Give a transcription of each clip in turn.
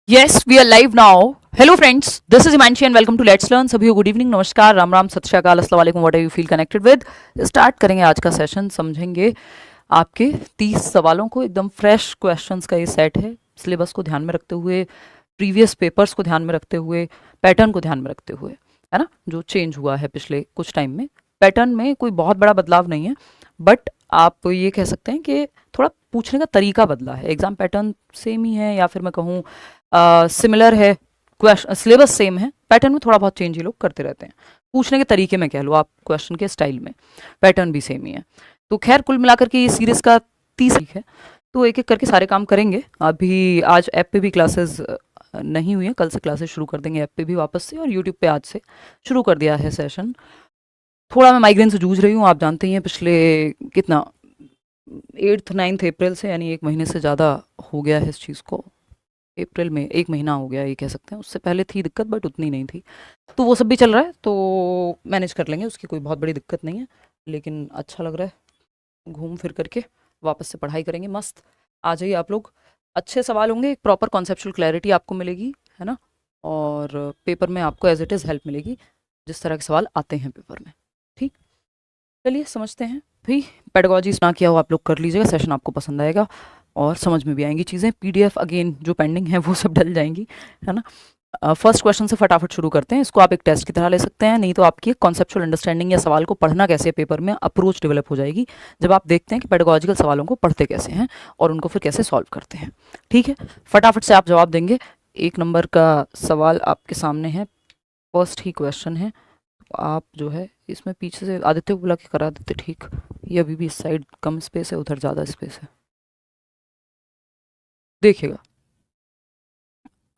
Yes, we are live now. Hello friends, this is Himanshi and welcome to Let's Learn. सभी को good evening, नमस्कार, राम राम, सत श्री अकाल, अस्सलाम वालेकुम, what you feel connected with. Start करेंगे आज का सेशन। समझेंगे आपके 30 सवालों को। एकदम फ्रेश क्वेश्चंस का ये सेट है, सिलेबस को ध्यान में रखते हुए, प्रीवियस पेपर्स को ध्यान में रखते हुए, पैटर्न को ध्यान में रखते हुए, है ना, जो चेंज हुआ है पिछले कुछ टाइम में। पैटर्न में कोई बहुत बड़ा बदलाव नहीं है, बट आप ये कह सकते हैं कि थोड़ा पूछने का तरीका बदला है। एग्जाम पैटर्न सेम ही है, या फिर मैं कहूँ सिमिलर है, क्वेश्चन सिलेबस सेम है, पैटर्न में थोड़ा बहुत चेंज ही लोग करते रहते हैं। पूछने के तरीके में कह लो आप, क्वेश्चन के स्टाइल में, पैटर्न भी सेम ही है। तो खैर कुल मिलाकर के ये सीरीज का 30 वीक है, तो एक एक करके सारे काम करेंगे। अभी आज ऐप पे भी क्लासेस नहीं हुई है, कल से क्लासेस शुरू कर देंगे ऐप पे भी वापस से, और यूट्यूब पे आज से शुरू कर दिया है सेशन। थोड़ा मैं माइग्रेन से जूझ रही हूँ, आप जानते ही हैं। पिछले कितना 8-9 अप्रैल से, यानी 1 महीने से ज़्यादा हो गया है इस चीज़ को। अप्रैल में 1 महीना हो गया ये कह सकते हैं। उससे पहले थी दिक्कत, बट उतनी नहीं थी। तो वो सब भी चल रहा है, तो मैनेज कर लेंगे, उसकी कोई बहुत बड़ी दिक्कत नहीं है। लेकिन अच्छा लग रहा है, घूम फिर करके वापस से पढ़ाई करेंगे। मस्त आ जाइए आप लोग। अच्छे सवाल होंगे, एक प्रॉपर कॉन्सेप्चुअल क्लैरिटी आपको मिलेगी, है ना, और पेपर में आपको एज इट इज़ हेल्प मिलेगी जिस तरह के सवाल आते हैं पेपर में। ठीक, चलिए समझते हैं। भाई पेडागॉजी ना किया हो आप लोग कर लीजिएगा, सेशन आपको पसंद आएगा और समझ में भी आएंगी चीज़ें। पीडीएफ अगेन जो पेंडिंग है वो सब डल जाएंगी, है ना। फर्स्ट क्वेश्चन से फटाफट शुरू करते हैं। इसको आप एक टेस्ट की तरह ले सकते हैं, नहीं तो आपकी एक कॉन्सेप्चुअल अंडरस्टैंडिंग या सवाल को पढ़ना कैसे पेपर में अप्रोच डेवलप हो जाएगी जब आप देखते हैं कि पेडागॉजिकल सवालों को पढ़ते कैसे हैं और उनको फिर कैसे सॉल्व करते हैं। ठीक है, फटाफट से आप जवाब देंगे। 1 नंबर का सवाल आपके सामने है, फर्स्ट ही क्वेश्चन है। आप जो है इसमें पीछे से आदित्य को बुला के करा देते। ठीक, ये अभी भी इस साइड कम स्पेस है, उधर ज़्यादा स्पेस है। देखिएगा,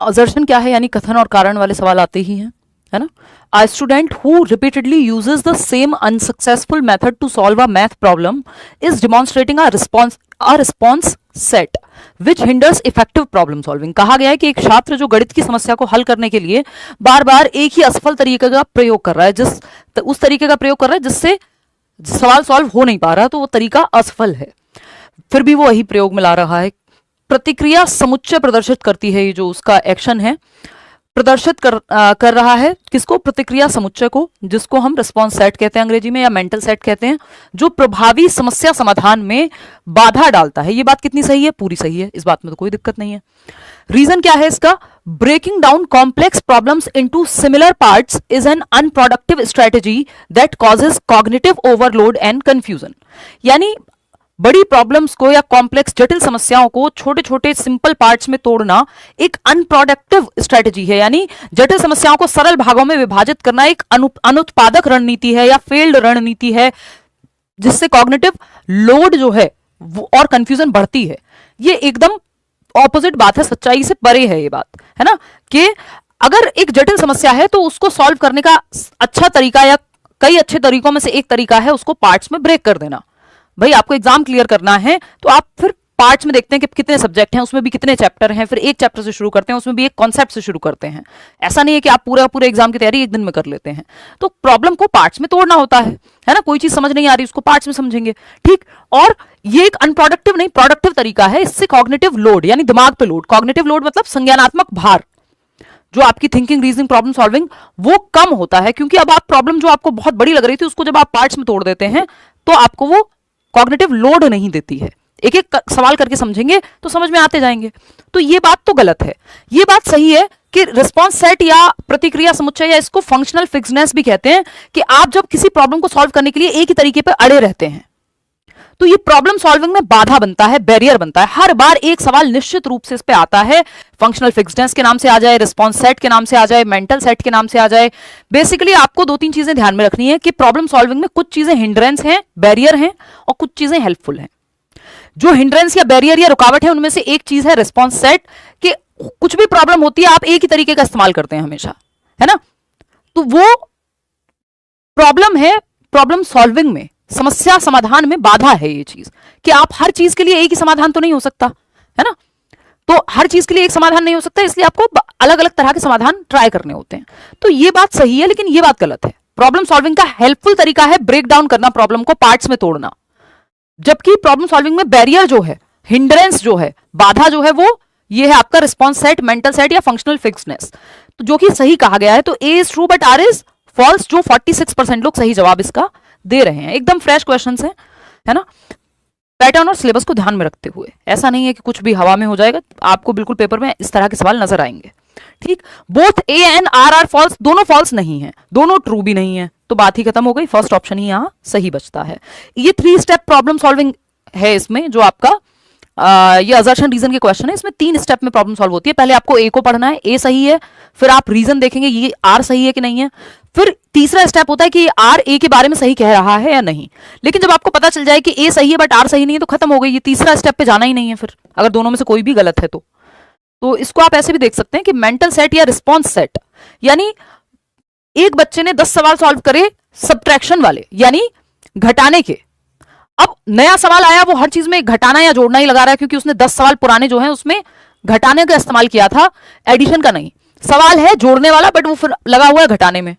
असर्शन क्या है, यानी कथन और कारण वाले सवाल आते ही हैं, है ना। A student who repeatedly uses the same unsuccessful method to solve a math problem is demonstrating a response set which hinders effective problem solving। कहा गया है कि एक छात्र जो गणित की समस्या को हल करने के लिए बार बार एक ही असफल तरीके का प्रयोग कर रहा है, उस तरीके का प्रयोग कर रहा है जिससे सवाल सॉल्व हो नहीं पा रहा, तो वो तरीका असफल है। फिर भी वो वही प्रयोग में ला रहा है। प्रतिक्रिया समुच्चय प्रदर्शित करती है, ये जो उसका एक्शन है, प्रदर्शित कर रहा है किसको? प्रतिक्रिया समुच्चय को, जिसको हम रिस्पॉन्स सेट कहते हैं अंग्रेजी में, या मेंटल सेट कहते हैं, जो प्रभावी समस्या समाधान में बाधा डालता है। ये बात कितनी सही है? पूरी सही है, इस बात में तो कोई दिक्कत नहीं है। रीजन क्या है इसका? Breaking down complex problems into similar parts is an unproductive strategy that causes cognitive overload and confusion. यानी बड़ी प्रॉब्लम्स को या कॉम्प्लेक्स जटिल समस्याओं को छोटे छोटे सिंपल पार्ट्स में तोड़ना एक अनप्रोडक्टिव स्ट्रेटजी है। यानी जटिल समस्याओं को सरल भागों में विभाजित करना एक अनुत्पादक रणनीति है या फेल्ड रणनीति है, जिससे कॉग्निटिव लोड जो है वो और कंफ्यूजन बढ़ती है। ये एकदम ऑपोजिट बात है, सच्चाई से परे है ये बात, है ना, कि अगर एक जटिल समस्या है तो उसको सॉल्व करने का अच्छा तरीका या कई अच्छे तरीकों में से एक तरीका है उसको पार्ट्स में ब्रेक कर देना। भाई आपको एग्जाम क्लियर करना है तो आप फिर पार्ट्स में देखते हैं कि कितने सब्जेक्ट हैं, उसमें भी कितने चैप्टर हैं, फिर एक चैप्टर से शुरू करते हैं, उसमें भी एक कॉन्सेप्ट से शुरू करते हैं। ऐसा नहीं है कि आप पूरे एग्जाम की तैयारी एक दिन में कर लेते हैं। तो प्रॉब्लम को पार्ट्स में तोड़ना होता है ना। कोई चीज समझ नहीं आ रही उसको पार्ट्स में समझेंगे, ठीक। और ये एक अनप्रोडक्टिव नहीं प्रोडक्टिव तरीका है। इससे कॉग्निटिव लोड यानी दिमाग पे लोड, कॉग्निटिव लोड मतलब संज्ञानात्मक भार, जो आपकी थिंकिंग, रीजनिंग, प्रॉब्लम सॉल्विंग, वो कम होता है। क्योंकि अब आप प्रॉब्लम जो आपको बहुत बड़ी लग रही थी उसको जब आप पार्ट्स में तोड़ देते हैं तो आपको वो कॉग्निटिव लोड नहीं देती है। एक एक सवाल करके समझेंगे तो समझ में आते जाएंगे। तो ये बात तो गलत है। ये बात सही है कि रिस्पॉन्स सेट या प्रतिक्रिया समुच्चय, या इसको फंक्शनल फिक्सनेस भी कहते हैं, कि आप जब किसी प्रॉब्लम को सॉल्व करने के लिए एक ही तरीके पर अड़े रहते हैं तो ये प्रॉब्लम सॉल्विंग में बाधा बनता है, बैरियर बनता है। हर बार एक सवाल निश्चित रूप से इस पे आता है, फंक्शनल फिक्सनेस के नाम से आ जाए, रिस्पॉन्स सेट के नाम से आ जाए, मेंटल सेट के नाम से आ जाए। बेसिकली आपको 2-3 चीजें ध्यान में रखनी है कि प्रॉब्लम सॉल्विंग में कुछ चीजें हिंड्रेंस हैं, बैरियर हैं, और कुछ चीजें हेल्पफुल हैं। जो हिंड्रेंस या बैरियर या रुकावट है उनमें से एक चीज है रिस्पॉन्स सेट, कि कुछ भी प्रॉब्लम होती है आप एक ही तरीके का इस्तेमाल करते हैं हमेशा, है ना। तो वो प्रॉब्लम है, प्रॉब्लम सॉल्विंग में, समस्या समाधान में बाधा है ये चीज, कि आप हर चीज के लिए एक ही समाधान तो नहीं हो सकता, है ना। तो हर चीज के लिए एक समाधान नहीं हो सकता, इसलिए आपको अलग अलग तरह के समाधान ट्राई करने होते हैं। तो ये बात सही है, लेकिन ये बात गलत है। प्रॉब्लम सॉल्विंग का हेल्पफुल तरीका है ब्रेक डाउन करना, प्रॉब्लम को पार्ट्स में तोड़ना। जबकि प्रॉब्लम सॉल्विंग में बैरियर जो है, हिंड्रेंस जो है, बाधा जो है, वो ये है आपका रिस्पॉन्स सेट, मेंटल सेट या फंक्शनल फिक्सनेस, तो जो कि सही कहा गया है। तो A is true but R is false, जो 46% लोग सही जवाब इसका दे रहे हैं। एकदम फ्रेश क्वेश्चन है ना, पैटर्न और सिलेबस को ध्यान में रखते हुए। ऐसा नहीं है कि कुछ भी हवा में हो जाएगा, आपको बिल्कुल पेपर में इस तरह के सवाल नजर आएंगे। ठीक, both A and R are false, दोनों फॉल्स नहीं है, दोनों ट्रू भी नहीं है, तो बात ही खत्म हो गई। फर्स्ट ऑप्शन ही यहां सही बचता है। ये 3 स्टेप प्रॉब्लम सॉल्विंग है इसमें, जो आपका ये असर्शन रीजन के क्वेश्चन है, इसमें 3 स्टेप में प्रॉब्लम सॉल्व होती है। पहले आपको ए को पढ़ना है, ए सही है, फिर आप रीजन देखेंगे ये आर सही है कि नहीं है, फिर तीसरा स्टेप होता है कि आर ए के बारे में सही कह रहा है या नहीं। लेकिन जब आपको पता चल जाए कि ए सही है बट आर सही नहीं है, तो खत्म हो गई, ये तीसरा स्टेप पे जाना ही नहीं है फिर, अगर दोनों में से कोई भी गलत है तो इसको आप ऐसे भी देख सकते हैं कि मेंटल सेट या रिस्पॉन्स सेट, यानी एक बच्चे ने 10 सवाल सॉल्व करे सब्ट्रैक्शन वाले, यानी घटाने के। अब नया सवाल आया, वो हर चीज में घटाना या जोड़ना ही लगा रहा है, क्योंकि उसने 10 सवाल पुराने जो हैं उसमें घटाने का इस्तेमाल किया था, एडिशन का नहीं। सवाल है जोड़ने वाला, बट वो फिर लगा हुआ है घटाने में।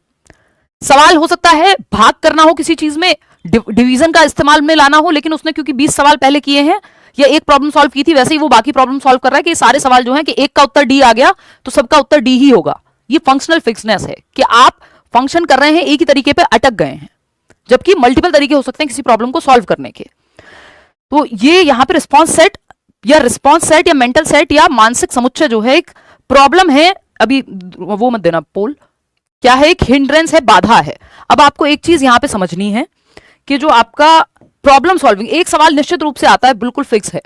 सवाल हो सकता है भाग करना हो किसी चीज में, डिवीजन का इस्तेमाल में लाना हो, लेकिन उसने क्योंकि 20 सवाल पहले किए हैं या एक प्रॉब्लम सॉल्व की थी, वैसे ही वो बाकी प्रॉब्लम सॉल्व कर रहा है कि सारे सवाल जो हैं कि एक का उत्तर डी आ गया तो सबका उत्तर डी ही होगा। ये फंक्शनल फिक्सनेस है कि आप फंक्शन कर रहे हैं एक ही तरीके पे, अटक गए हैं, जबकि मल्टीपल तरीके हो सकते हैं किसी प्रॉब्लम को सॉल्व करने के। तो ये यहां पे रिस्पॉन्स सेट या मेंटल सेट या मानसिक समुच्चय जो है एक प्रॉब्लम है, अभी वो मत देना पोल, क्या है, एक हिंड्रेंस है, बाधा है। अब आपको एक चीज यहां पे समझनी है कि जो आपका प्रॉब्लम सॉल्विंग, एक सवाल निश्चित रूप से आता है, बिल्कुल फिक्स है।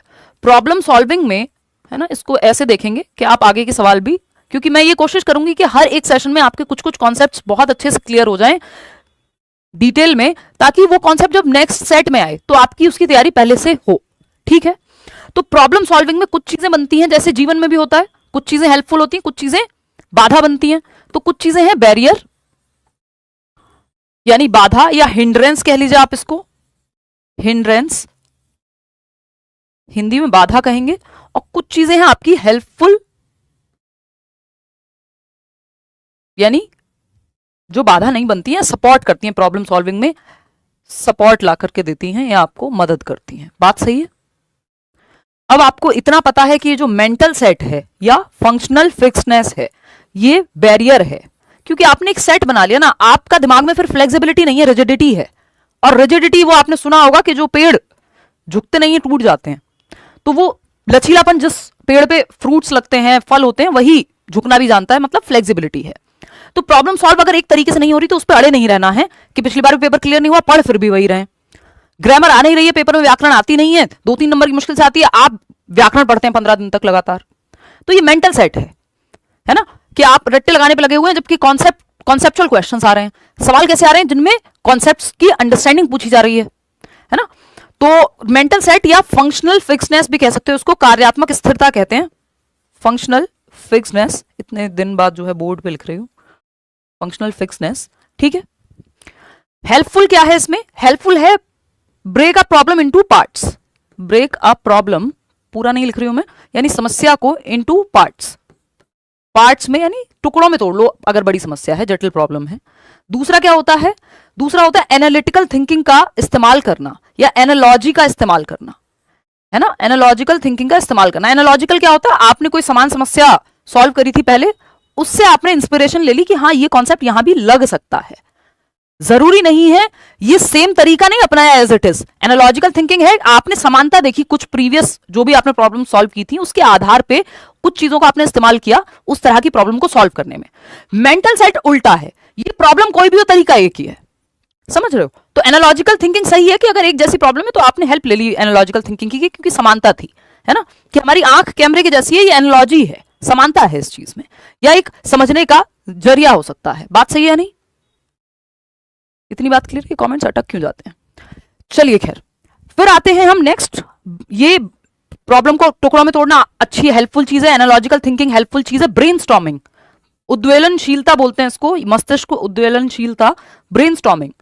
प्रॉब्लम सॉल्विंग में है ना, इसको ऐसे देखेंगे कि आप आगे के सवाल भी, क्योंकि मैं ये कोशिश करूंगी कि हर एक सेशन में आपके कुछ कुछ कॉन्सेप्ट्स बहुत अच्छे से क्लियर हो जाएं डिटेल में, ताकि वो कॉन्सेप्ट जब नेक्स्ट सेट में आए तो आपकी उसकी तैयारी पहले से हो। ठीक है, तो प्रॉब्लम सॉल्विंग में कुछ चीजें बनती हैं, जैसे जीवन में भी होता है, कुछ चीजें हेल्पफुल होती हैं, कुछ चीजें बाधा बनती हैं। तो कुछ चीजें हैं बैरियर, यानी बाधा, या हिंड्रेंस कह लीजिए आप इसको, हिंड्रेंस हिंदी में बाधा कहेंगे। और कुछ चीजें हैं आपकी हेल्पफुल, यानी जो बाधा नहीं बनती हैं, सपोर्ट करती हैं, प्रॉब्लम सॉल्विंग में सपोर्ट ला करके देती हैं या आपको मदद करती हैं। बात सही है। अब आपको इतना पता है कि ये जो मेंटल सेट है या फंक्शनल फिक्सनेस है, ये बैरियर है, क्योंकि आपने एक सेट बना लिया ना, आपका दिमाग में फिर फ्लेक्सिबिलिटी नहीं है, रिजिडिटी है। और रिजिडिटी, वो आपने सुना होगा कि जो पेड़ झुकते नहीं है टूट जाते हैं, तो वो लचीलापन, जिस पेड़ पे फ्रूट्स लगते हैं, फल होते हैं, वही झुकना भी जानता है, मतलब फ्लेक्सिबिलिटी है। तो प्रॉब्लम सॉल्व अगर एक तरीके से नहीं हो रही तो उस पर अड़े नहीं रहना है कि पिछली बार भी पेपर क्लियर नहीं हुआ, पढ़ फिर भी वही रहे। ग्रामर आ नहीं रही है पेपर में, व्याकरण आती नहीं है, 2-3 नंबर की मुश्किल से आती है, आप व्याकरण पढ़ते हैं 15 दिन तक लगातार, तो ये मेंटल सेट है ना, कि आप रट्टे लगाने पे लगे हुए हैं, जबकि कॉन्सेप्चुअल क्वेश्चंस आ रहे हैं। सवाल कैसे आ रहे हैं, जिनमें कॉन्सेप्ट्स की अंडरस्टैंडिंग पूछी जा रही है ना। तो मेंटल सेट या फंक्शनल फिक्सनेस भी कह सकते हो उसको, कार्यात्मक स्थिरता कहते हैं फंक्शनल फिक्सनेस। इतने दिन बाद जो है बोर्ड पे लिख रही हूं, फंक्शनल फिक्सनेस। ठीक है, हेल्पफुल क्या है इसमें, हेल्पफुल है break a problem into parts. Break a problem, पूरा नहीं लिख रही हूं मैं, यानी समस्या को इनटू पार्ट्स में, यानी टुकड़ों में तोड़ लो अगर बड़ी समस्या है, जटिल प्रॉब्लम है। दूसरा क्या होता है, दूसरा होता है एनालिटिकल थिंकिंग का इस्तेमाल करना या एनालॉजी का इस्तेमाल करना, है ना, एनालॉजिकल थिंकिंग का इस्तेमाल करना। एनालॉजिकल क्या होता है, आपने कोई समान समस्या सॉल्व करी थी पहले, उससे आपने इंस्पिरेशन ले ली कि हाँ ये कॉन्सेप्ट यहां भी लग सकता है। जरूरी नहीं है ये सेम तरीका नहीं अपनाया as it is. Analogical thinking है आपने समानता देखी, कुछ प्रीवियस जो भी आपने प्रॉब्लम सॉल्व की थी उसके आधार पे कुछ चीजों का आपने इस्तेमाल किया उस तरह की प्रॉब्लम को सॉल्व करने में। मेंटल सेट उल्टा है, ये प्रॉब्लम कोई भी हो, तरीका एक ही है, समझ रहे हो। तो एनालॉजिकल थिंकिंग सही है कि अगर एक जैसी प्रॉब्लम है तो आपने हेल्प ले ली एनालॉजिकल थिंकिंग की, क्योंकि समानता थी, है ना, कि हमारी आंख कैमरे की जैसी है, ये एनालॉजी है, समानता है इस चीज में, या एक समझने का जरिया हो सकता है। बात सही है नहीं, इतनी बात क्लियर है, कमेंट्स अटक क्यों जाते हैं। चलिए खैर, फिर आते हैं हम नेक्स्ट। ये प्रॉब्लम को टुकड़ों में तोड़ना अच्छी हेल्पफुल चीज है, एनालॉजिकल थिंकिंग हेल्पफुल चीज है। ब्रेनस्टॉर्मिंग, उद्वेलनशीलता बोलते हैं इसको, मस्तिष्क को उद्वेलनशीलता, ब्रेनस्टॉर्मिंग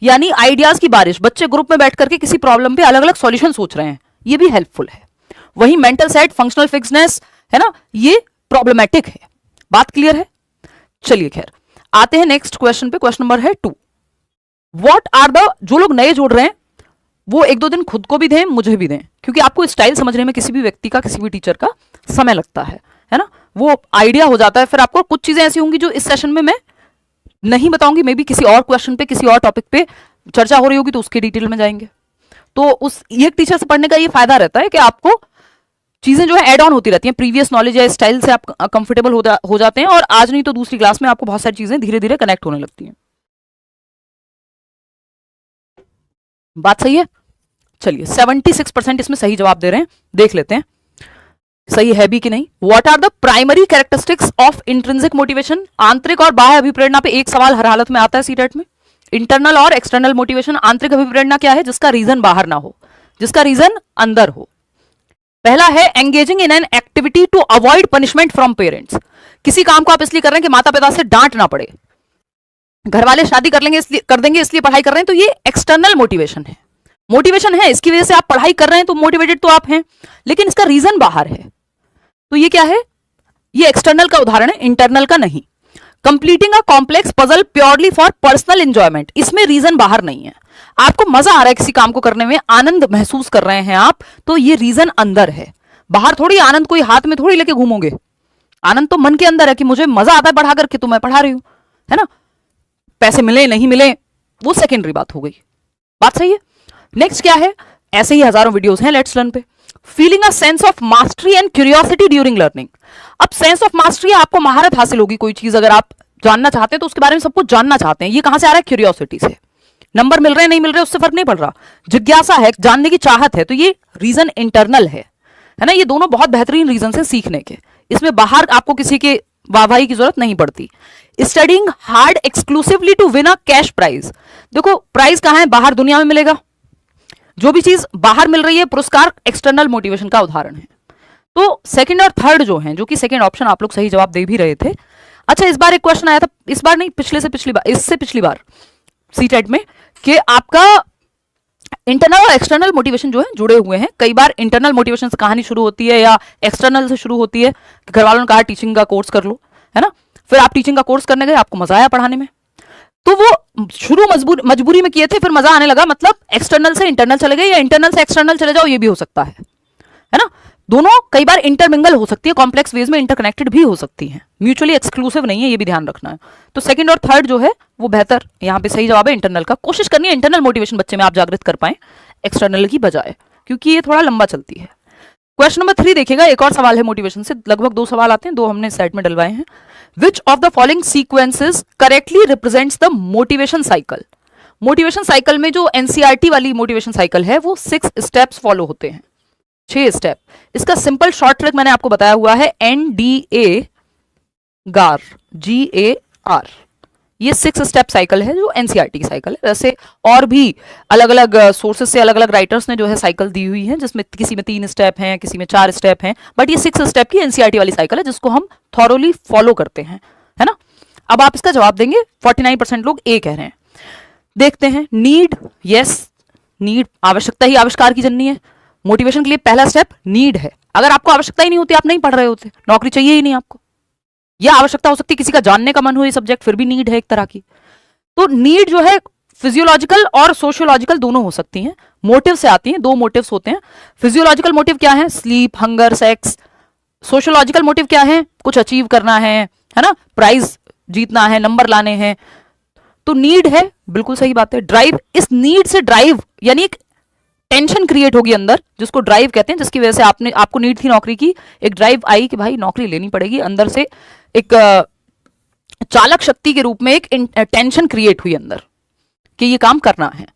यानी आइडियाज की बारिश। बच्चे ग्रुप में बैठ करके किसी प्रॉब्लम पे अलग अलग सॉल्यूशन सोच रहे हैं, ये भी हेल्पफुल है। वही मेंटल सेट, फंक्शनल फिक्सनेस, है ना, ये प्रॉब्लमेटिक है। बात क्लियर है। चलिए खैर, आते हैं नेक्स्ट क्वेश्चन पे। क्वेश्चन नंबर है 2। व्हाट आर द, जो लोग नए जोड़ रहे हैं वो 1-2 दिन खुद को भी दें, मुझे भी दें, क्योंकि आपको स्टाइल समझने में किसी भी व्यक्ति का, किसी भी टीचर का समय लगता है ना, वो आइडिया हो जाता है। फिर आपको कुछ चीजें ऐसी होंगी जो इस सेशन में मैं नहीं बताऊंगी, मे बी किसी और क्वेश्चन पे, किसी और टॉपिक पे चर्चा हो रही होगी तो उसकी डिटेल में जाएंगे। तो उस एक टीचर से पढ़ने का ये फायदा रहता है कि आपको चीजें जो है एड ऑन होती रहती हैं, प्रीवियस नॉलेज या स्टाइल से आप कंफर्टेबल हो जाते हैं, और आज नहीं तो दूसरी क्लास में आपको बहुत सारी चीजें धीरे धीरे कनेक्ट होने लगती हैं। बात सही है? चलिए 76% इसमें सही जवाब दे रहे हैं, देख लेते हैं सही है भी कि नहीं। What are the primary characteristics of intrinsic motivation? आंतरिक और बाह्य अभिप्रेरणा पे एक सवाल हर हालत में आता है सीटेट में। इंटरनल और एक्सटर्नल मोटिवेशन, आंतरिक अभिप्रेरणा क्या है? जिसका रीजन बाहर ना हो, जिसका रीजन अंदर हो। पहला है engaging in an activity to avoid punishment from parents. किसी काम को आप इसलिए कर रहे हैं कि माता पिता से डांट ना पड़े, घर वाले शादी कर देंगे इसलिए पढ़ाई कर रहे हैं, तो ये एक्सटर्नल मोटिवेशन है। मोटिवेशन है, इसकी वजह से आप पढ़ाई कर रहे हैं तो मोटिवेटेड तो आप हैं, लेकिन इसका रीजन बाहर है, तो ये क्या है? ये एक्सटर्नल का उदाहरण है, इंटरनल का नहीं। Completing a complex puzzle purely for personal enjoyment, इसमें रीजन बाहर नहीं है, आपको मजा आ रहा है किसी काम को करने में, आनंद महसूस कर रहे हैं आप, तो ये रीजन अंदर है, बाहर थोड़ी। आनंद कोई हाथ में थोड़ी लेके घूमोगे, आनंद तो मन के अंदर है कि मुझे मजा आता है पढ़ा करके, तो मैं पढ़ा रही हूं, है ना। पैसे मिले नहीं मिले वो सेकेंडरी बात हो गई। बात सही है? नेक्स्ट क्या है? ऐसे ही हजारों वीडियोस हैं लेट्स लर्न पे। Feeling a sense of mastery and curiosity during learning. अब सेंस ऑफ मास्टरी, आपको महारत हासिल होगी, कोई चीज अगर आप जानना चाहते हैं तो उसके बारे में सब कुछ जानना चाहते हैं। ये कहां से आ रहा है? क्यूरियोसिटी से। नंबर मिल रहे हैं नहीं मिल रहे उससे फर्क नहीं पड़ रहा, जिज्ञासा है, जानने की चाहत है, तो ये रीजन इंटरनल है ना। ये दोनों बहुत बेहतरीन रीजन है सीखने के, इसमें बाहर आपको किसी के वाहवाही की जरूरत नहीं पड़ती। Studying hard exclusively to win a cash prize. देखो प्राइज कहां है? बाहर दुनिया में मिलेगा। जो भी चीज बाहर मिल रही है, पुरस्कार एक्सटर्नल मोटिवेशन का उदाहरण है। तो सेकंड और थर्ड जो हैं, जो कि सेकंड ऑप्शन आप लोग सही जवाब दे भी रहे थे। अच्छा, इस बार एक क्वेश्चन आया था, इस बार नहीं पिछले से पिछली बार, इससे पिछली बार सीटेट में, कि आपका इंटरनल और एक्सटर्नल मोटिवेशन जो है जुड़े हुए हैं। कई बार इंटरनल मोटिवेशन से कहानी शुरू होती है या एक्सटर्नल से शुरू होती है, घर वालों ने कहा टीचिंग का कोर्स कर लो, है ना, फिर आप टीचिंग का कोर्स करने गए, आपको मजा आया पढ़ाने में, तो वो शुरू मजबूरी में किए थे, फिर मजा आने लगा, मतलब एक्सटर्नल से इंटरनल चले गए, या इंटरनल से एक्सटर्नल चले जाओ, ये भी हो सकता है ना। दोनों कई बार इंटरमिंगल हो सकती है, कॉम्प्लेक्स वेज में इंटरकनेक्टेड भी हो सकती है, म्यूचुअली एक्सक्लूसिव नहीं है, ये भी ध्यान रखना है। तो सेकंड और थर्ड जो है वो बेहतर यहाँ पे सही जवाब है इंटरनल का। कोशिश करनी है इंटरनल मोटिवेशन बच्चे में आप जागृत कर पाए एक्सटर्नल की बजाय, क्योंकि ये थोड़ा लंबा चलती है। क्वेश्चन नंबर 3 देखिएगा, एक और सवाल है मोटिवेशन से, लगभग 2 सवाल आते हैं, 2 हमने सेट में डलवाए हैं। Which of the following sequences correctly represents the motivation cycle? Motivation cycle में जो एनसीईआरटी वाली मोटिवेशन साइकिल है वो 6 स्टेप्स फॉलो होते हैं, 6 स्टेप। इसका सिंपल शॉर्ट ट्रिक मैंने आपको बताया हुआ है, NDA GAR, GAR। ये 6 स्टेप साइकिल है जो एनसीईआरटी की साइकिल है। वैसे और भी अलग अलग सोर्सेज से अलग अलग राइटर्स ने जो है साइकिल दी हुई है, जिसमें किसी में 3 स्टेप हैं, किसी में 4 स्टेप हैं, बट ये 6 स्टेप की एनसीईआरटी वाली साइकिल है जिसको हम थॉरोली फॉलो करते हैं, है ना। अब आप इसका जवाब देंगे, 49% लोग ए कह रहे हैं। देखते हैं, नीड, यस, नीड, आवश्यकता ही आविष्कार की जननी है। मोटिवेशन के लिए पहला स्टेप नीड है। अगर आपको आवश्यकता ही नहीं होती, आप नहीं पढ़ रहे होते, नौकरी चाहिए ही नहीं आपको, यह आवश्यकता हो सकती है किसी का जानने का मन हो ये सब्जेक्ट, फिर भी नीड है एक तरह की। तो नीड जो है फिजियोलॉजिकल और सोशियोलॉजिकल दोनों हो सकती हैं, मोटिव से आती हैं, 2 मोटिव्स होते हैं। फिजियोलॉजिकल मोटिव क्या है? Sleep, hunger, sex. Sociological motive क्या है? कुछ अचीव करना है ना, प्राइज जीतना है, नंबर लाने हैं। तो नीड है, बिल्कुल सही बात है। ड्राइव, इस नीड से ड्राइव यानी एक टेंशन क्रिएट होगी अंदर, जिसको ड्राइव कहते हैं, जिसकी वजह से आपको नीड थी नौकरी की, एक ड्राइव आई कि भाई नौकरी लेनी पड़ेगी, अंदर से एक चालक शक्ति के रूप में एक टेंशन क्रिएट हुई अंदर कि ये काम करना है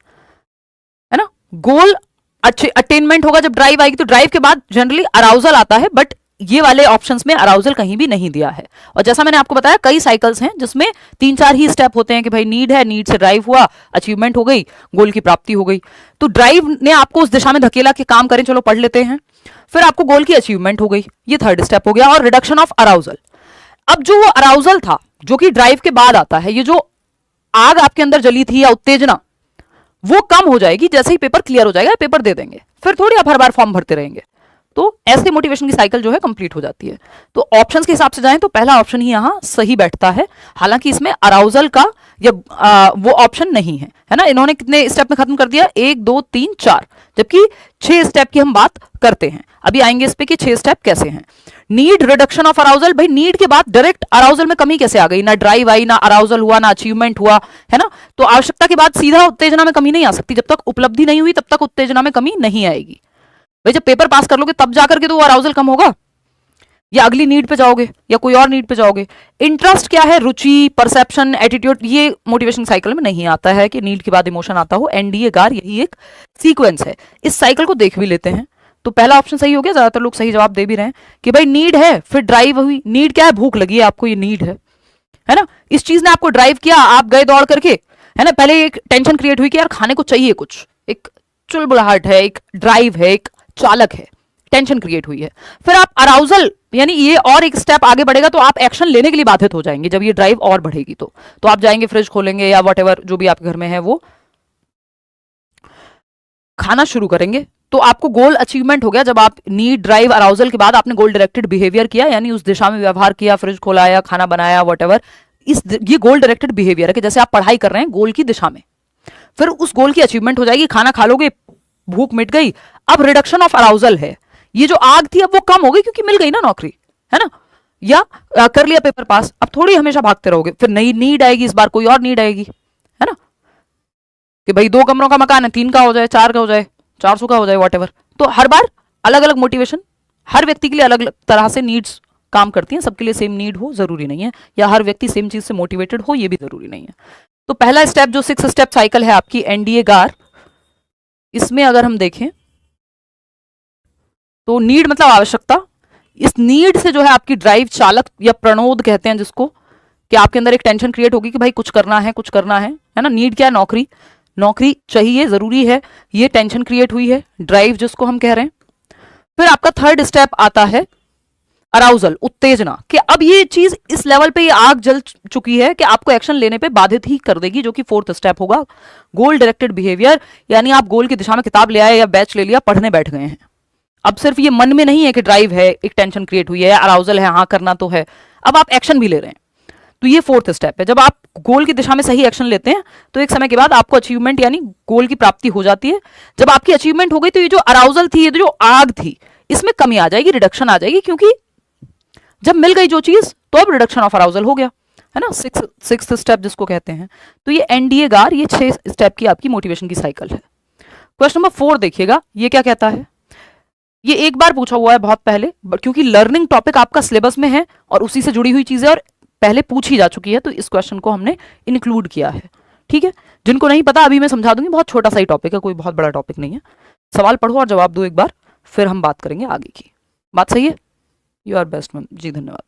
ना। गोल अच्छे अटेनमेंट होगा जब ड्राइव आएगी, तो ड्राइव के बाद जनरली अराउजल आता है, बट ये वाले ऑप्शंस में अराउजल कहीं भी नहीं दिया है। और जैसा मैंने आपको बताया, कई साइकिल्स हैं जिसमें 3-4 ही स्टेप होते हैं कि भाई नीड है, नीड से ड्राइव हुआ, अचीवमेंट हो गई, गोल की प्राप्ति हो गई। तो ड्राइव ने आपको उस दिशा में धकेला कि काम करें, चलो पढ़ लेते हैं, फिर आपको गोल की अचीवमेंट हो गई, ये थर्ड स्टेप हो गया। और रिडक्शन ऑफ अराउजल, अब जो वो अराउजल था जो कि ड्राइव के बाद आता है, ये जो आग आपके अंदर जली थी या उत्तेजना, वो कम हो जाएगी जैसे ही पेपर क्लियर हो जाएगा, पेपर दे देंगे, फिर थोड़ी आप हर बार फॉर्म भरते रहेंगे, तो ऐसे मोटिवेशन की साइकिल जो है कंप्लीट हो जाती है। तो ऑप्शंस के हिसाब से जाएं तो पहला ऑप्शन ही यहाँ सही बैठता है, हालांकि इसमें अराउजल का या वो ऑप्शन नहीं है ना। इन्होंने कितने स्टेप में खत्म कर दिया, 1 2 3 4, जबकि 6 स्टेप की हम बात करते हैं। अभी आएंगे इस पे कि 6 स्टेप कैसे हैं। नीड रिडक्शन ऑफ अराउजल, भाई नीड के बाद डायरेक्ट अराउजल में कमी कैसे आ गई, ना ड्राइव आई, ना अराउजल हुआ, ना अचीवमेंट हुआ, है ना। तो आवश्यकता के बाद सीधा उत्तेजना में कमी नहीं आ सकती, जब तक उपलब्धि नहीं हुई तब तक उत्तेजना में कमी नहीं आएगी। भाई जब पेपर पास कर लोगे तब जाकर के तो वो अराउजल कम होगा, या अगली नीड पे जाओगे या कोई और नीड पे जाओगे। इंटरेस्ट क्या है, रुचि, परसेप्शन, एटीट्यूड, ये मोटिवेशन साइकिल में नहीं आता है कि नीड के बाद इमोशन आता हो। एनडीए गार यही एक सीक्वेंस है। इस साइकिल को देख भी लेते हैं। तो पहला ऑप्शन सही हो गया, ज्यादातर लोग सही जवाब दे भी रहे हैं कि भाई नीड है, फिर ड्राइव हुई। नीड क्या है, भूख लगी है आपको, ये नीड है ना। इस चीज ने आपको ड्राइव किया, आप गए दौड़ करके, है ना। पहले एक टेंशन क्रिएट हुई कि यार खाने को चाहिए कुछ, एक चुलबुलाहट है, एक ड्राइव है, एक चालक है, टेंशन क्रिएट हुई है। फिर आप अराउजल, यानी ये और एक स्टेप आगे बढ़ेगा तो आप एक्शन लेने के लिए बाधित हो जाएंगे। जब ये ड्राइव और बढ़ेगी तो आप जाएंगे, फ्रिज खोलेंगे या व्हाटएवर जो भी आपके घर में है वो खाना शुरू करेंगे। तो आपको गोल अचीवमेंट हो गया जब आप नीड, ड्राइव, अराउजल के बाद आपने गोल डायरेक्टेड बिहेवियर किया, यानी उस दिशा में व्यवहार किया, फ्रिज खोलाया, खाना बनाया, व्हाटएवर। ये गोल डायरेक्टेड बिहेवियर है कि जैसे आप पढ़ाई कर रहे हैं गोल की दिशा में। फिर उस गोल की अचीवमेंट हो जाएगी, खाना खा लोगे, भूख मिट गई। अब रिडक्शन ऑफ अराउजल है, ये जो आग थी अब वो कम हो गई क्योंकि मिल गई ना नौकरी, है ना, या कर लिया पेपर पास। अब थोड़ी हमेशा भागते रहोगे, फिर नई नीड आएगी, इस बार कोई और नीड आएगी, है ना, कि भाई 2 कमरों का मकान है, 3 का हो जाए, 4 का हो जाए, 400 का हो जाए, व्हाटएवर। तो हर बार अलग अलग मोटिवेशन, हर व्यक्ति के लिए अलग अलग तरह से नीड्स काम करती हैं। सबके लिए सेम नीड हो जरूरी नहीं है, या हर व्यक्ति सेम चीज से मोटिवेटेड हो ये भी जरूरी नहीं है। तो पहला स्टेप जो 6 स्टेप साइकिल है आपकी एनडीए गार, इसमें अगर हम देखें तो नीड मतलब आवश्यकता। इस नीड से जो है आपकी ड्राइव, चालक या प्रणोद कहते हैं जिसको, कि आपके अंदर एक टेंशन क्रिएट होगी कि भाई कुछ करना है, कुछ करना है ना। नीड क्या है, नौकरी, नौकरी चाहिए, जरूरी है, ये टेंशन क्रिएट हुई है, ड्राइव जिसको हम कह रहे हैं। फिर आपका थर्ड स्टेप आता है अराउजल, उत्तेजना, कि अब ये चीज इस लेवल पे ये आग जल चुकी है कि आपको एक्शन लेने पे बाधित ही कर देगी, जो कि फोर्थ स्टेप होगा गोल डायरेक्टेड बिहेवियर। यानी आप गोल की दिशा में किताब ले आए या बैच ले लिया, पढ़ने बैठ गए हैं। अब सिर्फ ये मन में नहीं है कि ड्राइव है, एक टेंशन क्रिएट हुई है, अराउजल है, हाँ करना तो है, अब आप एक्शन भी ले रहे हैं। तो ये फोर्थ स्टेप है। जब आप गोल की दिशा में सही एक्शन लेते हैं तो एक समय के बाद आपको अचीवमेंट यानी गोल की प्राप्ति हो जाती है। जब आपकी अचीवमेंट हो गई तो ये जो अराउजल थी, ये जो आग थी, इसमें कमी आ जाएगी, रिडक्शन आ जाएगी, क्योंकि जब मिल गई जो चीज तो अब रिडक्शन ऑफ अराउजल हो गया, है ना। सिक्स्थ स्टेप जिसको कहते हैं। तो ये एनडीए गार, ये 6 स्टेप की आपकी मोटिवेशन की साइकिल है। क्वेश्चन नंबर 4 देखिएगा, ये क्या कहता है। ये एक बार पूछा हुआ है बहुत पहले, क्योंकि लर्निंग टॉपिक आपका सिलेबस में है और उसी से जुड़ी हुई चीजें और पहले पूछी जा चुकी है, तो इस क्वेश्चन को हमने इंक्लूड किया है। ठीक है, जिनको नहीं पता अभी मैं समझा दूंगी, बहुत छोटा सा ही टॉपिक है, कोई बहुत बड़ा टॉपिक नहीं है। सवाल पढ़ो और जवाब दो एक बार, फिर हम बात करेंगे आगे की। बात सही है? यू आर बेस्ट मैम जी, धन्यवाद।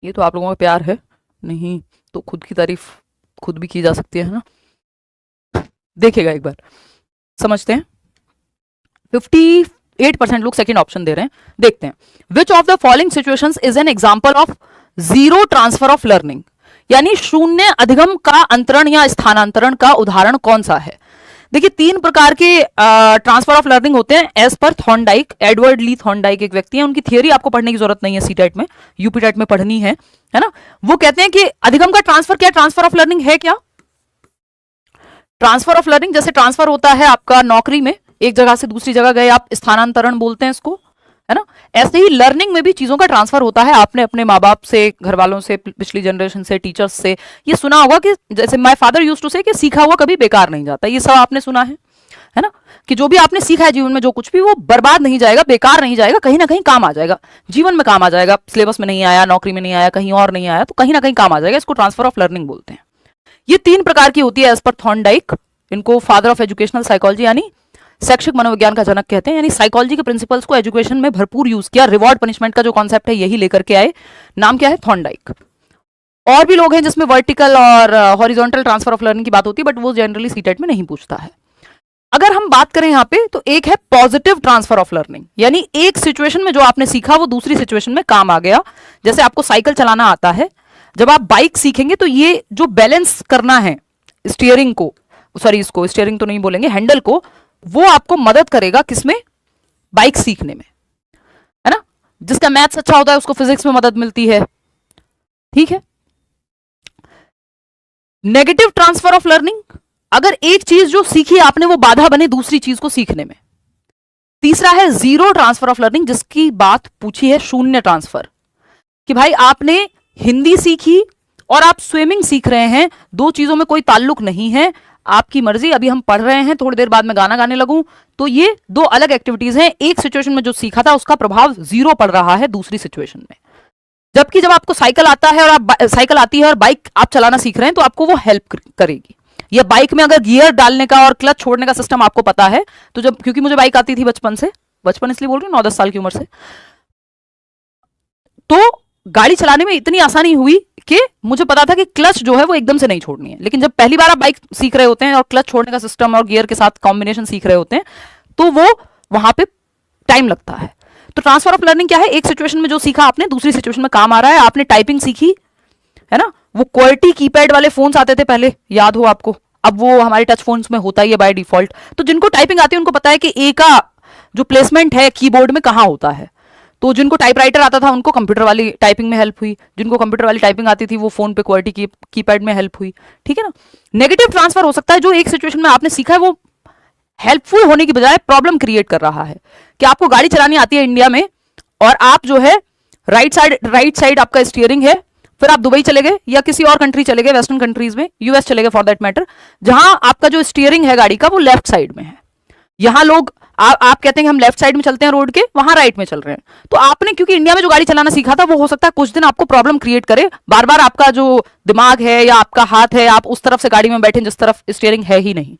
ये तो आप लोगों का प्यार है, नहीं तो खुद की तारीफ खुद भी की जा सकती है ना। देखिएगा एक बार, समझते हैं। 58% लोग सेकंड ऑप्शन दे रहे हैं, देखते हैं। विच of the following situations is an example of zero transfer of learning, यानी शून्य अधिगम का अंतरण या स्थानांतरण का उदाहरण कौन सा है। देखिए 3 प्रकार के ट्रांसफर ऑफ लर्निंग होते हैं एज पर थॉर्नडाइक। एडवर्ड ली थॉर्नडाइक एक व्यक्ति है, उनकी थियरी आपको पढ़ने की जरूरत नहीं है, सीटेट में, यूपीटेट में पढ़नी है ना। वो कहते हैं कि अधिगम का ट्रांसफर क्या, ट्रांसफर ऑफ लर्निंग है क्या। ट्रांसफर ऑफ लर्निंग जैसे ट्रांसफर होता है आपका नौकरी में, एक जगह से दूसरी जगह गए आप, स्थानांतरण बोलते हैं इसको, है ना। ऐसे ही लर्निंग में भी चीजों का ट्रांसफर होता है। आपने अपने माँ बाप से, घर वालों से, पिछली जनरेशन से, टीचर्स से ये सुना होगा कि जैसे माय फादर यूज्ड टू से कि सीखा हुआ कभी बेकार नहीं जाता। ये सब आपने सुना है ना, कि जो भी आपने सीखा है जीवन में, जो कुछ भी, वो बर्बाद नहीं जाएगा, बेकार नहीं जाएगा, कहीं ना कहीं काम आ जाएगा, जीवन में काम आ जाएगा। सिलेबस में नहीं आया, नौकरी में नहीं आया, कहीं और नहीं आया, तो कहीं ना कहीं काम आ जाएगा। इसको ट्रांसफर ऑफ लर्निंग बोलते हैं। ये 3 प्रकार की होती है एज पर थॉर्नडाइक। इनको फादर ऑफ एजुकेशनल साइकोलॉजी यानी शैक्षिक मनोविज्ञान का जनक कहते हैं। यानी साइकोलॉजी के प्रिंसिपल्स को एजुकेशन में भरपूर यूज किया। रिवॉर्ड पनिशमेंट का जो कॉन्सेप्ट है यही लेकर के आए। नाम क्या है, थॉर्नडाइक। और भी लोग हैं जिसमें वर्टिकल और हॉरिजॉन्टल ट्रांसफर ऑफ लर्निंग की बात होती है, बट वो जनरली सीटेट में नहीं पूछता है। अगर हम बात करें यहाँ पे, तो एक है पॉजिटिव ट्रांसफर ऑफ लर्निंग, यानी एक सिचुएशन में जो आपने सीखा वो दूसरी सिचुएशन में काम आ गया। जैसे आपको साइकिल चलाना आता है, जब आप बाइक सीखेंगे तो ये जो बैलेंस करना है स्टीयरिंग को, सॉरी इसको स्टीयरिंग तो नहीं बोलेंगे, हैंडल को, वो आपको मदद करेगा किसमें, बाइक सीखने में, है ना। जिसका मैथ्स अच्छा होता है उसको फिजिक्स में मदद मिलती है, ठीक है। नेगेटिव ट्रांसफर ऑफ लर्निंग, अगर एक चीज जो सीखी आपने वो बाधा बने दूसरी चीज को सीखने में। तीसरा है जीरो ट्रांसफर ऑफ लर्निंग, जिसकी बात पूछी है शून्य ट्रांसफर, कि भाई आपने हिंदी सीखी और आप स्विमिंग सीख रहे हैं, दो चीजों में कोई ताल्लुक नहीं है, आपकी मर्जी, अभी हम पढ़ रहे हैं, थोड़ी देर बाद में गाना गाने लगूं, तो ये दो अलग एक्टिविटीज हैं। एक सिचुएशन में जो सीखा था उसका प्रभाव जीरो पड़ रहा है दूसरी सिचुएशन में। जबकि जब आपको साइकिल आता है और आप साइकिल आती है और बाइक आप चलाना सीख रहे हैं, तो आपको वो हेल्प करेगी। या बाइक में अगर गियर डालने का और क्लच छोड़ने का सिस्टम आपको पता है, तो जब, क्योंकि मुझे बाइक आती थी बचपन से, बचपन इसलिए बोल रही हूँ 9-10 साल की उम्र से, तो गाड़ी चलाने में इतनी आसानी हुई कि मुझे पता था कि क्लच जो है वो एकदम से नहीं छोड़नी है। लेकिन जब पहली बार आप बाइक सीख रहे होते हैं और क्लच छोड़ने का सिस्टम और गियर के साथ कॉम्बिनेशन सीख रहे होते हैं, तो वो वहां पे टाइम लगता है। तो ट्रांसफर ऑफ लर्निंग क्या है, एक सिचुएशन में जो सीखा आपने दूसरी सिचुएशन में काम आ रहा है। आपने टाइपिंग सीखी है ना, वो क्वालिटी कीपैड वाले फोन्स आते थे पहले, याद हो आपको, अब वो हमारे टच फोन्स में होता ही है बाय डिफॉल्ट। तो जिनको टाइपिंग आती है उनको पता है कि ए का जो प्लेसमेंट है कीबोर्ड में कहां होता है। तो जिनको टाइपराइटर आता था उनको कंप्यूटर वाली टाइपिंग में हेल्प हुई, जिनको कंप्यूटर वाली टाइपिंग आती थी वो फोन पे क्वालिटी कीपैड में हेल्प हुई, ठीक है ना। नेगेटिव ट्रांसफर हो सकता है, जो एक सिचुएशन में आपने सीखा है वो हेल्पफुल होने की बजाय प्रॉब्लम क्रिएट कर रहा है। कि आपको गाड़ी चलानी आती है इंडिया में और आप जो है राइट साइड आपका स्टीयरिंग है, फिर आप दुबई चले गए या किसी और कंट्री चले गए, वेस्टर्न कंट्रीज में, यूएस चले गए फॉर दैट मैटर, जहां आपका जो स्टीयरिंग है गाड़ी का वो लेफ्ट साइड में है। यहां लोग आप कहते हैं कि हम लेफ्ट साइड में चलते हैं रोड के, वहां राइट में चल रहे हैं। तो आपने क्योंकि इंडिया में जो गाड़ी चलाना सीखा था वो हो सकता है कुछ दिन आपको प्रॉब्लम क्रिएट करे, बार बार आपका जो दिमाग है या आपका हाथ है आप उस तरफ से गाड़ी में बैठे जिस तरफ स्टीयरिंग है ही नहीं,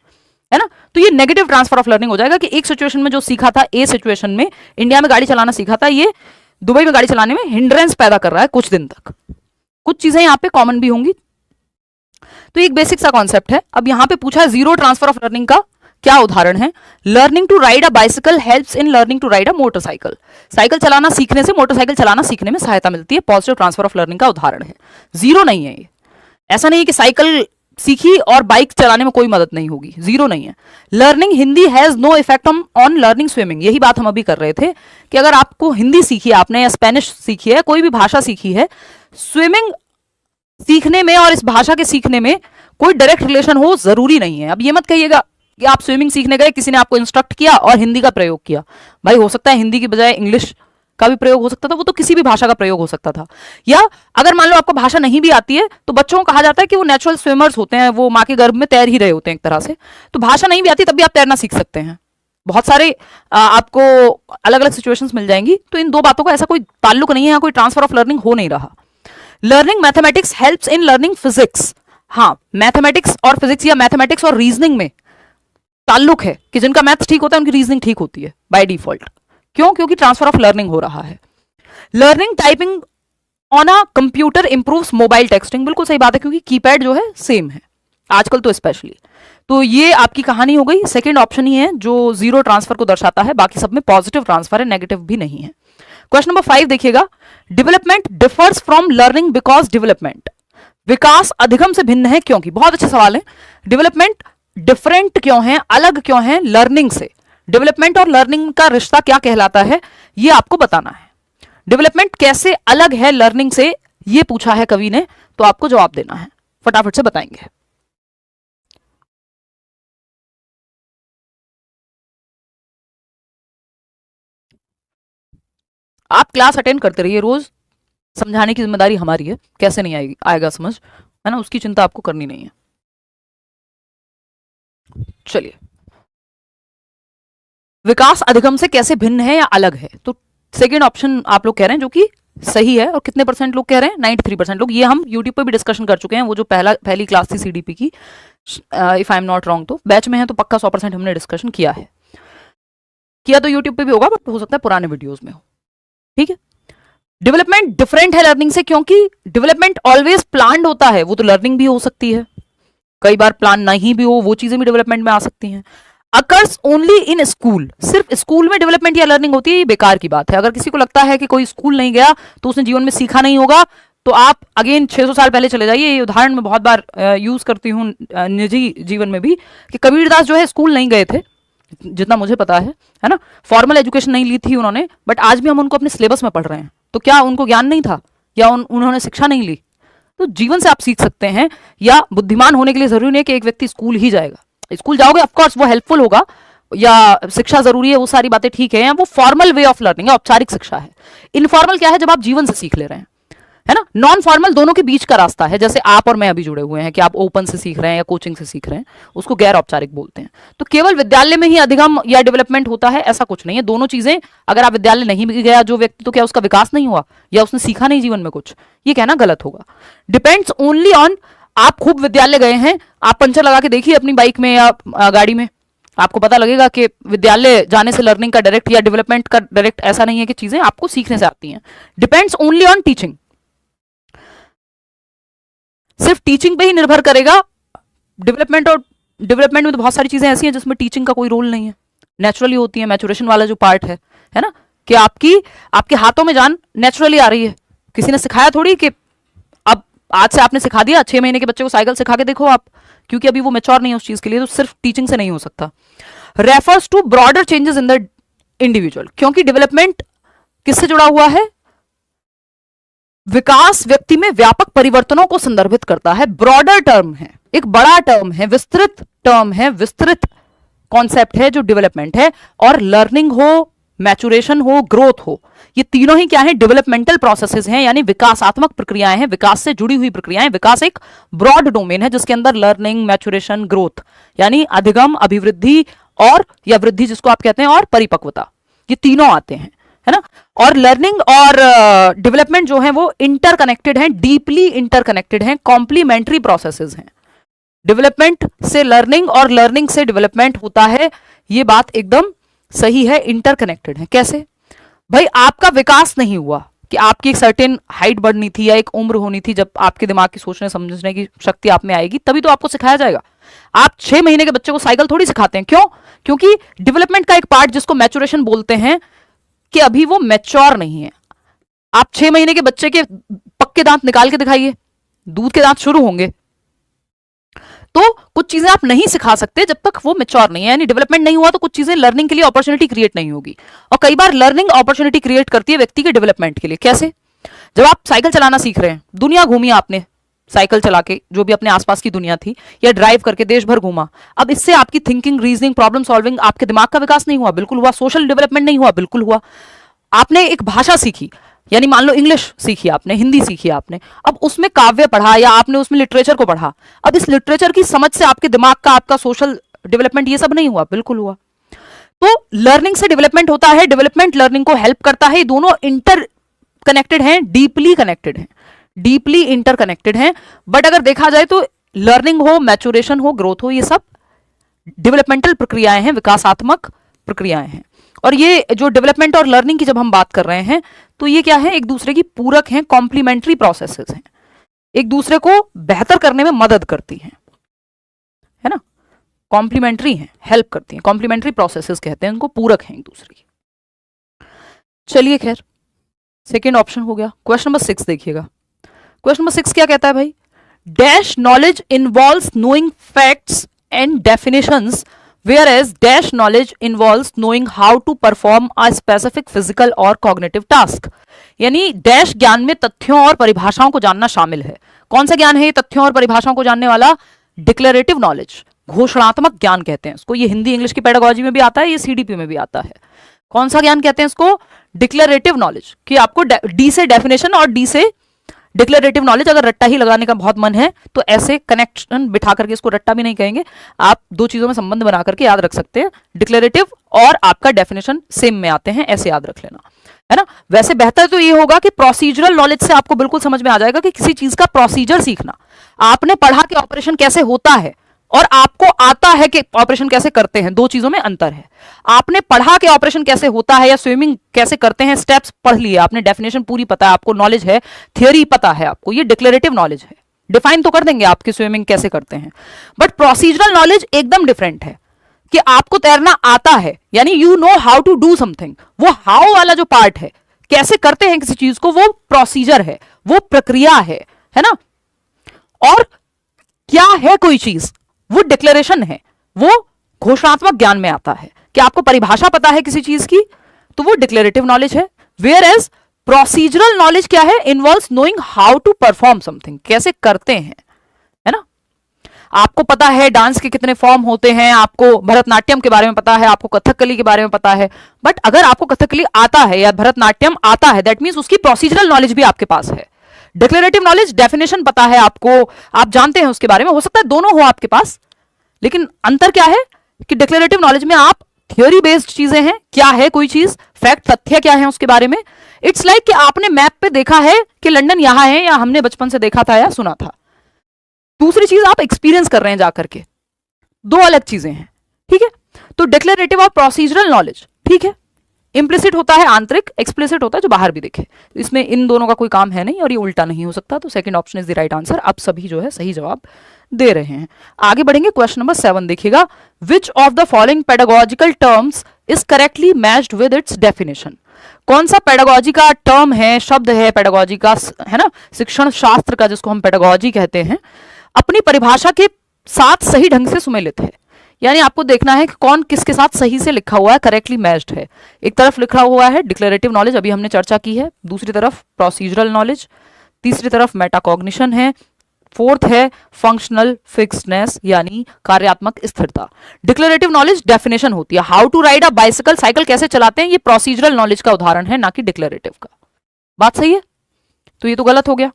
है ना। तो ये नेगेटिव ट्रांसफर ऑफ लर्निंग हो जाएगा कि एक सिचुएशन में जो सीखा था, ए सिचुएशन में इंडिया में गाड़ी चलाना सीखा था, ये दुबई में गाड़ी चलाने में हिंड्रेंस पैदा कर रहा है कुछ दिन तक। कुछ चीजें यहां पे कॉमन भी होंगी। तो एक बेसिक सा कॉन्सेप्ट है। अब यहां पे पूछा है जीरो ट्रांसफर ऑफ लर्निंग का क्या उदाहरण है। Learning to ride a bicycle helps in learning to ride a motorcycle. Cycle चलाना सीखने से मोटरसाइकिल चलाना सीखने में सहायता मिलती है, पॉजिटिव ट्रांसफर ऑफ लर्निंग का उदाहरण है। जीरो नहीं है ये, ऐसा नहीं है कि साइकिल सीखी और बाइक चलाने में कोई मदद नहीं होगी, जीरो नहीं है। Learning Hindi has no effect on learning swimming, यही बात हम अभी कर रहे थे कि अगर आपको हिंदी सीखी है आपने या स्पेनिश सीखी है, कोई भी भाषा सीखी है, स्विमिंग सीखने में और इस भाषा के सीखने में कोई डायरेक्ट रिलेशन हो जरूरी नहीं है। अब ये मत कहिएगा कि आप स्विमिंग सीखने गए, किसी ने आपको इंस्ट्रक्ट किया और हिंदी का प्रयोग किया, भाई हो सकता है हिंदी की बजाय इंग्लिश का भी प्रयोग हो सकता था, वो तो किसी भी भाषा का प्रयोग हो सकता था। या अगर मान लो आपको भाषा नहीं भी आती है तो बच्चों को कहा जाता है कि वो नेचुरल स्विमर्स होते हैं, वो माँ के गर्भ में तैर ही रहे होते हैं एक तरह से। तो भाषा नहीं भी आती तब भी आप तैरना सीख सकते हैं। बहुत सारे आपको अलग अलग सिचुएशंस मिल जाएंगी। तो इन दो बातों का ऐसा कोई ताल्लुक नहीं है, यहाँ कोई ट्रांसफर ऑफ लर्निंग हो नहीं रहा। Learning mathematics helps in learning physics. हाँ, मैथमेटिक्स और फिजिक्स या मैथमेटिक्स और रीजनिंग में ताल्लुक है कि जिनका मैथ्स ठीक होता है उनकी रीजनिंग ठीक होती है बाय डिफॉल्ट। क्यों? क्योंकि ट्रांसफर ऑफ लर्निंग हो रहा है। Learning typing on a computer improves mobile texting, बिल्कुल सही बात है, क्योंकि कीपैड जो है सेम है आजकल तो स्पेशली। तो ये आपकी कहानी हो गई। सेकंड ऑप्शन ही है जो जीरो ट्रांसफर को दर्शाता है, बाकी सब में पॉजिटिव ट्रांसफर है, नेगेटिव भी नहीं है। क्वेश्चन नंबर 5 देखिएगा, development differs from learning because development, विकास अधिगम से भिन्न है क्योंकि। बहुत अच्छे सवाल है। डेवलपमेंट डिफरेंट क्यों है, अलग क्यों है लर्निंग से, डेवलपमेंट और लर्निंग का रिश्ता क्या कहलाता है ये आपको बताना है। डेवलपमेंट कैसे अलग है लर्निंग से ये पूछा है कवि ने, तो आपको जवाब देना है, फटाफट से बताएंगे। आप क्लास अटेंड करते रहिए रोज, समझाने की जिम्मेदारी हमारी है, कैसे नहीं आएगी आएगा समझ, है ना, उसकी चिंता आपको करनी नहीं है। चलिए, विकास अधिगम से कैसे भिन्न है या अलग है, तो सेकेंड ऑप्शन आप लोग कह रहे हैं जो कि सही है। और कितने परसेंट लोग कह रहे हैं? 93% लोग। ये हम यूट्यूब पर भी डिस्कशन कर चुके हैं, वो जो पहली क्लास थी सीडीपी की, if I am not wrong, तो बैच में है तो पक्का 100% हमने डिस्कशन किया है। किया तो यूट्यूब पे भी होगा, बट हो सकता है पुराने वीडियोस में हो, ठीक है। डेवलपमेंट डिफरेंट है लर्निंग से क्योंकि डेवलपमेंट ऑलवेज प्लान्ड होता है, वो तो लर्निंग भी हो सकती है, कई बार प्लान नहीं भी हो, वो चीजें भी डेवलपमेंट में आ सकती हैं। अकर्स ओनली इन स्कूल, सिर्फ स्कूल में डेवलपमेंट या लर्निंग होती है, ये बेकार की बात है। अगर किसी को लगता है कि कोई स्कूल नहीं गया तो उसने जीवन में सीखा नहीं होगा, तो आप अगेन 600 साल पहले चले जाइए। ये उदाहरण मैं बहुत बार यूज करती हूँ निजी जीवन में भी, कि कबीरदास जो है स्कूल नहीं गए थे, जितना मुझे पता है ना। फॉर्मल एजुकेशन नहीं ली थी उन्होंने, बट आज भी हम उनको अपने सिलेबस में पढ़ रहे हैं। तो क्या उनको ज्ञान नहीं था, या उन्होंने शिक्षा नहीं ली? तो जीवन से आप सीख सकते हैं, या बुद्धिमान होने के लिए जरूरी नहीं है कि एक व्यक्ति स्कूल ही जाएगा। स्कूल जाओगे ऑफकोर्स वो हेल्पफुल होगा, या शिक्षा जरूरी है, वो सारी बातें ठीक है, या वो फॉर्मल वे ऑफ लर्निंग है, औपचारिक शिक्षा है। इनफॉर्मल क्या है, जब आप जीवन से सीख ले रहे हैं, है ना। नॉन फॉर्मल दोनों के बीच का रास्ता है, जैसे आप और मैं अभी जुड़े हुए हैं कि आप ओपन से सीख रहे हैं या कोचिंग से सीख रहे हैं, उसको गैर औपचारिक बोलते हैं। तो केवल विद्यालय में ही अधिगम या डेवलपमेंट होता है ऐसा कुछ नहीं है। दोनों चीजें, अगर आप विद्यालय नहीं भी गया जो व्यक्ति, तो क्या उसका विकास नहीं हुआ, या उसने सीखा नहीं जीवन में कुछ? ये कहना गलत होगा। डिपेंड्स ओनली ऑन, आप खूब विद्यालय गए हैं, आप पंचर लगा के देखिए अपनी बाइक में या गाड़ी में, आपको पता लगेगा कि विद्यालय जाने से लर्निंग का डायरेक्ट या डेवलपमेंट का डायरेक्ट ऐसा नहीं है कि चीजें आपको सीखने से आती हैं। Depends only on teaching. सिर्फ टीचिंग पे ही निर्भर करेगा डेवलपमेंट, और डेवलपमेंट में तो बहुत सारी चीजें ऐसी हैं जिसमें टीचिंग का कोई रोल नहीं है, नेचुरली होती है। मैचुरेशन वाला जो पार्ट है ना, कि आपके हाथों में जान नेचुरली आ रही है, किसी ने सिखाया थोड़ी कि अब आज से आपने सिखा दिया, 6 महीने के बच्चे को साइकिल सिखा के देखो आप, क्योंकि अभी वो मैच्योर नहीं है उस चीज के लिए। तो सिर्फ टीचिंग से नहीं हो सकता। Refers to broader changes in the individual, क्योंकि डेवलपमेंट किससे जुड़ा हुआ है? विकास व्यक्ति में व्यापक परिवर्तनों को संदर्भित करता है। ब्रॉडर टर्म है, एक बड़ा टर्म है, विस्तृत टर्म है, विस्तृत कॉन्सेप्ट है जो डेवलपमेंट है। और लर्निंग हो, मैचुरेशन हो, ग्रोथ हो, ये तीनों ही क्या है? डेवलपमेंटल प्रोसेसेस हैं, यानी विकासात्मक प्रक्रियाएं हैं, विकास से जुड़ी हुई प्रक्रियाएं। विकास एक ब्रॉड डोमेन है जिसके अंदर लर्निंग, मैचुरेशन, ग्रोथ, यानी अधिगम, अभिवृद्धि, और या वृद्धि जिसको आप कहते हैं, और परिपक्वता, ये तीनों आते हैं, है ना। और लर्निंग और डेवलपमेंट जो है वो इंटरकनेक्टेड हैं, डीपली इंटरकनेक्टेड हैं, कॉम्प्लीमेंट्री प्रोसेसेस हैं। डेवलपमेंट से लर्निंग और लर्निंग से डेवलपमेंट होता है, ये बात एकदम सही है, इंटरकनेक्टेड है। कैसे भाई? आपका विकास नहीं हुआ कि आपकी एक सर्टेन हाइट बढ़नी थी या एक उम्र होनी थी, जब आपके दिमाग की सोचने समझने की शक्ति आप में आएगी तभी तो आपको सिखाया जाएगा। आप 6 महीने के बच्चे को साइकिल थोड़ी सिखाते हैं, क्यों? क्योंकि डेवलपमेंट का एक पार्ट जिसको मैचुरेशन बोलते हैं, कि अभी वो मैच्योर नहीं है। आप 6 महीने के बच्चे के पक्के दांत निकाल के दिखाइए, दूध के दांत शुरू होंगे। तो कुछ चीजें आप नहीं सिखा सकते जब तक वो मैच्योर नहीं है, यानी डेवलपमेंट नहीं हुआ, तो कुछ चीजें लर्निंग के लिए अपॉर्चुनिटी क्रिएट नहीं होगी। और कई बार लर्निंग अपॉर्चुनिटी क्रिएट करती है व्यक्ति के डेवलपमेंट के लिए। कैसे? जब आप साइकिल चलाना सीख रहे हैं, दुनिया घूमी आपने साइकिल चला के, जो भी अपने आसपास की दुनिया थी, या ड्राइव करके देश भर घूमा। अब इससे आपकी थिंकिंग, रीजनिंग, प्रॉब्लम सॉल्विंग, आपके दिमाग का विकास नहीं हुआ? बिल्कुल हुआ। सोशल डेवलपमेंट नहीं हुआ? बिल्कुल हुआ। आपने एक भाषा सीखी, यानी मान लो इंग्लिश सीखी आपने, हिंदी सीखी आपने, अब उसमें काव्य पढ़ा या आपने उसमें लिटरेचर को पढ़ा, अब इस लिटरेचर की समझ से आपके दिमाग का, आपका सोशल डेवलपमेंट, ये सब नहीं हुआ? बिल्कुल हुआ। तो लर्निंग से डेवलपमेंट होता है, डेवलपमेंट लर्निंग को हेल्प करता है। ये दोनों इंटर कनेक्टेड हैं, डीपली कनेक्टेड हैं, डीपली इंटरकनेक्टेड हैं। बट अगर देखा जाए तो लर्निंग हो, मैचुरेशन हो, ग्रोथ हो, ये सब डेवलपमेंटल प्रक्रियाएं हैं, विकासात्मक प्रक्रियाएं हैं। और ये जो डेवलपमेंट और लर्निंग की जब हम बात कर रहे हैं, तो ये क्या है? एक दूसरे की पूरक हैं, कॉम्प्लीमेंट्री प्रोसेसेस हैं, एक दूसरे को बेहतर करने में मदद करती हैं, है ना। कॉम्प्लीमेंट्री हैं, हेल्प करती हैं, कॉम्प्लीमेंट्री प्रोसेसेस कहते हैं उनको, पूरक हैं एक दूसरे की। चलिए खैर, सेकेंड ऑप्शन हो गया। क्वेश्चन नंबर 6 देखिएगा। क्वेश्चन नंबर 6 क्या कहता है भाई? Dash knowledge involves knowing facts and definitions, whereas dash knowledge involves knowing how to perform a specific physical or cognitive task। यानी डैश ज्ञान में तथ्यों और परिभाषाओं को जानना शामिल है। कौन सा ज्ञान है ये तथ्यों और परिभाषाओं को जानने वाला? डिक्लेरेटिव नॉलेज, घोषणात्मक ज्ञान कहते हैं इसको। ये हिंदी इंग्लिश की पेडागोजी में भी आता है, ये सीडीपी में भी आता है। कौन सा ज्ञान कहते हैं इसको? Declarative knowledge. कि आपको डी से डेफिनेशन और डी से डिक्लेरेटिव नॉलेज, अगर रट्टा ही लगाने का बहुत मन है तो ऐसे कनेक्शन बिठा करके, इसको रट्टा भी नहीं कहेंगे, आप दो चीजों में संबंध बना करके याद रख सकते हैं। डिक्लेरेटिव और आपका डेफिनेशन सेम में आते हैं, ऐसे याद रख लेना, है ना। वैसे बेहतर तो ये होगा कि प्रोसीजरल नॉलेज से आपको बिल्कुल समझ में आ जाएगा कि किसी चीज का प्रोसीजर सीखना। आपने पढ़ा कि ऑपरेशन कैसे होता है और आपको आता है कि ऑपरेशन कैसे करते हैं, दो चीजों में अंतर है। आपने पढ़ा कि ऑपरेशन कैसे होता है या स्विमिंग कैसे करते हैं, स्टेप्स पढ़ लिए आपने, डेफिनेशन पूरी पता है आपको, नॉलेज है, थियोरी पता है आपको, ये डिक्लेरेटिव नॉलेज है। डिफाइन तो कर देंगे आपकी स्विमिंग कैसे करते हैं, बट प्रोसीजरल नॉलेज एकदम डिफरेंट है कि आपको तैरना आता है, यानी you know how to do something. वो हाउ वाला जो पार्ट है, कैसे करते हैं किसी चीज को, वो प्रोसीजर है, वो प्रक्रिया है ना। और क्या है कोई चीज, वो डिक्लेरेशन है, वो घोषणात्मक ज्ञान में आता है। कि आपको परिभाषा पता है किसी चीज की, तो वो डिक्लेरेटिव नॉलेज है। वेयर एज प्रोसीजरल नॉलेज क्या है? Involves knowing how to perform something, कैसे करते हैं, है ना। आपको पता है डांस के कितने फॉर्म होते हैं, आपको भरतनाट्यम के बारे में पता है, आपको कथकली के बारे में पता है, बट अगर आपको कथकली आता है या भरतनाट्यम आता है, दैट मीन्स उसकी प्रोसीजरल नॉलेज भी आपके पास है। डिक्लेरेटिव नॉलेज, डेफिनेशन पता है आपको, आप जानते हैं उसके बारे में, हो सकता है दोनों हो आपके पास, लेकिन अंतर क्या है कि डिक्लेरेटिव नॉलेज में आप थ्योरी बेस्ड चीजें हैं, क्या है कोई चीज, फैक्ट, तथ्य क्या है उसके बारे में। इट्स लाइक कि आपने मैप पे देखा है कि लंदन यहां है, या हमने बचपन से देखा था या सुना था। दूसरी चीज आप एक्सपीरियंस कर रहे हैं जाकर के, दो अलग चीजें हैं, ठीक है। तो डिक्लेरेटिव और प्रोसीजरल नॉलेज, ठीक है, इंप्लिसिट होता है आंतरिक, एक्सप्लिसिट होता है जो बाहर भी दिखे। इसमें इन दोनों का कोई काम है नहीं, और ये उल्टा नहीं हो सकता, तो second option is the right answer. आप सभी जो है सही जवाब दे रहे हैं। आगे बढ़ेंगे, क्वेश्चन नंबर 7 देखिएगा। Which of the following pedagogical terms is correctly matched with its definition? कौन सा पेडागोजी का टर्म है, शब्द है पेडागोजी का, है ना, शिक्षण शास्त्र का, जिसको हम पेडागोजी कहते हैं, अपनी परिभाषा के साथ सही ढंग से सुमेलित है? यानी आपको देखना है कि कौन किसके साथ सही से लिखा हुआ है, करेक्टली मैच्ड है। एक तरफ लिखा हुआ है डिक्लेरेटिव नॉलेज, अभी हमने चर्चा की है, दूसरी तरफ प्रोसीजरल नॉलेज, तीसरी तरफ मेटाकॉग्निशन है, फोर्थ है फंक्शनल फिक्सनेस यानी कार्यात्मक स्थिरता। डिक्लेरेटिव नॉलेज डेफिनेशन होती है, how to ride a bicycle, cycle कैसे चलाते हैं, ये प्रोसीजरल नॉलेज का उदाहरण है, ना कि डिक्लेरेटिव का। बात सही है? तो ये तो गलत हो गया।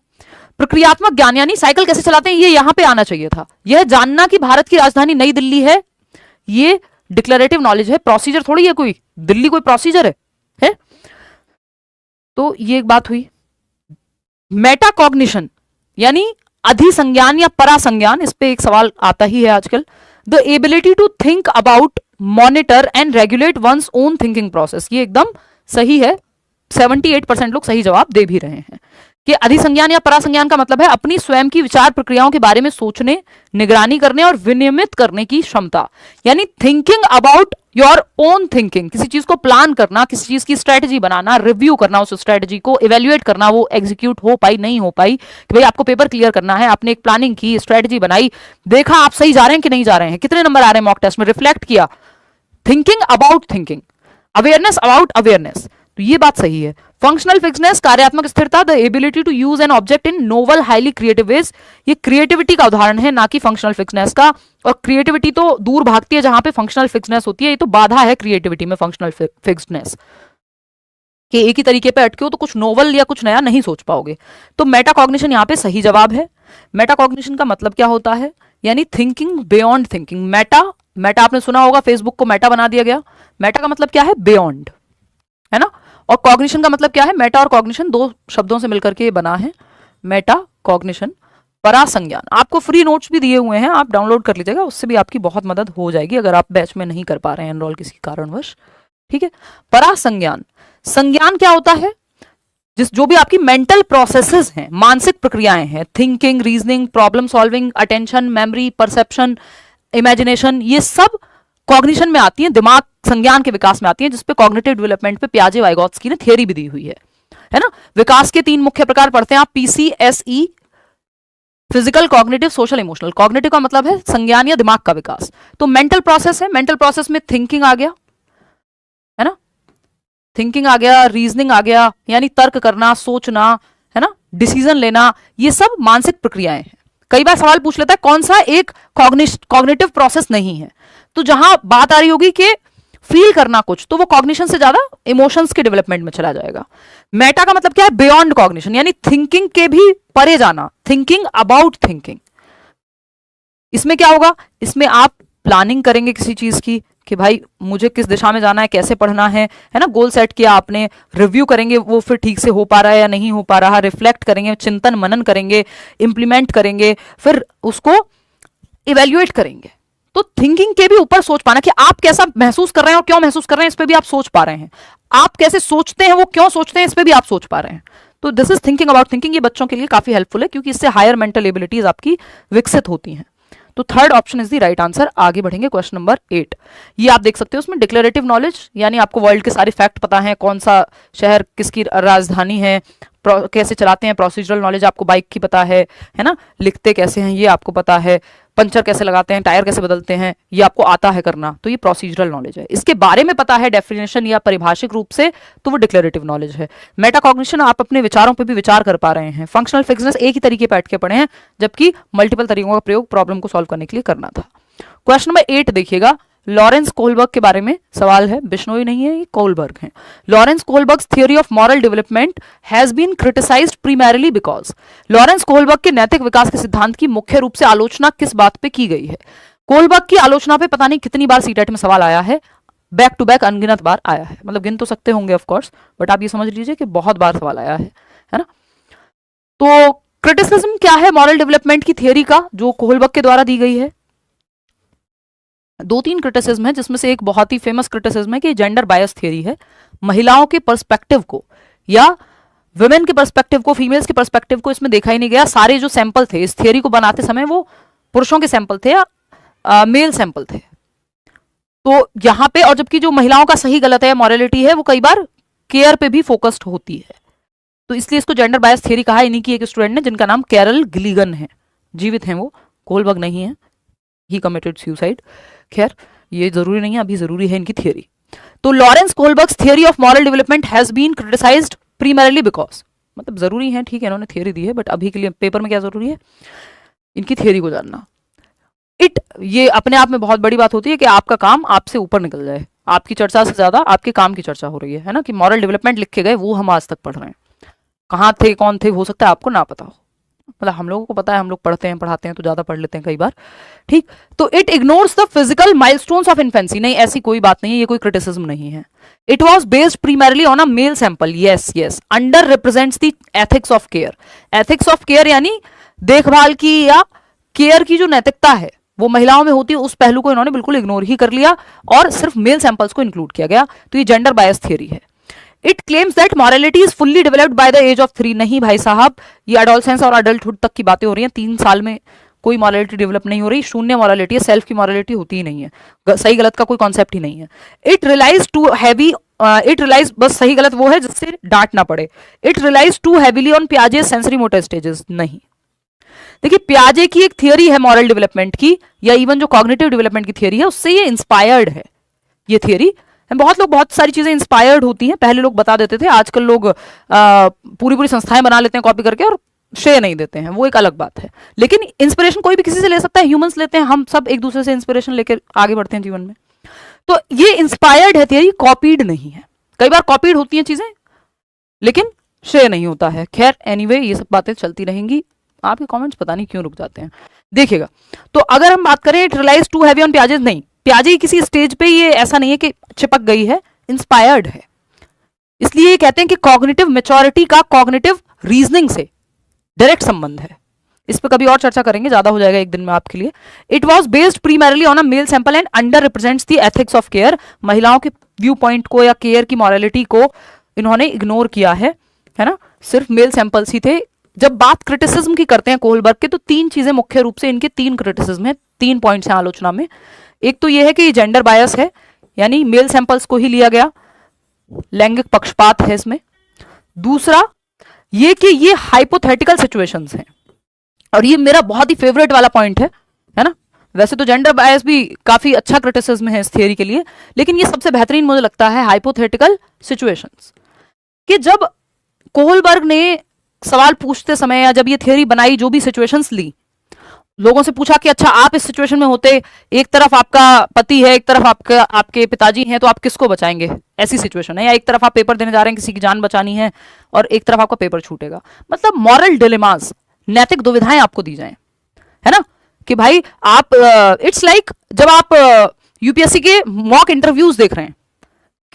प्रक्रियात्मक ज्ञान यानी साइकिल कैसे चलाते हैं, ये यहां पे आना चाहिए था। यह जानना कि भारत की राजधानी नई दिल्ली है, ये डिक्लेरेटिव नॉलेज है, प्रोसीजर थोड़ी है कोई, दिल्ली कोई प्रोसीजर है? तो ये एक बात हुई। मेटाकॉग्निशन यानी अधिसंज्ञान या परासंज्ञान, इस पे एक सवाल आता ही है आजकल। The ability to think about, monitor and regulate one's own thinking process, ये एकदम सही है, 78% लोग सही जवाब दे भी रहे हैं। कि अधिसंज्ञान या परासंज्ञान का मतलब है अपनी स्वयं की विचार प्रक्रियाओं के बारे में सोचने, निगरानी करने और विनियमित करने की क्षमता, यानी thinking about your own thinking, किसी चीज को प्लान करना, किसी चीज की स्ट्रेटजी बनाना, रिव्यू करना, उस स्ट्रेटजी को इवेल्युएट करना, वो एग्जीक्यूट हो पाई नहीं हो पाई, कि भाई आपको पेपर क्लियर करना है, आपने एक प्लानिंग की, स्ट्रेटजी बनाई, देखा आप सही जा रहे हैं कि नहीं जा रहे हैं, कितने नंबर आ रहे हैं मॉक टेस्ट में, रिफ्लेक्ट किया, thinking about thinking, awareness about awareness, तो ये बात सही है। फंक्शनल फिक्सनेस, कार्यात्मक स्थिरता, the ability to use an object in novel highly creative ways, ये क्रिएटिविटी का उदाहरण है, ना कि फंक्शनल फिक्सनेस का। और क्रिएटिविटी तो दूर भागती है जहां पे फंक्शनल फिक्सनेस होती है, ये तो बाधा है क्रिएटिविटी में फंक्शनल फिक्सनेस, कि एक ही तरीके पे अटके हो तो कुछ नोवल या कुछ नया नहीं सोच पाओगे। तो मेटाकॉग्निशन यहाँ पे सही जवाब है। मेटाकॉग्निशन का मतलब क्या होता है, यानी थिंकिंग बियॉन्ड थिंकिंग। मेटा आपने सुना होगा, फेसबुक को मेटा बना दिया गया, मेटा का मतलब क्या है, बियॉन्ड, है ना। और कॉग्निशन का मतलब क्या है, मेटा और कॉग्निशन दो शब्दों से मिलकर के बना है मेटा कॉग्निशन, परासंज्ञान। आपको फ्री नोट्स भी दिए हुए हैं, आप डाउनलोड कर लीजिएगा, उससे भी आपकी बहुत मदद हो जाएगी अगर आप बैच में नहीं कर पा रहे हैं एनरोल किसी कारणवश, ठीक है। परासंज्ञान, संज्ञान क्या होता है, जो भी आपकी मेंटल प्रोसेसेस हैं, मानसिक प्रक्रियाएं हैं, thinking, reasoning, problem solving, attention, memory, perception, imagination, ये सब कॉग्निशन में आती हैं, दिमाग संज्ञान के विकास में आती हैं, जिसपे कॉग्निटिव डेवलपमेंट पे पियाजे वाइगोत्स्की ने थियरी भी दी हुई है ना। विकास के 3 मुख्य प्रकार पढ़ते हैं आप, PCSE, physical, cognitive, social, emotional. Cognitive का मतलब है संज्ञान या दिमाग का विकास, तो मेंटल प्रोसेस है, मेंटल प्रोसेस में थिंकिंग आ गया, है ना, थिंकिंग आ गया, रीजनिंग आ गया, यानी तर्क करना, सोचना, है ना, डिसीजन लेना, ये सब मानसिक प्रक्रियाएं हैं। कई बार सवाल पूछ लेता है कौन सा एक कॉग्निटिव प्रोसेस नहीं है, तो जहां बात आ रही होगी कि फील करना कुछ, तो वो कॉग्निशन से ज्यादा इमोशंस के डेवलपमेंट में चला जाएगा। मेटा का मतलब क्या है, बियॉन्ड कॉग्निशन, यानी थिंकिंग के भी परे जाना, थिंकिंग अबाउट थिंकिंग। इसमें क्या होगा, इसमें आप प्लानिंग करेंगे किसी चीज की, कि भाई मुझे किस दिशा में जाना है, कैसे पढ़ना है ना, गोल सेट किया आपने, रिव्यू करेंगे वो फिर ठीक से हो पा रहा है या नहीं हो पा रहा, रिफ्लेक्ट करेंगे, चिंतन मनन करेंगे, इंप्लीमेंट करेंगे, फिर उसको इवेल्युएट करेंगे। तो थिंकिंग के भी ऊपर सोच पाना, कि आप कैसा महसूस कर रहे हैं और क्यों महसूस कर रहे हैं, इस पे भी आप सोच पा रहे हैं। आप कैसे सोचते हैं, वो क्यों सोचते हैं, इस पे भी आप सोच पा रहे हैं। तो this is thinking about thinking. ये बच्चों के लिए काफी हेल्पफुल है, क्योंकि इससे हायर मेंटल एबिलिटीज आपकी विकसित होती हैं। तो third option is the right answer. आगे बढ़ेंगे, क्वेश्चन नंबर 8। ये आप देख सकते हो, उसमें डिक्लेरेटिव नॉलेज, यानी आपको वर्ल्ड के सारे फैक्ट पता है, कौन सा शहर किसकी राजधानी है, कैसे चलाते हैं, प्रोसीजरल नॉलेज आपको बाइक की पता है ना, लिखते कैसे हैं ये आपको पता है, पंचर कैसे लगाते हैं, टायर कैसे बदलते हैं, ये आपको आता है करना, तो ये प्रोसीजरल नॉलेज है। इसके बारे में पता है डेफिनेशन या परिभाषिक रूप से, तो वो डिक्लेरेटिव नॉलेज है। मेटाकॉग्निशन, आप अपने विचारों पे भी विचार कर पा रहे हैं। फंक्शनल फिक्सनेस एक ही तरीके बैठ के पढ़े हैं, जबकि मल्टीपल तरीकों का प्रयोग प्रॉब्लम को सॉल्व करने के लिए करना था। क्वेश्चन नंबर 8 देखिएगा, लॉरेंस कोहलबर्ग के बारे में सवाल है, बिश्नोई नहीं है, ये कोहलबर्ग है। Lawrence Kohlberg's theory of moral development has been criticised primarily because, Lawrence Kohlberg के नैतिक विकास के सिद्धांत की मुख्य रूप से आलोचना किस बात पे की गई है? कोहलबर्ग की आलोचना पे पता नहीं कितनी बार सीटेट में सवाल आया है, बैक टू बैक अनगिनत बार आया है, मतलब गिन तो सकते होंगे ऑफ कोर्स, बट आप ये समझ लीजिए कि बहुत बार सवाल आया है ना। तो क्रिटिसिज्म क्या है मॉरल डेवलपमेंट की थियरी का जो कोहलबर्ग के द्वारा दी गई है? 2-3 क्रिटिसिज्म है, जिसमें से एक बहुत ही फेमस क्रिटिसिज्म है कि जेंडर बायस थियरी है। महिलाओं के पर्सपेक्टिव को या वुमेन के पर्सपेक्टिव को, फीमेल्स के पर्सपेक्टिव को इसमें देखा ही नहीं गया। सारे जो सैंपल थे इस थियरी को बनाते समय वो पुरुषों के सैंपल थे या मेल सैंपल थे। तो यहां पे, और जबकि जो महिलाओं का सही गलत है, मॉरलिटी है, वो कई बार केयर पे भी फोकस्ड होती है, तो इसलिए इसको जेंडर बायस थियरी कहा। इन्हीं की एक स्टूडेंट ने जिनका नाम कैरल गिलिगन है, जीवित हैं वो, कोहलबर्ग नहीं है, ही कमिटेड सुसाइड। खैर ये जरूरी नहीं है, अभी जरूरी है इनकी थियरी। तो Lawrence Kohlberg's theory of moral development has been criticised primarily because, मतलब जरूरी है, ठीक है, इन्होंने थियरी दी है, बट अभी के लिए पेपर में क्या जरूरी है, इनकी थियरी को जानना। ये अपने आप में बहुत बड़ी बात होती है कि आपका काम आपसे ऊपर निकल जाए, आपकी चर्चा से ज्यादा आपके काम की चर्चा हो रही है ना, कि मॉरल डेवलपमेंट लिख के गए वो हम आज तक पढ़ रहे हैं। कहाँ थे, कौन थे, हो सकता है आपको ना पता हो, मतलब हम लोगों को पता है, हम लोग पढ़ते हैं पढ़ाते हैं तो ज्यादा पढ़ लेते हैं कई बार, ठीक। तो it ignores the physical milestones of infancy, नहीं ऐसी कोई बात नहीं है, ये कोई क्रिटिसिज्म नहीं है। It was based primarily on a male sample, yes yes, underrepresents the ethics of care. Ethics of care यानी देखभाल की या केयर की जो नैतिकता है वो महिलाओं में होती है, उस पहलू को इन्होंने बिल्कुल इग्नोर ही कर लिया और सिर्फ मेल सैंपल्स को इंक्लूड किया गया। तो ये जेंडर बायस थियरी है। It claims that morality is fully developed by the age of 3, नहीं भाई साहब, ये एडोलसेंस और अडल्टहुड तक की बातें हो रही हैं। 3 साल में कोई मॉरलिटी डेवलप नहीं हो रही, शून्य मॉरलिटी है, सेल्फ की मॉरलिटी होती ही नहीं है, सही गलत का कोई कॉन्सेप्ट ही नहीं है। It relies too heavy, it relies, बस सही गलत वो है जिससे डांट ना पड़े। It relies too heavily on पियाजे सेंसरी मोटर स्टेजेस, नहीं। देखिए पियाजे की एक थियरी है मॉरल डेवलपमेंट की, या इवन जो कॉग्निटिव डेवलपमेंट की थियरी है उससे ये इंस्पायर्ड है। ये थियरी बहुत लोग, बहुत सारी चीजें इंस्पायर्ड होती हैं, पहले लोग बता देते थे, आजकल लोग पूरी पूरी संस्थाएं बना लेते हैं कॉपी करके और श्रेय नहीं देते हैं, वो एक अलग बात है। लेकिन इंस्पिरेशन कोई भी किसी से ले सकता है, ह्यूमंस लेते हैं, हम सब एक दूसरे से इंस्पिरेशन लेकर आगे बढ़ते हैं जीवन में। तो ये इंस्पायर्ड है थियरी, कॉपीड नहीं है। कई बार कॉपीड होती हैं चीजें लेकिन श्रेय नहीं होता है। खैर एनीवे ये सब बातें चलती रहेंगी, आपके कमेंट्स पता नहीं क्यों रुक जाते हैं, देखिएगा। तो अगर हम बात करें it relies too heavy on पियाजे, नहीं, पियाजे किसी स्टेज पे ये ऐसा नहीं है कि चिपक गई है, इंस्पायर्ड है। इसलिए ये कहते हैं कि कॉग्निटिव मैच्योरिटी का कॉग्निटिव रीजनिंग से डायरेक्ट संबंध है। इस पर कभी और चर्चा करेंगे, ज्यादा हो जाएगा एक दिन में आपके लिए। It was based primarily on a male sample and underrepresents the ethics of care, महिलाओं के व्यू पॉइंट को या केयर की मॉरलिटी को इन्होंने इग्नोर किया है ना, सिर्फ मेल सैंपल्स ही थे। जब बात क्रिटिसिज्म की करते हैं कोहलबर्ग के, तो 3 चीजें मुख्य रूप से इनके 3 क्रिटिसिज्म है, 3 पॉइंट्स हैं आलोचना में। एक तो यह है कि जेंडर बायस है, यानी मेल सैंपल्स को ही लिया गया, लैंगिक पक्षपात है इसमें। दूसरा ये कि ये हाइपोथेटिकल सिचुएशंस हैं, और ये मेरा बहुत ही फेवरेट वाला पॉइंट है ना। वैसे तो जेंडर बायस भी काफी अच्छा क्रिटिसिज्म है इस थियरी के लिए, लेकिन ये सबसे बेहतरीन मुझे लगता है हाइपोथेटिकल सिचुएशंस। कि जब कोहलबर्ग ने सवाल पूछते समय या जब ये थियरी बनाई, जो भी सिचुएशंस ली, लोगों से पूछा कि अच्छा आप इस सिचुएशन में होते, एक तरफ आपका पति है, एक तरफ आपके पिताजी हैं, तो आप किसको बचाएंगे, ऐसी सिचुएशन है। या एक तरफ आप पेपर देने जा रहे हैं, किसी की जान बचानी है, और एक तरफ आपका पेपर छूटेगा, मतलब मॉरल डिलेमास, नैतिक दुविधाएं आपको दी जाएं, है ना, कि भाई आप इट्स लाइक जब आप यूपीएससी के मॉक इंटरव्यूज देख रहे हैं,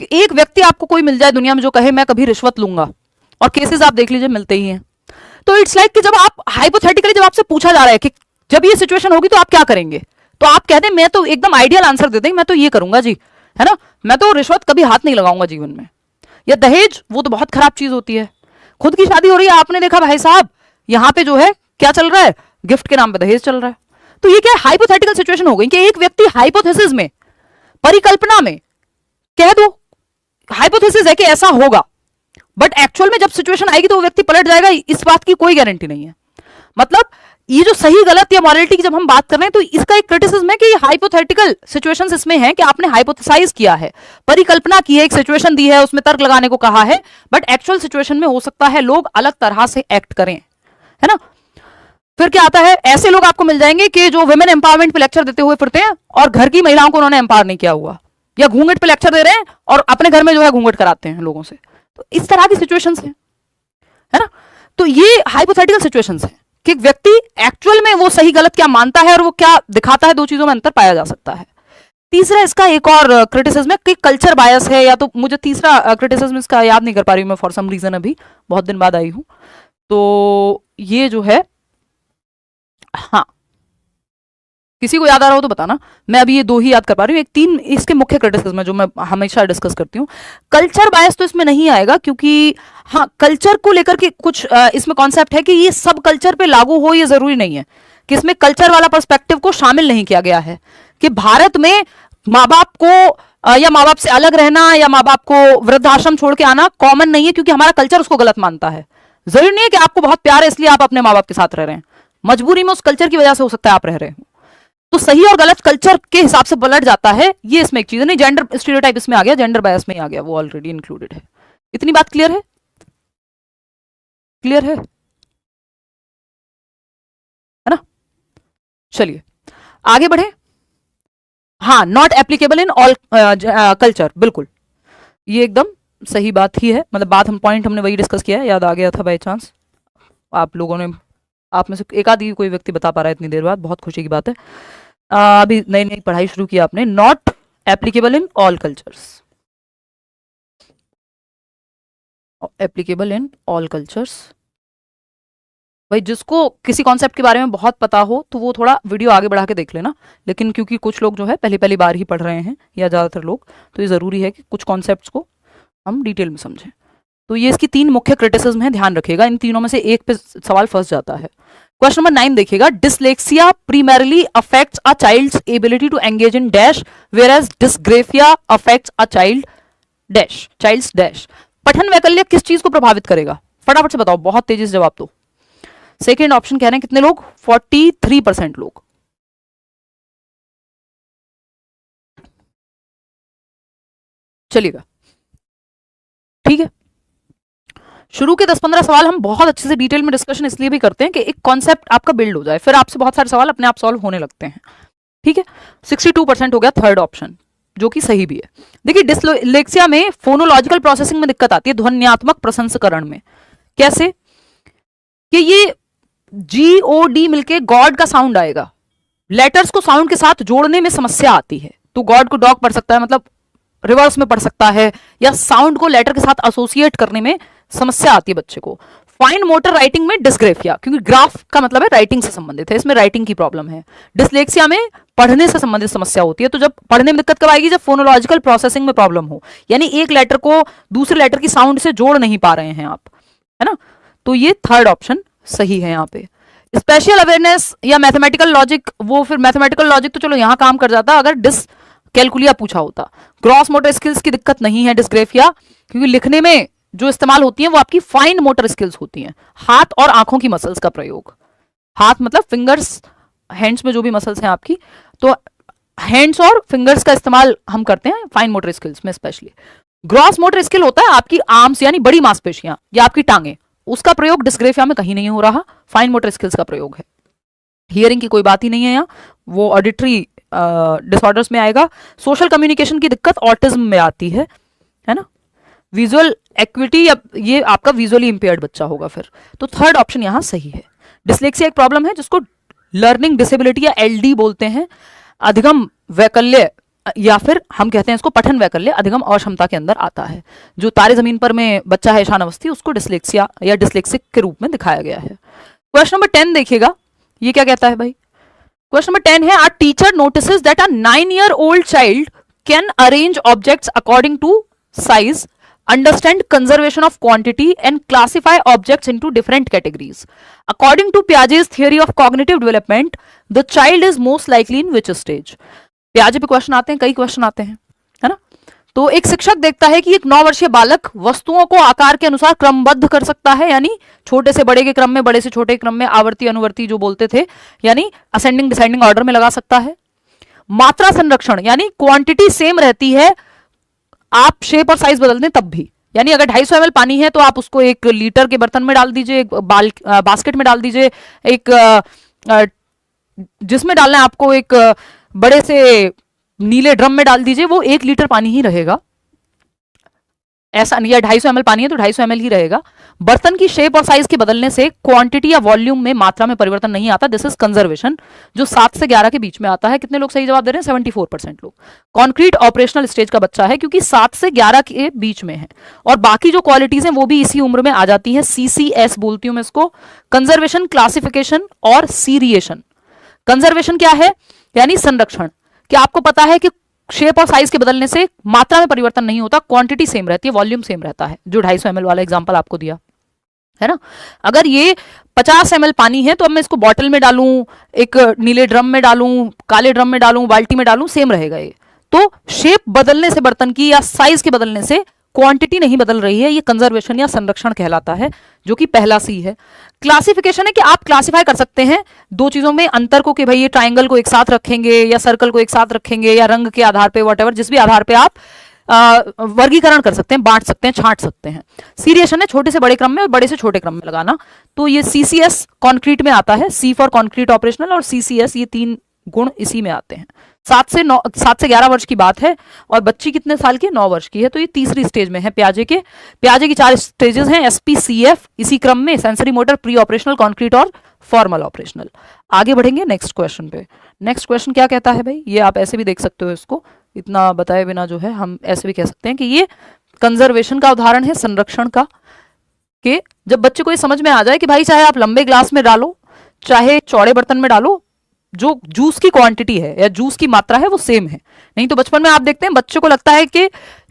कि एक व्यक्ति आपको कोई मिल जाए दुनिया में जो कहे मैं कभी रिश्वत लूंगा, और केसेस आप देख लीजिए मिलते ही हैं। तो इट्स लाइक कि जब आप हाइपोथेटिकली, जब आपसे पूछा जा रहा है कि जब ये सिचुएशन होगी तो आप क्या करेंगे, तो आप कहते हैं मैं तो एकदम आइडियल आंसर देते हैं, मैं तो ये करूंगा जी, है ना, मैं तो रिश्वत कभी हाथ नहीं लगाऊंगा जीवन में। या दहेज, वो तो बहुत खराब चीज होती है। खुद की शादी हो रही है, आपने देखा भाई साहब यहां पे जो है क्या चल रहा है, गिफ्ट के नाम पे दहेज चल रहा है। तो ये क्या हाइपोथेटिकल सिचुएशन हो गई कि एक व्यक्ति हाइपोथेसिस में, परिकल्पना में कह दो, हाइपोथेसिस है कि ऐसा होगा, बट एक्चुअल में जब सिचुएशन आएगी तो वो व्यक्ति पलट जाएगा, इस बात की कोई गारंटी नहीं है। मतलब ये जो सही गलत या मॉरलिटी की जब हम बात कर रहे हैं तो इसका एक क्रिटिसिज्म है कि ये हाइपोथेटिकल सिचुएशंस इसमें है कि आपने हाइपोथेसाइज किया है, परिकल्पना की है, एक सिचुएशन दी है, उसमें तर्क लगाने को कहा है, बट एक्चुअल सिचुएशन में हो सकता है लोग अलग तरह से एक्ट करें, है ना। फिर क्या आता है, ऐसे लोग आपको मिल जाएंगे कि जो वुमेन एम्पावरमेंट पे लेक्चर देते हुए फिरते हैं और घर की महिलाओं को उन्होंने एम्पावर नहीं किया हुआ, या घूंघट पे लेक्चर दे रहे हैं और अपने घर में जो है घूंघट कराते हैं लोगों से। तो इस तरह की सिचुएशंस हैं, है ना। तो ये हाइपोथेटिकल सिचुएशंस हैं कि व्यक्ति एक्चुअल में वो सही गलत क्या मानता है और वो क्या दिखाता है, दो चीजों में अंतर पाया जा सकता है। तीसरा इसका एक और क्रिटिसिज्म है कि कल्चर बायस है, या तो मुझे तीसरा क्रिटिसिज्म इसका याद नहीं कर पा रही हूँ मैं फॉर सम रीजन, अभी बहुत दिन बाद आई हूं। तो ये जो है, हाँ किसी को याद आ रहा हो तो बताना, मैं अभी ये दो ही याद कर पा रही हूँ, एक तीन इसके मुख्य क्रिटिसिज्म है जो मैं हमेशा डिस्कस करती हूँ। कल्चर बायस तो इसमें नहीं आएगा, क्योंकि हाँ कल्चर को लेकर के कुछ इसमें कॉन्सेप्ट है कि ये सब कल्चर पे लागू हो, ये जरूरी नहीं है कि इसमें कल्चर वाला पर्सपेक्टिव को शामिल नहीं किया गया है, कि भारत में माँ बाप को या माँ बाप से अलग रहना या माँ बाप को वृद्धाश्रम छोड़ के आना कॉमन नहीं है, क्योंकि हमारा कल्चर उसको गलत मानता है। जरूरी नहीं है कि आपको बहुत प्यार है इसलिए आप अपने माँ बाप के साथ रह रहे हैं, मजबूरी में उस कल्चर की वजह से हो सकता है आप रह रहे हो। तो सही और गलत कल्चर के हिसाब से पलट जाता है, ये इसमें एक चीज नहीं। जेंडर स्टीरियोटाइप इसमें आ गया, जेंडर बायस में ही आ गया, वो ऑलरेडी इंक्लूडेड है। इतनी बात क्लियर है? क्लियर है ना। चलिए आगे बढ़े। हाँ, not applicable in all culture, बिल्कुल ये एकदम सही बात ही है, मतलब बात हम पॉइंट हमने वही डिस्कस किया है, याद आ गया था बाई चांस। आप लोगों ने, आप में से एक आधी कोई व्यक्ति बता पा रहा है इतनी देर बाद, बहुत खुशी की बात है। अभी नई नई पढ़ाई शुरू की आपने। Not applicable in all cultures, applicable in all cultures. भाई जिसको किसी कॉन्सेप्ट के बारे में बहुत पता हो तो वो थोड़ा वीडियो आगे बढ़ा के देख लेना, लेकिन क्योंकि कुछ लोग जो है पहली पहली बार ही पढ़ रहे हैं या ज़्यादातर लोग, तो ये ज़रूरी है कि कुछ कॉन्सेप्ट्स को हम डिटेल में समझें। तो ये इसकी तीन मुख्य क्रिटिसिज्म है, ध्यान रखिएगा, इन तीनों में से एक पे सवाल फंस जाता है। क्वेश्चन नंबर 9 देखिएगा, dyslexia primarily affects a child's ability to engage in dash whereas dysgraphia affects a child's dash। पठन वैकल्य किस चीज को प्रभावित करेगा, फटाफट से बताओ, बहुत तेजी से जवाब दो। सेकेंड ऑप्शन कह रहे हैं कितने लोग, 43% लोग। चलिएगा ठीक है, शुरू के 10-15 सवाल हम बहुत अच्छे से डिटेल में डिस्कशन इसलिए भी करते हैं कि एक कॉन्सेप्ट आपका बिल्ड हो जाए, फिर आपसे बहुत सारे सवाल अपने आप सॉल्व होने लगते हैं। ठीक है, 62% हो गया थर्ड ऑप्शन, जो कि सही भी है। देखिए डिसलेक्सिया में फोनोलॉजिकल प्रोसेसिंग में दिक्कत आती है, ध्वन्यात्मक प्रसंस्करण में। कैसे कि ये GOD मिलके गॉड का साउंड आएगा, लेटर्स को साउंड के साथ जोड़ने में समस्या आती है। तो गॉड को डॉग पढ़ सकता है, मतलब रिवर्स में पढ़ सकता है, या साउंड को लेटर के साथ एसोसिएट करने में समस्या आती है बच्चे को। फाइन मोटर राइटिंग में डिस्ग्रेफिया, क्योंकि ग्राफ का मतलब है राइटिंग से संबंधित है, इसमें राइटिंग की प्रॉब्लम है। डिसलेक्सिया में पढ़ने से संबंधित समस्या होती है। तो जब पढ़ने में दिक्कत कब आएगी, जब फोनोलॉजिकल प्रोसेसिंग में प्रॉब्लम हो, यानी एक लेटर को दूसरे लेटर की साउंड से जोड़ नहीं पा रहे हैं आप, है ना। तो ये थर्ड ऑप्शन सही है यहाँ पे। स्पेशल अवेयरनेस या मैथमेटिकल लॉजिक, वो फिर मैथमेटिकल लॉजिक तो चलो यहाँ काम कर जाता अगर कैलकुलिया पूछा होता। ग्रॉस मोटर स्किल्स की दिक्कत नहीं है डिस्ग्रेफिया, क्योंकि लिखने में जो इस्तेमाल होती है वो आपकी फाइन मोटर स्किल्स होती हैं, हाथ और आंखों की मसल्स का प्रयोग। हाथ मतलब फिंगर्स, हैंड्स में जो भी मसल्स हैं आपकी, तो हैंड्स और फिंगर्स का इस्तेमाल हम करते हैं फाइन मोटर स्किल्स में स्पेशली। ग्रॉस मोटर स्किल होता है आपकी आर्म्स यानी बड़ी मांसपेशियां या आपकी टांगे, उसका प्रयोग डिस्ग्रेफिया में कहीं नहीं हो रहा, फाइन मोटर स्किल्स का प्रयोग है। हियरिंग की कोई बात ही नहीं है यहाँ, वो ऑडिटरी डिसऑर्डर्स में आएगा। सोशल कम्युनिकेशन की दिक्कत ऑटिज्म में आती है ना। विजुअल एक्विटी, ये आपका विजुअली इंपेयर्ड बच्चा होगा फिर। तो थर्ड ऑप्शन यहाँ सही है। डिसलेक्सिया एक प्रॉब्लम है जिसको लर्निंग डिसेबिलिटी या LD बोलते हैं, अधिगम वैकल्य, या फिर हम कहते हैं इसको पठन वैकल्य, अधिगम अक्षमता के अंदर आता है। जो तारे जमीन पर में बच्चा है ईशान अवस्थी, उसको डिसलेक्सिया या डिसलेक्सिक के रूप में दिखाया गया है। क्वेश्चन नंबर 10 देखिएगा, ये क्या कहता है भाई। क्वेश्चन नंबर 10 है, our teacher notices that a 9-year-old child can arrange objects according to size, understand conservation of quantity and classify objects into different categories. According to Piaget's theory of cognitive development, the child is most likely in which stage? Piaget पे question आते हैं, कई question आते हैं, है ना। तो एक शिक्षक देखता है कि एक 9 वर्षीय बालक वस्तुओं को आकार के अनुसार क्रमबद्ध कर सकता है, यानी छोटे से बड़े के क्रम में, बड़े से छोटे के क्रम में, आवर्ती अनुवर्ती जो बोलते थे, यानी असेंडिंग डिसेंडिंग ऑर्डर में लगा सकता है। मात्रा संरक्षण, यानी क्वांटिटी सेम रहती है, आप शेप और साइज बदल दें तब भी, यानी अगर 250 ml पानी है तो आप उसको 1 लीटर के बर्तन में डाल दीजिए, एक बास्केट में डाल दीजिए, एक जिसमें डालना है आपको एक बड़े से नीले ड्रम में डाल दीजिए, वो 1 लीटर पानी ही रहेगा। ऐसा नहीं है 250 ml पानी है तो 250 ml ही रहेगा। बर्तन की शेप और साइज के बदलने से क्वांटिटी या वॉल्यूम में, मात्रा में परिवर्तन नहीं आता। दिस इज कंजर्वेशन, जो 7 से 11 के बीच में आता है। कितने लोग सही जवाब दे रहे हैं? 74% लोग। कॉन्क्रीट ऑपरेशनल स्टेज का बच्चा है क्योंकि 7 से 11 के बीच में है, और बाकी जो क्वालिटीज हैं वो भी इसी उम्र में आ जाती है। CCS बोलती हूं मैं इसको, कंजर्वेशन, क्लासिफिकेशन और सीरिएशन। कंजर्वेशन क्या है? यानी संरक्षण, कि आपको पता है कि शेप और साइज के बदलने से मात्रा में परिवर्तन नहीं होता, क्वांटिटी सेम रहती है, वॉल्यूम सेम रहता है, जो 250 ml वाला एग्जांपल आपको दिया है ना। अगर ये 50 ml पानी है तो अब मैं इसको बॉटल में डालूं, एक नीले ड्रम में डालूं, काले ड्रम में डालूं, बाल्टी में डालूं, सेम रहेगा ये। तो शेप बदलने से बर्तन की या साइज के बदलने से क्वांटिटी नहीं बदल रही है, ये कंजर्वेशन या संरक्षण कहलाता है, जो कि पहला सी है। क्लासिफिकेशन है कि आप क्लासिफाई कर सकते हैं दो चीजों में अंतर को, कि भाई ये ट्राइंगल को एक साथ रखेंगे या सर्कल को एक साथ रखेंगे, या रंग के आधार पे, वॉटेवर, जिस भी आधार पे आप वर्गीकरण कर सकते हैं, बांट सकते हैं, छांट सकते हैं। सीरिएशन है छोटे से बड़े क्रम में और बड़े से छोटे क्रम में लगाना। तो ये CCS कॉन्क्रीट में आता है, C फॉर कॉन्क्रीट ऑपरेशनल और CCS, ये 3 गुण इसी में आते हैं। 7 से 11 वर्ष की बात है, और बच्ची कितने साल की? 9 वर्ष की है। तो ये तीसरी स्टेज में है प्याजे की 4 स्टेजेस हैं, SPCF, इसी क्रम में sensory motor, pre operational, concrete और फॉर्मल ऑपरेशनल। आगे बढ़ेंगे नेक्स्ट क्वेश्चन पे। नेक्स्ट क्वेश्चन क्या कहता है भाई? ये आप ऐसे भी देख सकते हो, इसको इतना बताए बिना जो है हम ऐसे भी कह सकते हैं कि ये कंजर्वेशन का उदाहरण है, संरक्षण का। कि जब बच्चे को ये समझ में आ जाए कि भाई चाहे आप लंबे ग्लास में डालो, चाहे चौड़े बर्तन में डालो, जो जूस की क्वांटिटी है या जूस की मात्रा है वो सेम है। नहीं तो बचपन में आप देखते हैं बच्चों को लगता है कि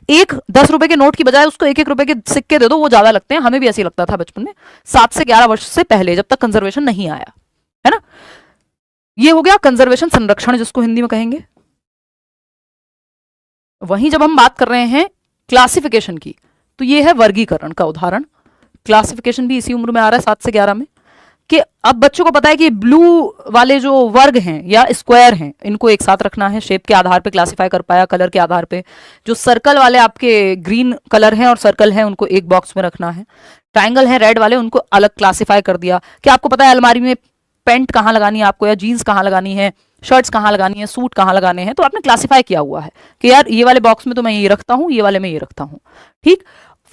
एक 10 रुपए के नोट की बजाय उसको 1-1 रुपए के सिक्के दे दो, वो ज्यादा लगते हैं। हमें भी ऐसे लगता था बचपन में, 7 से 11 वर्ष से पहले, जब तक कंजर्वेशन नहीं आया, है ना। ये हो गया कंजर्वेशन, संरक्षण जिसको हिंदी में कहेंगे। वहीं जब हम बात कर रहे हैं क्लासिफिकेशन की, तो ये है वर्गीकरण का उदाहरण। क्लासिफिकेशन भी इसी उम्र में आ रहा है, 7 से 11 में। कि अब बच्चों को पता है कि ब्लू वाले जो वर्ग हैं या स्क्वायर हैं, इनको एक साथ रखना है, शेप के आधार पे क्लासिफाई कर पाया, कलर के आधार पे। जो सर्कल वाले आपके ग्रीन कलर हैं और सर्कल हैं, उनको एक बॉक्स में रखना है। ट्राइंगल हैं रेड वाले, उनको अलग क्लासिफाई कर दिया। कि आपको पता है अलमारी में पेंट कहाँ लगानी है आपको, या जीन्स कहाँ लगानी है, शर्ट्स कहाँ लगानी है, सूट कहाँ लगाने हैं, तो आपने क्लासिफाई किया हुआ है कि यार ये वाले बॉक्स में तो मैं ये रखता हूँ, ये वाले में ये रखता हूँ। ठीक,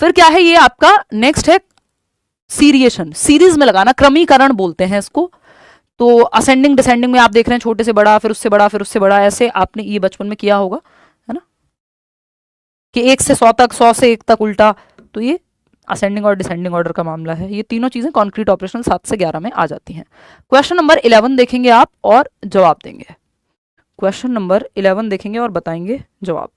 फिर क्या है, ये आपका नेक्स्ट है सीरिएशन, सीरीज में लगाना, क्रमीकरण बोलते हैं इसको। तो असेंडिंग डिसेंडिंग में आप देख रहे हैं छोटे से बड़ा, फिर उससे बड़ा, फिर उससे बड़ा, ऐसे आपने ये बचपन में किया होगा, है ना, कि 1 से 100 तक, 100 से 1 तक उल्टा। तो ये असेंडिंग और डिसेंडिंग ऑर्डर का मामला है। ये तीनों चीजें कॉन्क्रीट ऑपरेशन 7 से 11 में आ जाती हैं। क्वेश्चन नंबर 11 देखेंगे आप और जवाब देंगे। क्वेश्चन नंबर 11 देखेंगे और बताएंगे जवाब,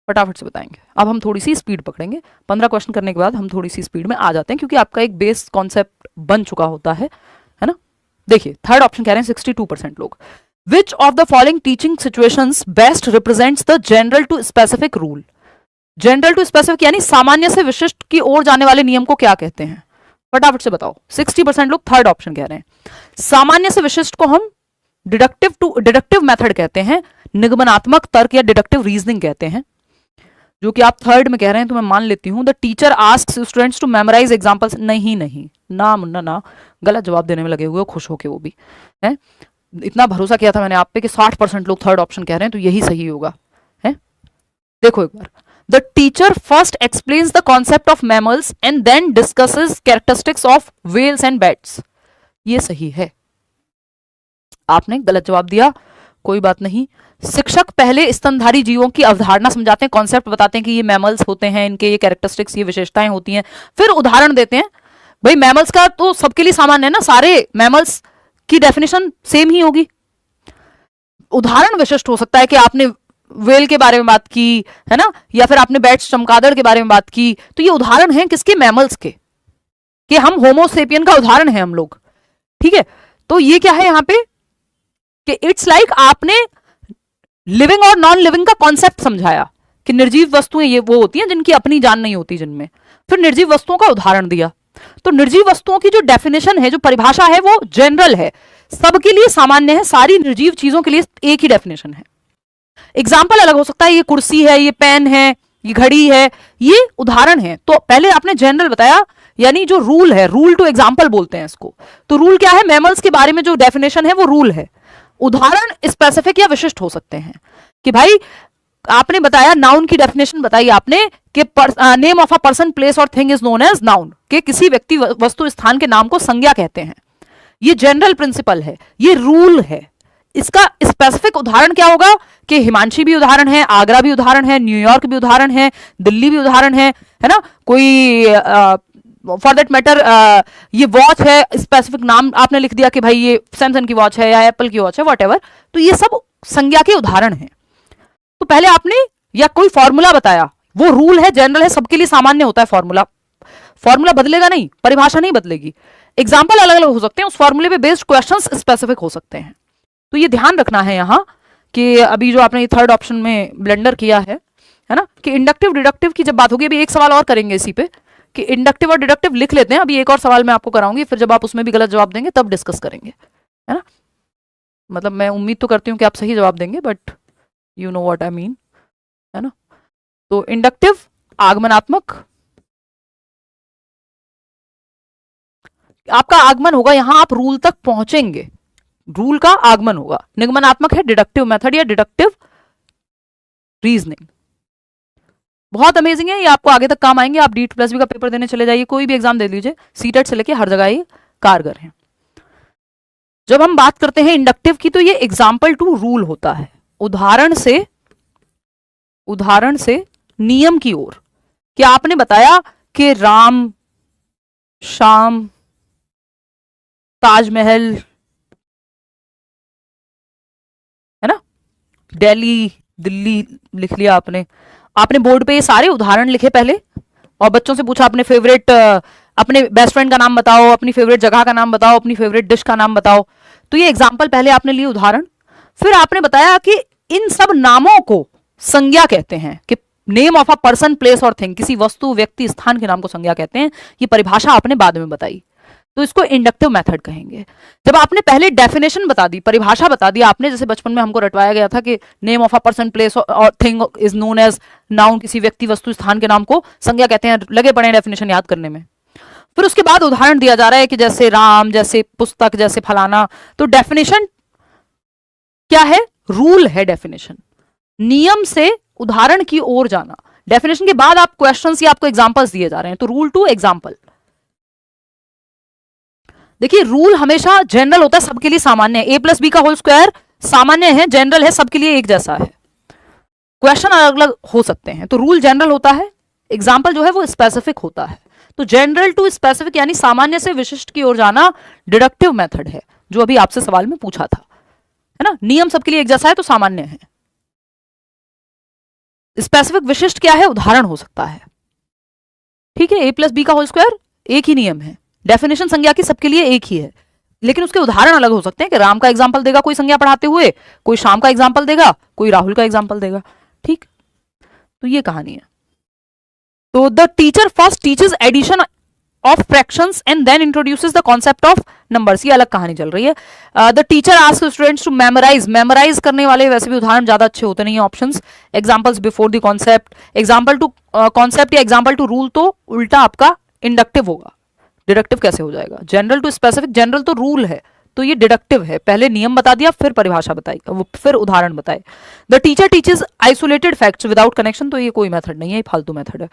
फटाफट से बताएंगे। अब हम थोड़ी सी स्पीड पकड़ेंगे, 15 क्वेश्चन करने के बाद हम थोड़ी सी स्पीड में आ जाते हैं, क्योंकि आपका एक बेस कॉन्सेप्ट बन चुका होता है ना। देखिए थर्ड ऑप्शन कह रहे हैं 62% लोग। Which of the following teaching situations best represents the general to specific rule? General to specific यानी सामान्य से विशिष्ट की ओर जाने वाले नियम को क्या कहते हैं? फटाफट से बताओ। 60% लोग थर्ड ऑप्शन कह रहे हैं। सामान्य से विशिष्ट को हम डिडक्टिव मेथड कहते हैं, निगमनात्मक तर्क या डिडक्टिव रीजनिंग कहते हैं, जो कि आप थर्ड में कह रहे हैं, तो मैं मान लेती हूं। The teacher asks students to memorise examples. नहीं ना मुन्ना ना, गलत जवाब देने में लगे हुए खुश होके, वो भी है। इतना भरोसा किया था मैंने आप पे कि 60% लोग थर्ड ऑप्शन कह रहे हैं, तो यही सही होगा, है। देखो एक बार, the teacher first explains the concept of mammals and then discusses characteristics of whales and bats. ये सही है। आपने गलत जवाब दिया, कोई बात नहीं। शिक्षक पहले स्तनधारी जीवों की अवधारणा समझाते हैं, कॉन्सेप्ट बताते हैं कि ये मैमल्स होते हैं, इनके ये कैरेक्टरिस्टिक्स, ये विशेषताएं होती हैं, फिर उदाहरण देते हैं। भाई मैमल्स का तो सबके लिए सामान्य है ना, सारे मैमल्स की डेफिनेशन सेम ही होगी। उदाहरण विशिष्ट हो सकता है कि आपने वेल के बारे में बात की, है ना, या फिर आपने बैट्स चमगादड़ के बारे में बात की। तो ये उदाहरण है किसके? मैमल्स के, कि हम होमोसेपियन का उदाहरण है हम लोग, ठीक है। तो ये क्या है यहां पे कि इट्स लाइक आपने लिविंग और नॉन लिविंग का कॉन्सेप्ट समझाया, कि निर्जीव वस्तुएं ये वो होती हैं जिनकी अपनी जान नहीं होती जिनमें। फिर निर्जीव वस्तुओं का उदाहरण दिया। तो निर्जीव वस्तुओं की जो डेफिनेशन है, जो परिभाषा है, वो जनरल है, सबके लिए सामान्य है, सारी निर्जीव चीजों के लिए एक ही डेफिनेशन है। एग्जाम्पल अलग हो सकता है, ये कुर्सी है, ये पेन है, ये घड़ी है, ये उदाहरण है। तो पहले आपने जनरल बताया, यानी जो रूल है, रूल टू एग्जाम्पल बोलते हैं इसको। तो रूल क्या है? मैमल्स के बारे में जो डेफिनेशन है वो रूल है। उदाहरण स्पेसिफिक या विशिष्ट हो सकते हैं। कि भाई आपने बताया नाउन की डेफिनेशन बताई आपने कि name of a person place और thing is known as noun, कि किसी व्यक्ति वस्तु स्थान के नाम को संज्ञा कहते हैं। ये जनरल प्रिंसिपल है, ये रूल है। इसका स्पेसिफिक उदाहरण क्या होगा? कि हिमांशी भी उदाहरण है, आगरा भी उदाहरण है, न्यूयॉर्क भी उदाहरण है, दिल्ली भी उदाहरण है ना? कोई फॉर दैट मैटर ये वॉच है, स्पेसिफिक नाम आपने लिख दिया कि भाई ये सैमसंग की वॉच है या एप्पल की वॉच है, व्हाटएवर। तो ये सब संज्ञा के उदाहरण हैं। तो पहले आपने या कोई फॉर्मूला बताया, वो रूल है, जनरल है, सबके लिए सामान्य होता है फॉर्मूला। फॉर्मूला बदलेगा नहीं, परिभाषा नहीं बदलेगी। एग्जाम्पल अलग अलग हो सकते हैं, उस फॉर्मूले पे बेस्ड क्वेश्चंस स्पेसिफिक हो सकते हैं। तो ये ध्यान रखना है यहां कि अभी जो आपने ये थर्ड ऑप्शन में ब्लेंडर किया है ना, कि इंडक्टिव डिडक्टिव की जब बात होगी, अभी एक सवाल और करेंगे इसी पे कि इंडक्टिव और डिडक्टिव लिख लेते हैं। अभी एक और सवाल मैं आपको कराऊंगी, फिर जब आप उसमें भी गलत जवाब देंगे तब डिस्कस करेंगे, है ना? मतलब मैं उम्मीद तो करती हूँ कि आप सही जवाब देंगे, but you know what I mean, है ना? तो इंडक्टिव आगमनात्मक, आपका आगमन होगा यहां, आप रूल तक पहुंचेंगे, रूल का आगमन होगा। निगमनात्मक है डिडक्टिव मेथड या डिडक्टिव रीजनिंग। बहुत अमेजिंग है, ये आपको आगे तक काम आएंगे। आप DEET+B का पेपर देने चले जाइए, कोई भी एग्जाम दे लीजिए, सीटेट से लेके हर जगह ये कारगर है। जब हम बात करते हैं इंडक्टिव की, तो ये एग्जाम्पल टू रूल होता है, उदाहरण से नियम की ओर। कि आपने बताया कि राम, शाम, ताजमहल, है ना, दिल्ली लिख लिया आपने। आपने बोर्ड पे ये सारे उदाहरण लिखे पहले, और बच्चों से पूछा अपने फेवरेट, अपने बेस्ट फ्रेंड का नाम बताओ, अपनी फेवरेट जगह का नाम बताओ, अपनी फेवरेट डिश का नाम बताओ। तो ये एग्जाम्पल पहले आपने लिए, उदाहरण। फिर आपने बताया कि इन सब नामों को संज्ञा कहते हैं, कि name of a person place और थिंग, किसी वस्तु व्यक्ति स्थान के नाम को संज्ञा कहते हैं। ये परिभाषा आपने बाद में बताई, तो इसको इंडक्टिव मेथड कहेंगे। जब आपने पहले डेफिनेशन बता दी, परिभाषा बता दी आपने, जैसे बचपन में हमको रटवाया गया था कि name of a person place और thing is known as noun, किसी व्यक्ति वस्तु स्थान के नाम को संज्ञा कहते हैं, लगे पड़े डेफिनेशन याद करने में। फिर उसके बाद उदाहरण दिया जा रहा है कि जैसे राम, जैसे पुस्तक, जैसे फलाना। तो डेफिनेशन क्या है? रूल है डेफिनेशन। नियम से उदाहरण की ओर जाना। डेफिनेशन के बाद आप क्वेश्चंस या आपको एग्जांपल्स दिए जा रहे हैं, तो रूल टू एग्जांपल। देखिए रूल हमेशा जनरल होता है, सबके लिए सामान्य है। A+B का होल स्क्वायर सामान्य है, जनरल है, सबके लिए एक जैसा है। क्वेश्चन अलग अलग हो सकते हैं, तो रूल जनरल होता है, एग्जाम्पल जो है वो स्पेसिफिक होता है। तो जनरल टू स्पेसिफिक यानी सामान्य से विशिष्ट की ओर जाना डिडक्टिव मेथड है, जो अभी आपसे सवाल में पूछा था, है ना? नियम सबके लिए एक जैसा है तो सामान्य है। स्पेसिफिक विशिष्ट क्या है? उदाहरण हो सकता है। ठीक है, A+B का होल स्क्वायर एक ही नियम है, डेफिनेशन संज्ञा की सबके लिए एक ही है, लेकिन उसके उदाहरण अलग हो सकते हैं। कि राम का एग्जाम्पल देगा कोई संज्ञा पढ़ाते हुए, कोई शाम का एग्जाम्पल देगा, कोई राहुल का एग्जाम्पल देगा। ठीक, तो ये कहानी है। तो the teacher first teaches addition of fractions and then introduces the concept of numbers. ये अलग कहानी चल रही है। The teacher asks students to memorise करने वाले वैसे भी उदाहरण ज्यादा अच्छे होते नहीं है options. Examples before the concept, example to concept या एग्जांपल टू रूल, तो उल्टा आपका इंडक्टिव होगा। डिडक्टिव कैसे हो जाएगा? जनरल टू स्पेसिफिक, जनरल तो रूल है, तो ये डिडक्टिव है। पहले नियम बता दिया, फिर परिभाषा बताई, फिर उदाहरण बताए। The teacher teaches isolated facts without connection, तो ये कोई मेथड नहीं है, ये फालतू मेथड है।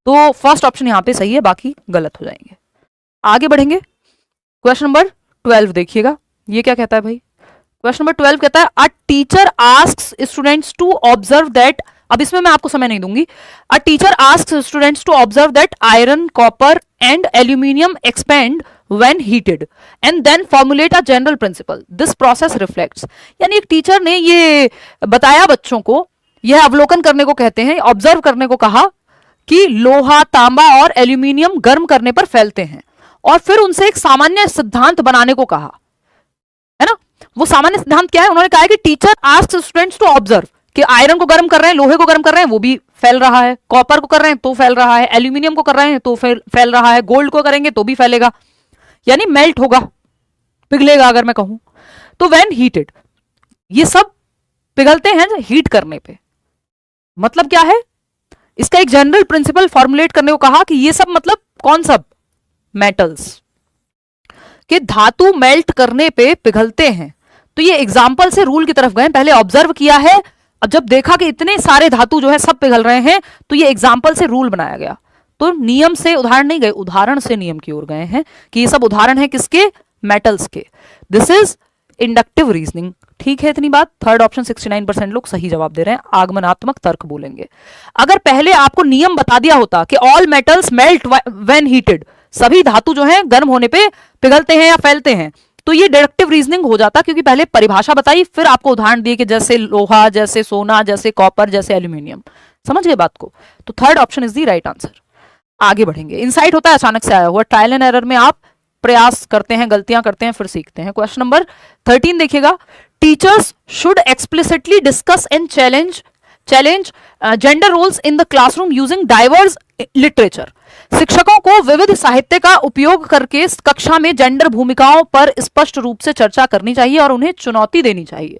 तो फर्स्ट ऑप्शन यहाँ पे सही है, बाकी गलत हो जाएंगे। आगे बढ़ेंगे, क्वेश्चन नंबर 12 देखिएगा, ये क्या कहता है भाई? क्वेश्चन नंबर 12 कहता है a teacher asks students to observe that, अब इसमें मैं आपको समय नहीं दूंगी। A teacher asks students to observe that iron, copper and aluminium expand when heated and then formulate a general principle. This process reflects, यानी एक टीचर ने ये बताया बच्चों को, यह अवलोकन करने को कहते हैं, ऑब्जर्व करने को कहा कि लोहा, तांबा और एल्यूमिनियम गर्म करने पर फैलते हैं, और फिर उनसे एक सामान्य सिद्धांत बनाने को कहा, है ना? वो सामान्य सिद्धांत क्या है? उन्होंने कहा कि teacher asks students to observe कि आयरन को गर्म कर रहे हैं, लोहे को गर्म कर रहे हैं, वो भी फैल रहा है, कॉपर को कर रहे हैं तो फैल रहा है, एल्यूमिनियम को कर रहे हैं तो फैल रहा है, गोल्ड को करेंगे तो भी फैलेगा, यानी मेल्ट होगा, पिघलेगा अगर मैं कहूं तो। व्हेन हीटेड, ये सब पिघलते हैं हीट करने पे। मतलब क्या है, इसका एक जनरल प्रिंसिपल फॉर्मुलेट करने को कहा कि ये सब मतलब कौन सब, मेटल्स के धातु मेल्ट करने पे पिघलते हैं। तो ये एग्जाम्पल से रूल की तरफ गए, पहले ऑब्जर्व किया है, और जब देखा कि इतने सारे धातु जो है सब पिघल रहे हैं तो ये एग्जाम्पल से रूल बनाया गया। तो नियम से उदाहरण नहीं गए, उदाहरण से नियम की ओर गए हैं कि ये सब उदाहरण है किसके, मेटल्स के। This is inductive reasoning. ठीक है इतनी बात। थर्ड ऑप्शन 69% लोग सही जवाब दे रहे हैं, आगमनात्मक तर्क बोलेंगे। अगर पहले आपको नियम बता दिया होता कि all metals melt when heated, सभी धातु जो है गर्म होने पे पिघलते हैं या फैलते हैं, तो ये डिडक्टिव रीजनिंग हो जाता, क्योंकि पहले परिभाषा बताई फिर आपको उदाहरण दिए कि जैसे लोहा, जैसे सोना, जैसे कॉपर, जैसे एल्यूमिनियम। समझ गए बात को? तो third option is the right answer. आगे बढ़ेंगे। इंसाइट होता है अचानक से आया हुआ, ट्रायल एंड एरर में आप प्रयास करते हैं, गलतियां करते हैं, फिर सीखते हैं। क्वेश्चन नंबर 13 देखिएगा, teachers should explicitly discuss and challenge gender roles in the classroom using diverse literature. शिक्षकों को विविध साहित्य का उपयोग करके कक्षा में जेंडर भूमिकाओं पर स्पष्ट रूप से चर्चा करनी चाहिए और उन्हें चुनौती देनी चाहिए।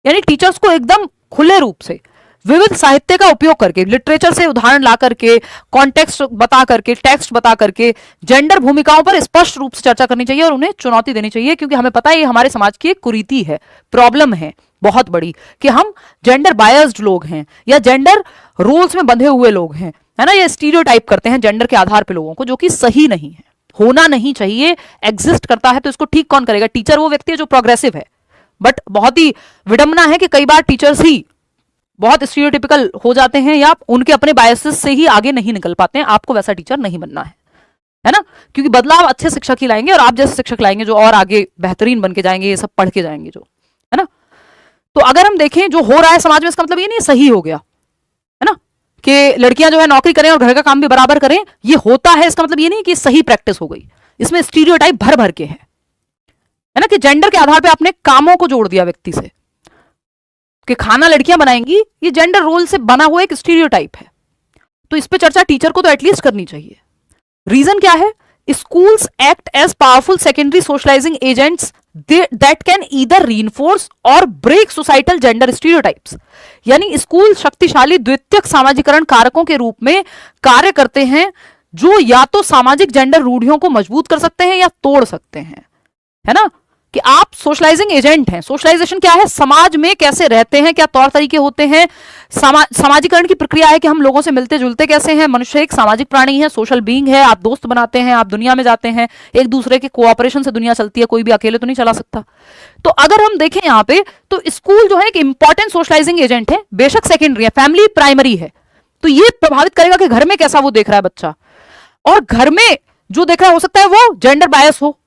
यानी टीचर्स को एकदम खुले रूप से विविध साहित्य का उपयोग करके, लिटरेचर से उदाहरण ला करके, कॉन्टेक्स्ट बता करके, टेक्स्ट बता करके जेंडर भूमिकाओं पर स्पष्ट रूप से चर्चा करनी चाहिए और उन्हें चुनौती देनी चाहिए। क्योंकि हमें पता है ये हमारे समाज की एक कुरीति है, प्रॉब्लम है बहुत बड़ी, कि हम जेंडर बायस्ड लोग हैं या जेंडर रोल्स में बंधे हुए लोग हैं, है ना। ये स्टीरियोटाइप करते हैं जेंडर के आधार पर लोगों को, जो कि सही नहीं है, होना नहीं चाहिए। एग्जिस्ट करता है तो इसको ठीक कौन करेगा? टीचर वो व्यक्ति है जो प्रोग्रेसिव है। बट बहुत ही विडंबना है कि कई बार टीचर्स ही बहुत स्टीरियोटिपिकल हो जाते हैं या उनके अपने बायसेस से ही आगे नहीं निकल पाते हैं। आपको वैसा टीचर नहीं बनना है ना, क्योंकि बदलाव अच्छे शिक्षक ही लाएंगे और आप जैसे शिक्षक लाएंगे जो और आगे बेहतरीन बन के जाएंगे, ये सब पढ़ के जाएंगे जो, है ना। तो अगर हम देखें जो हो रहा है समाज में, इसका मतलब ये नहीं सही हो गया, है ना, कि लड़कियां जो है नौकरी करें और घर का काम भी बराबर करें, ये होता है, इसका मतलब ये नहीं कि सही प्रैक्टिस हो गई। इसमें स्टीरियोटाइप भर भर के है ना, कि जेंडर के आधार पर आपने कामों को जोड़ दिया व्यक्ति से, कि खाना लड़कियां बनाएंगी, ये जेंडर रोल से बना हुआ एक स्टीरियोटाइप है। तो इस पे चर्चा टीचर को तो एटलीस्ट करनी चाहिए। रीजन क्या है? Schools act as powerful secondary socialising agents that can either reinforce or break societal gender stereotypes. यानी स्कूल शक्तिशाली द्वितीयक सामाजिकरण कारकों के रूप में कार्य करते हैं, जो या तो सामाजिक जेंडर रूढ़ियों को मजबूत कर सकते हैं या तोड़ सकते हैं, है ना। कि आप सोशलाइजिंग एजेंट हैं। सोशलाइजेशन क्या है? समाज में कैसे रहते हैं, क्या तौर तरीके होते हैं, सामाजिकरण की प्रक्रिया है कि हम लोगों से मिलते जुलते कैसे हैं। मनुष्य एक सामाजिक प्राणी है, सोशल बीइंग है। आप दोस्त बनाते हैं, आप दुनिया में जाते हैं, एक दूसरे के कोऑपरेशन से दुनिया चलती है, कोई भी अकेले तो नहीं चला सकता। तो अगर हम देखें यहाँ पे, तो स्कूल जो है एक इंपॉर्टेंट सोशलाइजिंग एजेंट है, बेशक सेकेंडरी है, फैमिली प्राइमरी है। तो ये प्रभावित करेगा कि घर में कैसा वो देख रहा है बच्चा, और घर में जो देख रहा है हो सकता है वो जेंडर बायस हो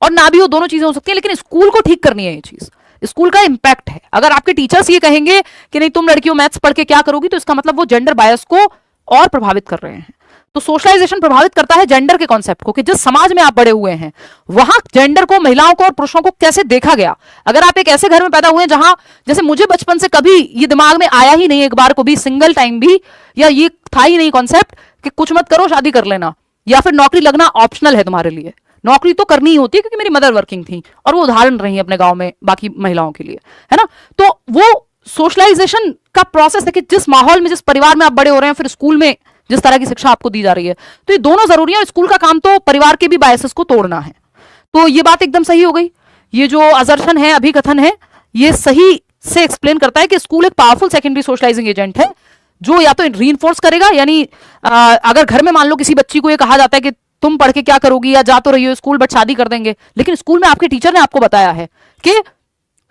और ना भी हो, दोनों चीजें हो सकती हैं। लेकिन स्कूल को ठीक करनी है ये चीज, स्कूल का इंपैक्ट है। अगर आपके टीचर्स ये कहेंगे कि नहीं तुम लड़कियों मैथ्स पढ़ के क्या करोगी, तो इसका मतलब वो जेंडर बायस को और प्रभावित कर रहे हैं। तो सोशलाइजेशन प्रभावित करता है जेंडर के कॉन्सेप्ट को, कि जिस समाज में आप बड़े हुए हैं वहां जेंडर को, महिलाओं को और पुरुषों को कैसे देखा गया। अगर आप एक ऐसे घर में पैदा हुए हैं जहां, जैसे मुझे बचपन से कभी ये दिमाग में आया ही नहीं एक बार को भी, सिंगल टाइम भी, या ये था ही नहीं कॉन्सेप्ट कि कुछ मत करो शादी कर लेना, या फिर नौकरी लगना ऑप्शनल है तुम्हारे लिए। नौकरी तो करनी ही होती है, क्योंकि मेरी मदर वर्किंग थी और वो उदाहरण रही है अपने गांव में बाकी महिलाओं के लिए, है ना। तो वो सोशलाइजेशन का प्रोसेस है कि जिस माहौल में, जिस परिवार में आप बड़े हो रहे हैं, फिर स्कूल में जिस तरह की शिक्षा आपको दी जा रही है, तो ये दोनों जरूरी है। और स्कूल का काम तो परिवार के भी बायसेस को तोड़ना है। तो ये बात एकदम सही हो गई। ये जो अजर्शन है, अभिकथन है, ये सही से एक्सप्लेन करता है कि स्कूल एक पावरफुल सेकेंडरी सोशलाइजिंग एजेंट है, जो या तो रीइंफोर्स करेगा, यानी अगर घर में मान लो किसी बच्ची को ये कहा जाता है कि तुम पढ़ के क्या करोगी, या जा तो रही हो स्कूल बट शादी कर देंगे, लेकिन स्कूल में आपके टीचर ने आपको बताया है कि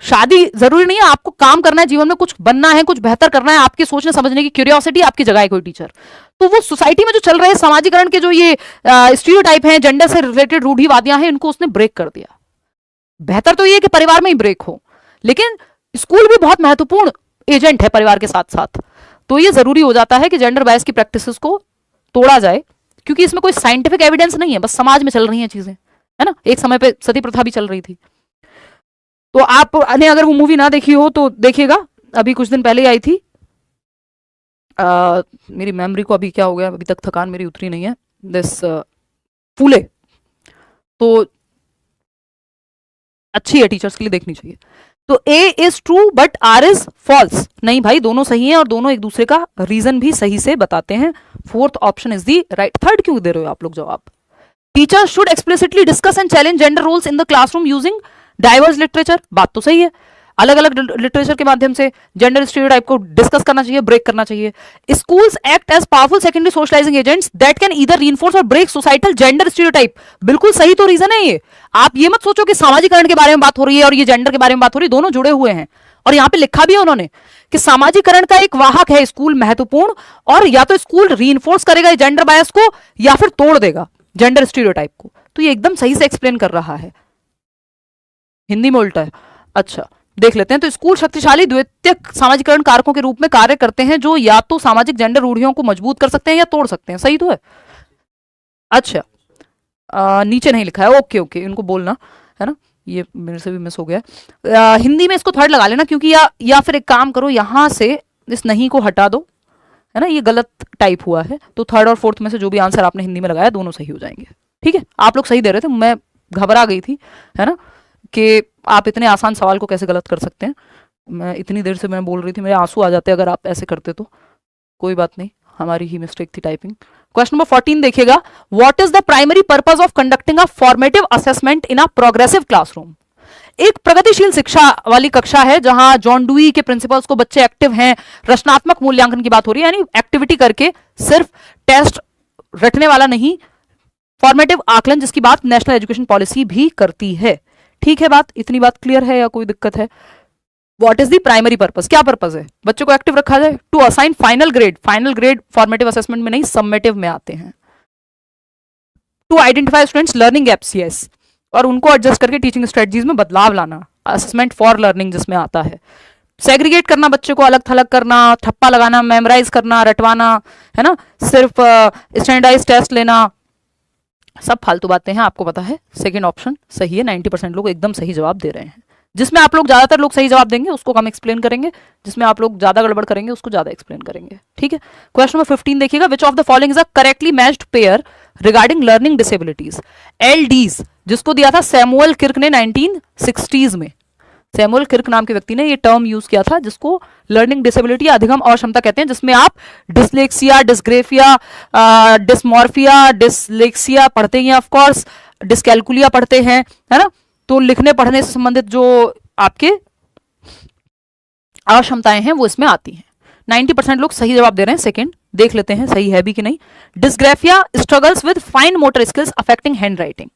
शादी जरूरी नहीं है, आपको काम करना है, जीवन में कुछ बनना है, कुछ बेहतर करना है, आपके सोचने समझने की क्यूरियोसिटी आपकी जगह है कोई टीचर। तो वो सोसाइटी में जो चल रहे सामाजिकरण के जो ये स्टीरियोटाइप हैं, जेंडर से रिलेटेड रूढ़िवादियां हैं, इनको उसने ब्रेक कर दिया। बेहतर तो ये कि परिवार में ही ब्रेक हो, लेकिन स्कूल भी बहुत महत्वपूर्ण एजेंट है परिवार के साथ साथ। तो ये जरूरी हो जाता है कि जेंडर बायस की प्रैक्टिसेस को तोड़ा जाए, क्योंकि इसमें कोई साइंटिफिक एविडेंस नहीं है, बस समाज में चल रही हैं चीजें, है ना। एक समय पे सती प्रथा भी चल रही थी। तो आपने अगर वो मूवी ना देखी हो तो देखिएगा, अभी कुछ दिन पहले आई थी, मेरी मेमोरी को अभी क्या हो गया, अभी तक थकान मेरी उतरी नहीं है। दिस फूले तो अच्छी है, टीचर्स के लिए देखनी चाहिए। तो A is true but R is false, नहीं भाई दोनों सही हैं और दोनों एक दूसरे का रीजन भी सही से बताते हैं। Fourth option is the right. Third क्यों दे रहे हो आप लोग जवाब? Teacher should explicitly discuss and challenge gender roles in the classroom using diverse literature, बात तो सही है। अलग अलग लिटरेचर के माध्यम से जेंडर स्टीरियोटाइप को डिस्कस करना चाहिए, ब्रेक करना चाहिए। Schools act as powerful secondary socialising agents that can either reinforce or break societal gender stereotype, बिल्कुल सही तो रीजन है ये। आप ये मत सोचो कि सामाजिकरण के बारे में बात हो रही है और ये जेंडर के बारे में बात हो रही है, दोनों जुड़े हुए हैं। और यहां पे लिखा भी है उन्होंने कि सामाजिकरण का एक वाहक है स्कूल महत्वपूर्ण, और या तो स्कूल रीइंफोर्स करेगा जेंडर बायस को या फिर तोड़ देगा जेंडर स्टीरियोटाइप को। तो ये एकदम सही से एक्सप्लेन कर रहा है, हिंदी में उल्टा है। अच्छा देख लेते हैं। तो स्कूल शक्तिशाली द्वितीयक सामाजिकरण कारकों के रूप में कार्य करते हैं जो या तो सामाजिक जेंडर रूढ़ियों को मजबूत कर सकते हैं या तोड़ सकते हैं, सही तो है। अच्छा नीचे नहीं लिखा है, ओके ओके, इनको बोलना है ना, ये मेरे से भी मिस हो गया। हिंदी में इसको थर्ड लगा लेना, क्योंकि या फिर एक काम करो यहां से इस नहीं को हटा दो, है ना, ये गलत टाइप हुआ है। तो थर्ड और फोर्थ में से जो भी आंसर आपने हिंदी में लगाया दोनों सही हो जाएंगे। ठीक है, आप लोग सही दे रहे थे, मैं घबरा गई थी, है ना, कि आप इतने आसान सवाल को कैसे गलत कर सकते हैं। मैं इतनी देर से मैं बोल रही थी, मेरे आंसू आ जाते अगर आप ऐसे करते तो। कोई बात नहीं, हमारी ही मिस्टेक थी टाइपिंग। क्वेश्चन नंबर 14 देखिएगा, what is the primary purpose of conducting a formative assessment in a progressive classroom? एक प्रगतिशील शिक्षा वाली कक्षा है जहां जॉन डुई के प्रिंसिपल्स को बच्चे एक्टिव हैं, रचनात्मक मूल्यांकन की बात हो रही है, यानी एक्टिविटी करके, सिर्फ टेस्ट रटने वाला नहीं, फॉर्मेटिव आकलन जिसकी बात नेशनल एजुकेशन पॉलिसी भी करती है। ठीक है, बात इतनी बात क्लियर है या कोई दिक्कत है? What is the primary purpose, क्या पर्पस है? बच्चों को एक्टिव रखा जाए, to assign final grade, final grade formative assessment में नहीं समेटिव में आते हैं, to identify students learning gaps, yes, और उनको एडजस्ट करके टीचिंग स्ट्रेटजीज में बदलाव लाना, असेसमेंट फॉर लर्निंग जिसमें आता है, सेग्रीगेट करना, बच्चे को अलग थलग करना, ठप्पा लगाना, मेमोराइज करना, रटवाना, है ना, सिर्फ स्टैंडर्डाइज टेस्ट लेना, सब फालतू बातें हैं, आपको पता है। सेकंड ऑप्शन सही है, 90% लोग एकदम सही जवाब दे रहे हैं। जिसमें आप लोग ज्यादातर लोग सही जवाब देंगे उसको कम एक्सप्लेन करेंगे, जिसमें आप लोग ज्यादा गड़बड़ करेंगे उसको ज्यादा एक्सप्लेन करेंगे। ठीक है, क्वेश्चन नंबर 15 देखिएगा, which of the following is a correctly matched pair regarding learning disabilities? LDs, जिसको दिया था सैमुअल किर्क ने 1960s में, सैमुअल किर्क नाम के व्यक्ति ने ये टर्म यूज किया था, जिसको लर्निंग डिसेबिलिटी अधिगम अक्षमता कहते हैं, जिसमें आप डिसलेक्सिया, डिस्ग्रेफिया, डिस्मॉर्फिया, डिसलेक्सिया पढ़ते हैं, ऑफ कोर्स डिस्कैल्कुलिया पढ़ते हैं, है ना। तो लिखने पढ़ने से संबंधित जो आपके अक्षमताएं हैं वो इसमें आती हैं। 90% लोग सही जवाब दे रहे हैं। सेकंड देख लेते हैं सही है भी कि नहीं। Dysgraphia struggles with fine motor skills affecting hand writing.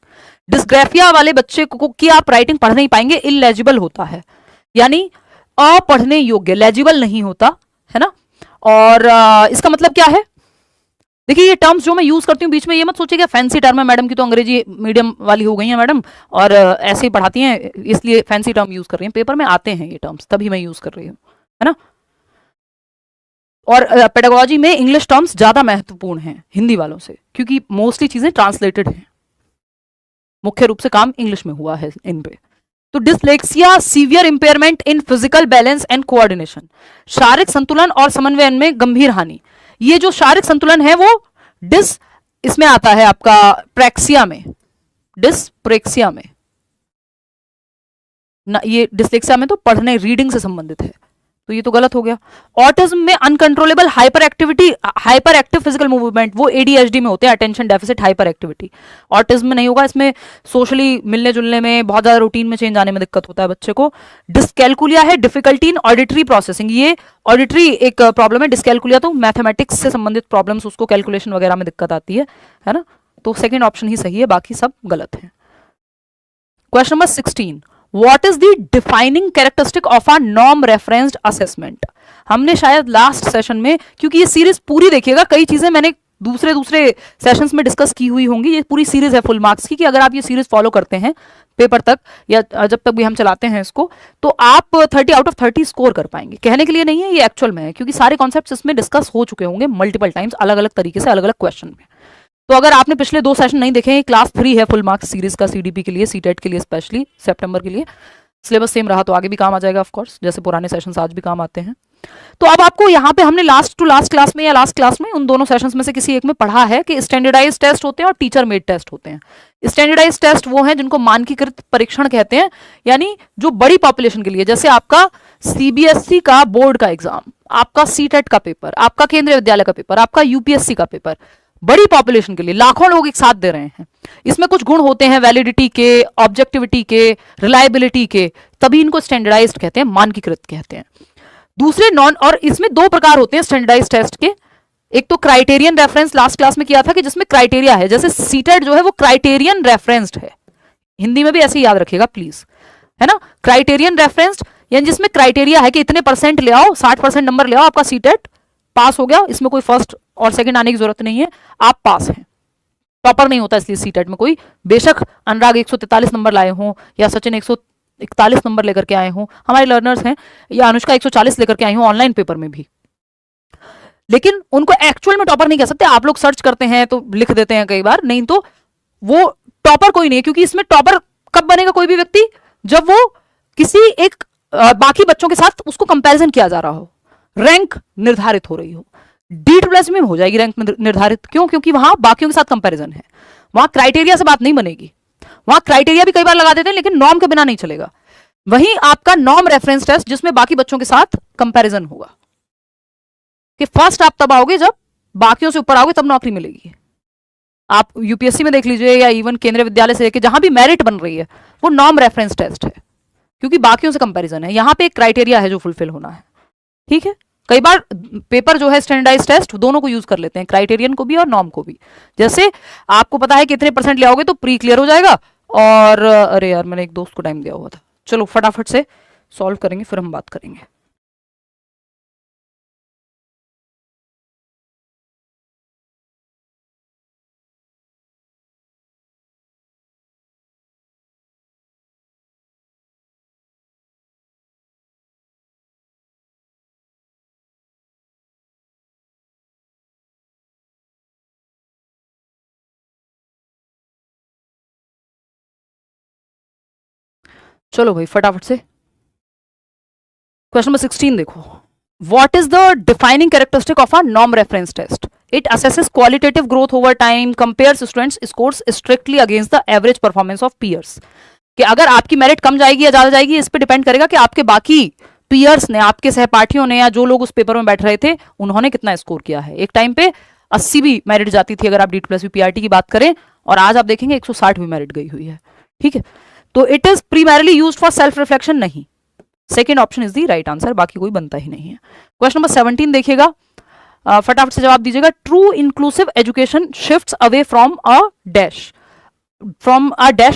Dysgraphia वाले बच्चे को की आप राइटिंग पढ़ नहीं पाएंगे, इलेजिबल होता है, यानी अपढ़ने योग्य, लेजिबल नहीं होता, है ना। और इसका मतलब क्या है? देखिए ये टर्म्स जो मैं यूज करती हूँ बीच में ये मत सोचिएगा फैंसी टर्म है, मैडम की तो अंग्रेजी मीडियम वाली हो गई है मैडम और ऐसे ही पढ़ाती हैं इसलिए फैंसी टर्म यूज कर रही हैं। पेपर में आते हैं ये टर्म्स तभी मैं यूज कर रही हूँ, है ना। और पेडागोजी में इंग्लिश टर्म्स ज्यादा महत्वपूर्ण हैं हिंदी वालों से, क्योंकि मोस्टली चीजें ट्रांसलेटेड हैं, मुख्य रूप से काम इंग्लिश में हुआ है इन पे। तो dyslexia severe impairment in physical balance and coordination, शारीरिक संतुलन और समन्वयन में गंभीर हानि। ये जो शारीरिक संतुलन है वो इसमें आता है आपका प्रेक्सिया में, डिस्प्रेक्सिया में ना, ये डिसलेक्सिया में तो पढ़ने रीडिंग से संबंधित है, तो ये तो गलत हो गया। ऑटिज्म में uncontrollable hyper activity, hyper active physical movement, वो एडीएचडी में होते हैं, attention deficit hyper activity. Autism में नहीं होगा, इसमें सोशली मिलने जुलने में बहुत ज्यादा रूटीन में चेंज आने में दिक्कत होता है बच्चे को। डिस्कैल्कुलिया है डिफिकल्टी इन ऑडिटरी प्रोसेसिंग, ये ऑडिटरी एक प्रॉब्लम है। डिस्कैल्कुलिया तो मैथमेटिक्स से संबंधित प्रॉब्लम्स, उसको कैलकुलेशन वगैरह में दिक्कत आती है ना। तो सेकेंड ऑप्शन ही सही है, बाकी सब गलत है। Question number 16, What is the defining characteristic of a norm referenced assessment? हमने शायद लास्ट सेशन में, क्योंकि ये सीरीज पूरी देखिएगा, कई चीजें मैंने दूसरे सेशंस में डिस्कस की हुई होंगी, ये पूरी सीरीज है फुल मार्क्स की, कि अगर आप ये सीरीज फॉलो करते हैं पेपर तक या जब तक भी हम चलाते हैं इसको, तो आप 30 आउट ऑफ 30 स्कोर कर पाएंगे। कहने के लिए नहीं है, ये एक्चुअल में है, क्योंकि सारे कॉन्सेप्ट्स इसमें डिस्कस हो चुके होंगे मल्टीपल टाइम्स, अलग अलग तरीके से, अलग अलग क्वेश्चन में। तो अगर आपने पिछले 2 सेशन नहीं देखे, क्लास 3 है फुल मार्क्स सीरीज का सीडीपी के लिए, सीटेट के लिए, स्पेशली सितंबर के लिए, सिलेबस सेम रहा तो आगे भी काम आ जाएगा ऑफ कोर्स, जैसे पुराने सेशंस आज भी काम आते हैं। तो अब आपको यहाँ पे हमने लास्ट टू लास्ट क्लास में या लास्ट क्लास में उन दोनों सेशंस में से किसी एक में पढ़ा है कि स्टैंडर्डाइज टेस्ट होते हैं और टीचर मेड टेस्ट होते हैं। स्टैंडर्डाइज टेस्ट वो हैं जिनको मानकीकृत परीक्षण कहते हैं, यानी जो बड़ी पॉपुलेशन के लिए, जैसे आपका सीबीएसई का बोर्ड का एग्जाम, आपका सीटेट का पेपर, आपका केंद्रीय विद्यालय का पेपर, आपका यूपीएससी का पेपर, बड़ी पॉपुलेशन के लिए लाखों लोग एक साथ दे रहे हैं। इसमें कुछ गुण होते हैं वैलिडिटी के, ऑब्जेक्टिविटी के, रिलायबिलिटी के, तभी इनको स्टैंडर्डाइज्ड कहते हैं, मानकीकृत कहते हैं। दूसरे नॉन, और इसमें दो प्रकार होते हैं स्टैंडर्डाइज्ड टेस्ट के। एक तो क्राइटेरियन रेफरेंस, लास्ट क्लास में किया था कि जिसमें क्राइटेरिया है, जैसे सीटेट जो है वो क्राइटेरियन रेफरेंस्ड है, हिंदी में भी ऐसे ही याद रखिएगा प्लीज, है ना, क्राइटेरियन रेफरेंस्ड, यानी जिसमें क्राइटेरिया है कि इतने परसेंट ले आओ, 60% नंबर ले आओ, आपका सीटेट पास हो गया, इसमें कोई फर्स्ट और सेकंड आने की जरूरत नहीं है, आप पास हैं। टॉपर नहीं होता इसलिए सीटेट में कोई, बेशक अनुराग 143 नंबर लाए हों या सचिन 141 नंबर लेकर के आए हों, हमारे लर्नर्स हैं, या अनुष्का 140 लेकर के आई हों ऑनलाइन पेपर में भी, लेकिन उनको एक्चुअल में टॉपर नहीं कह सकते। आप लोग सर्च करते हैं तो लिख देते हैं कई बार, नहीं तो वो टॉपर कोई नहीं है, क्योंकि इसमें टॉपर कब बनेगा कोई भी व्यक्ति, जब वो किसी एक बाकी बच्चों के साथ उसको कंपैरिजन किया जा रहा हो, रैंक निर्धारित हो रही हो। D2+ में हो जाएगी रैंक निर्धारित, क्यों? क्योंकि वहां बाकियों के साथ कंपैरिजन है, वहां क्राइटेरिया से बात नहीं बनेगी। वहां क्राइटेरिया भी कई बार लगा देते हैं लेकिन नॉर्म के बिना नहीं चलेगा। वहीं आपका नॉर्म रेफरेंस टेस्ट जिसमें बाकी बच्चों के साथ कंपैरिजन होगा, कि फर्स्ट आप तब आओगे जब बाकियों से ऊपर आओगे, तब नौकरी मिलेगी। आप यूपीएससी में देख लीजिए या इवन केंद्रीय विद्यालय से लेकर जहां भी मेरिट बन रही है, वो नॉर्म रेफरेंस टेस्ट है, क्योंकि बाकियों से कंपैरिजन है। यहां पे एक क्राइटेरिया है जो फुलफिल होना है, ठीक है। कई बार पेपर जो है स्टैंडर्डाइज टेस्ट दोनों को यूज कर लेते हैं, क्राइटेरियन को भी और नॉर्म को भी। जैसे आपको पता है कि इतने परसेंट ले आओगे तो प्री क्लियर हो जाएगा, और अरे यार मैंने एक दोस्त को टाइम दिया हुआ था, चलो फटाफट से सॉल्व करेंगे फिर हम बात करेंगे। चलो भाई फटाफट से क्वेश्चन नंबर 16 देखो। What is the defining characteristic of a norm reference test? It assesses qualitative growth over time, compares students scores strictly against the average performance of peers. कि अगर आपकी मेरिट कम जाएगी या ज्यादा जाएगी, इस पे डिपेंड करेगा कि आपके बाकी पीयर्स ने, आपके सहपाठियों ने, या जो लोग उस पेपर में बैठ रहे थे उन्होंने कितना स्कोर किया है। एक टाइम पे 80 भी मेरिट जाती थी अगर आप D2+ पीआरटी की बात करें, और आज आप देखेंगे 160 भी मेरिट गई हुई है, ठीक है। तो it is primarily used for self reflection नहीं, second option is the right answer, बाकी कोई बनता ही नहीं है। क्वेश्चन नंबर 17 देखिएगा, फटाफट से जवाब दीजिएगा। True inclusive education shifts away from a dash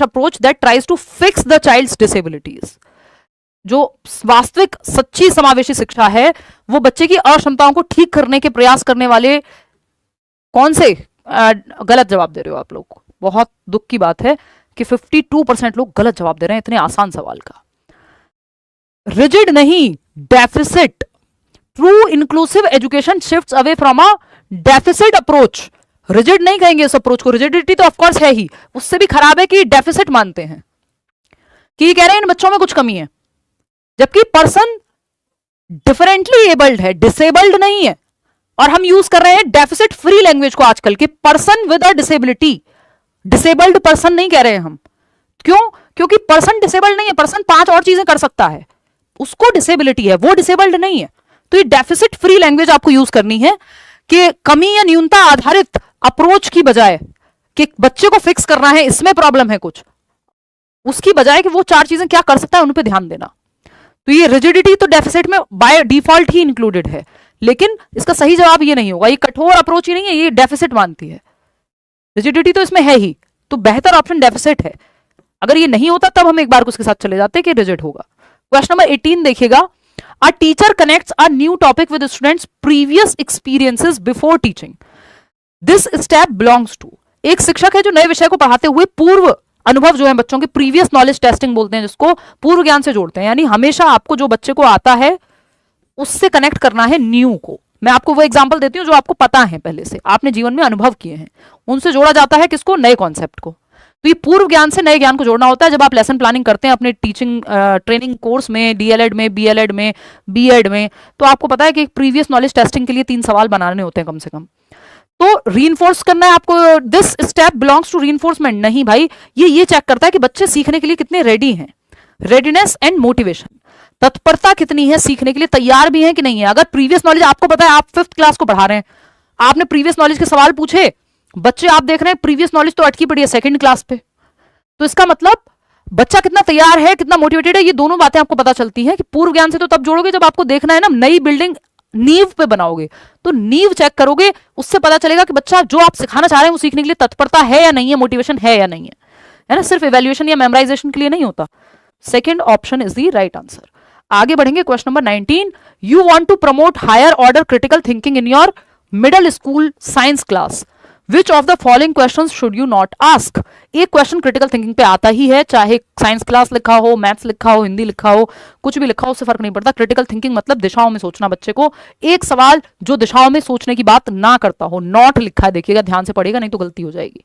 approach that tries to fix the child's disabilities. जो वास्तविक सच्ची समावेशी शिक्षा है वो बच्चे की अक्षमताओं को ठीक करने के प्रयास करने वाले कौन से, गलत जवाब दे रहे हो आप लोग। बहुत दुख की बात है कि 52% लोग गलत जवाब दे रहे हैं इतने आसान सवाल का। रिजिड नहीं, deficit. True inclusive education shifts away from a deficit approach. Rigid नहीं कहेंगे इस अप्रोच को, रिजिडिटी तो ऑफकोर्स है ही, उससे भी खराब है कि डेफिसिट मानते हैं, कि कह रहे हैं इन बच्चों में कुछ कमी है, जबकि पर्सन डिफरेंटली एबल्ड है, डिसेबल्ड नहीं है। और हम यूज कर रहे हैं डेफिसिट फ्री लैंग्वेज को आजकल के, person with a disability, disabled person नहीं कह रहे हैं हम। क्यों? क्योंकि पर्सन डिसेबल्ड नहीं है, पर्सन 5 और चीजें कर सकता है, उसको डिसेबिलिटी है, वो डिसेबल्ड नहीं है। तो ये डेफिसिट फ्री लैंग्वेज आपको यूज करनी है कि कमी या न्यूनता आधारित अप्रोच की बजाय कि बच्चे को फिक्स करना है इसमें प्रॉब्लम है कुछ, उसकी बजाय कि वो 4 चीजें क्या कर सकता है उन पर ध्यान देना। तो ये रिजिडिटी तो डेफिसिट में बाय डिफॉल्ट ही इंक्लूडेड है, लेकिन इसका सही जवाब ये नहीं होगा, ये कठोर अप्रोच ही नहीं है, ये डेफिसिट मानती है। रिजिडिटी तो इसमें है ही, तो बेहतर ऑप्शन डेफिसिट है। अगर ये नहीं होता तब हम एक बार उसके साथ चले जाते कि रिजिड होगा। क्वेश्चन नंबर 18 देखिएगा। A teacher connects a new topic with students previous experiences before teaching. This step belongs to. एक शिक्षक है जो नए विषय को पढ़ाते हुए पूर्व अनुभव जो है बच्चों के, प्रीवियस नॉलेज टेस्टिंग बोलते हैं जिसको, पूर्व ज्ञान से जोड़ते हैं। यानी हमेशा आपको जो बच्चे को आता है उससे कनेक्ट करना है न्यू को। मैं आपको वो एग्जांपल देती हूं जो आपको पता है पहले से, आपने जीवन में अनुभव किए हैं, उनसे जोड़ा जाता है किसको, नए कॉन्सेप्ट को। तो ये पूर्व ज्ञान से नए ज्ञान को जोड़ना होता है। जब आप लेसन प्लानिंग करते हैं अपने टीचिंग ट्रेनिंग कोर्स में, डीएलएड में, बीएलएड में, बीएड में, तो आपको पता है कि प्रीवियस नॉलेज टेस्टिंग के लिए 3 सवाल बनाने होते हैं कम से कम। तो रीइंफोर्स करना है आपको, this step belongs to reinforcement. नहीं भाई, ये चेक करता है कि बच्चे सीखने के लिए कितने रेडी हैं, रेडीनेस एंड मोटिवेशन, तत्परता कितनी है, सीखने के लिए तैयार भी है कि नहीं है। अगर प्रीवियस नॉलेज आपको पता है, आप 5th क्लास को पढ़ा रहे हैं, आपने प्रीवियस नॉलेज के सवाल पूछे, बच्चे आप देख रहे हैं प्रीवियस नॉलेज तो अटकी पड़ी है 2nd क्लास पे, तो इसका मतलब बच्चा कितना तैयार है, कितना मोटिवेटेड है। ये दोनों बातें आपको पता चलती हैं कि पूर्व ज्ञान से तो तब जोड़ोगे जब आपको देखना है ना, नई बिल्डिंग नींव पे बनाओगे, तो नींव चेक करोगे, उससे पता चलेगा कि बच्चा जो आप सिखाना चाह रहे हैं वो सीखने के लिए तत्परता है या नहीं है, मोटिवेशन है या नहीं है ना। सिर्फ इवैल्यूएशन या मेमोराइजेशन के लिए नहीं होता। Second option is the right answer. आगे बढ़ेंगे, question number 19, you want to promote higher order critical thinking in your middle school science class, which of the following question should you not ask. एक question critical thinking पे आता ही है, चाहे science class लिखा हो, मैथ्स लिखा हो, हिंदी लिखा हो, कुछ भी लिखा हो, उससे फर्क नहीं पड़ता। क्रिटिकल थिंकिंग मतलब दिशाओं में सोचना बच्चे को। एक सवाल जो दिशाओं में सोचने की बात ना करता हो, नॉट लिखा है, देखिएगा ध्यान से पढ़ेगा नहीं तो गलती हो जाएगी।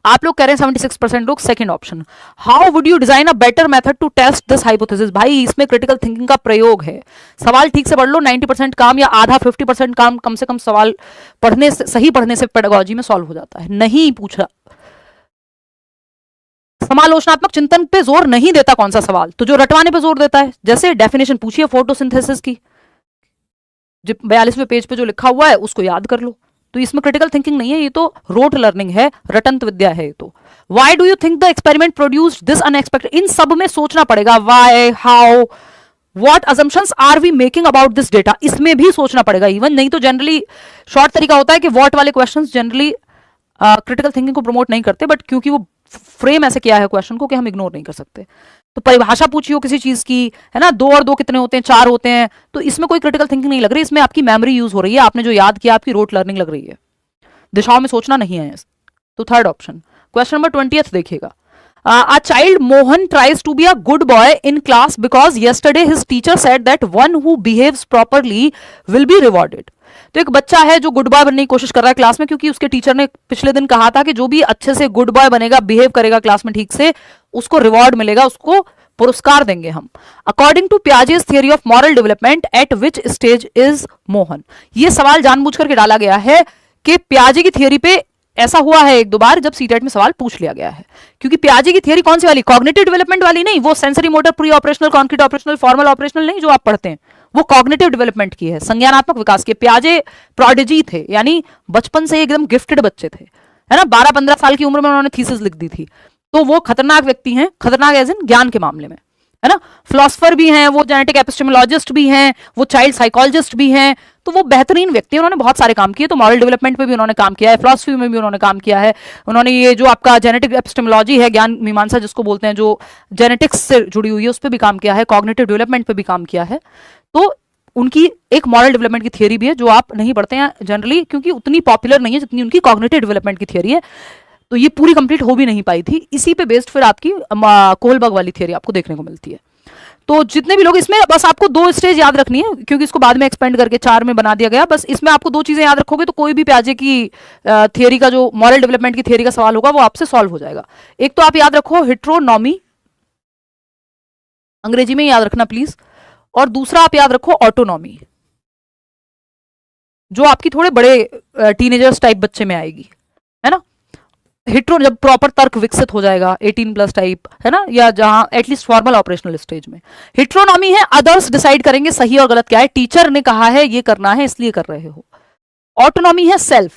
आप लोग कह रहे हैं 76% लोग second option. How would you design a better method to test this hypothesis. भाई इसमें क्रिटिकल थिंकिंग का प्रयोग है। सवाल ठीक से पढ़ लो, 90% काम या आधा 50% काम कम से कम सवाल पढ़ने से, सही पढ़ने से पेडागोजी में सॉल्व हो जाता है। नहीं पूछा, समालोचनात्मक चिंतन पे जोर नहीं देता कौन सा सवाल, तो जो रटवाने पे जोर देता है। जैसे डेफिनेशन पूछिए फोटोसिंथेसिस की, 42वें पेज पे जो लिखा हुआ है उसको याद कर लो। तो इसमें क्रिटिकल थिंकिंग नहीं है, ये तो रोट लर्निंग है, रटंत विद्या है ये तो। Why do you think the experiment produced this unexpected, इन सब में सोचना पड़ेगा। Why, how, what assumptions are we making about this data, इसमें भी सोचना पड़ेगा इवन। नहीं तो जनरली शॉर्ट तरीका होता है कि व्हाट वाले क्वेश्चंस जनरली क्रिटिकल थिंकिंग को प्रमोट नहीं करते, बट क्योंकि वो फ्रेम ऐसे किया है क्वेश्चन को कि हम इग्नोर नहीं कर सकते। तो परिभाषा पूछी हो किसी चीज की, है ना, 2 और 2 कितने होते हैं, 4 होते हैं, तो इसमें कोई क्रिटिकल थिंकिंग नहीं लग रही, इसमें आपकी मेमोरी यूज हो रही है, आपने जो याद किया आपकी रोट लर्निंग लग रही है, दिशाओं में सोचना नहीं है। तो थर्ड ऑप्शन। क्वेश्चन नंबर 20 देखिएगा। A child Mohan tries to be a good boy in class because yesterday his teacher said that one who behaves properly will be rewarded. तो एक बच्चा है जो गुड बॉय बनने की कोशिश कर रहा है क्लास में, क्योंकि उसके टीचर ने पिछले दिन कहा था कि जो भी अच्छे से गुड बॉय बनेगा, बिहेव करेगा क्लास में ठीक से, उसको रिवॉर्ड मिलेगा, उसको पुरस्कार देंगे हम। According to Piaget's theory of moral development at which stage is Mohan. ये सवाल जानबूझ करके डाला गया है कि पियाजे की थियरी पे ऐसा हुआ है 1-2 बार जब सीटेट में सवाल पूछ लिया गया है। क्योंकि पियाजे की थियरी कौन सी वाली, कॉग्निटिव डेवलपमेंट वाली नहीं, वो sensory motor pre operational concrete operational formal operational नहीं जो आप पढ़ते हैं, वो कॉग्निटिव डेवलपमेंट की है, संज्ञानात्मक विकास की। पियाजे प्रोडिजी थे, यानी बचपन से एकदम गिफ्टेड बच्चे थे, है ना। 12-15 साल की उम्र में उन्होंने थीसिस लिख दी थी। तो वो खतरनाक व्यक्ति हैं, खतरनाक एज इन ज्ञान के मामले में, है ना। फिलोसफर भी हैं, वो जेनेटिक एपिस्टेमोलॉजिस्ट भी हैं, वो चाइल्ड साइकोलॉजिस्ट भी हैं, तो वो बेहतरीन व्यक्ति हैं, उन्होंने बहुत सारे काम किए। तो मॉरल डेवलपमेंट पे भी उन्होंने काम किया है, फिलोसफी में भी उन्होंने काम किया है। उन्होंने ये जो आपका जेनेटिक एपिस्टेमोलॉजी है, ज्ञान मीमांसा जिसको बोलते हैं, जो जेनेटिक्स से जुड़ी हुई है, उस पर भी काम किया है, कॉग्निटिव डेवलपमेंट पे भी काम किया है। तो उनकी एक मॉरल डेवलपमेंट की थियरी भी है जो आप नहीं पढ़ते हैं जनरली, क्योंकि उतनी पॉपुलर नहीं है जितनी उनकी कॉग्निटिव डेवलपमेंट की थियरी है। तो ये पूरी कंप्लीट हो भी नहीं पाई थी, इसी पे बेस्ड फिर आपकी कोहलबर्ग वाली थियरी आपको देखने को मिलती है। तो जितने भी लोग इसमें, बस आपको 2 स्टेज याद रखनी है, क्योंकि इसको बाद में एक्सपेंड करके 4 में बना दिया गया। बस इसमें आपको 2 चीजें याद रखोगे तो कोई भी पियाजे की थियरी का, जो मॉरल डेवलपमेंट की थियरी का सवाल होगा, वो आपसे सॉल्व हो जाएगा। एक तो आप याद रखो हेट्रोनॉमी, अंग्रेजी में याद रखना प्लीज, और दूसरा आप याद रखो ऑटोनॉमी, जो आपकी थोड़े बड़े टीनेजर्स टाइप बच्चे में आएगी, है ना। हिट्रो जब प्रॉपर तर्क विकसित हो जाएगा 18+ टाइप, है ना, या जहां एटलीस्ट फॉर्मल ऑपरेशनल स्टेज में। हिट्रोनॉमी है अदर्स डिसाइड करेंगे सही और गलत क्या है, टीचर ने कहा है ये करना है इसलिए कर रहे हो। ऑटोनॉमी है सेल्फ,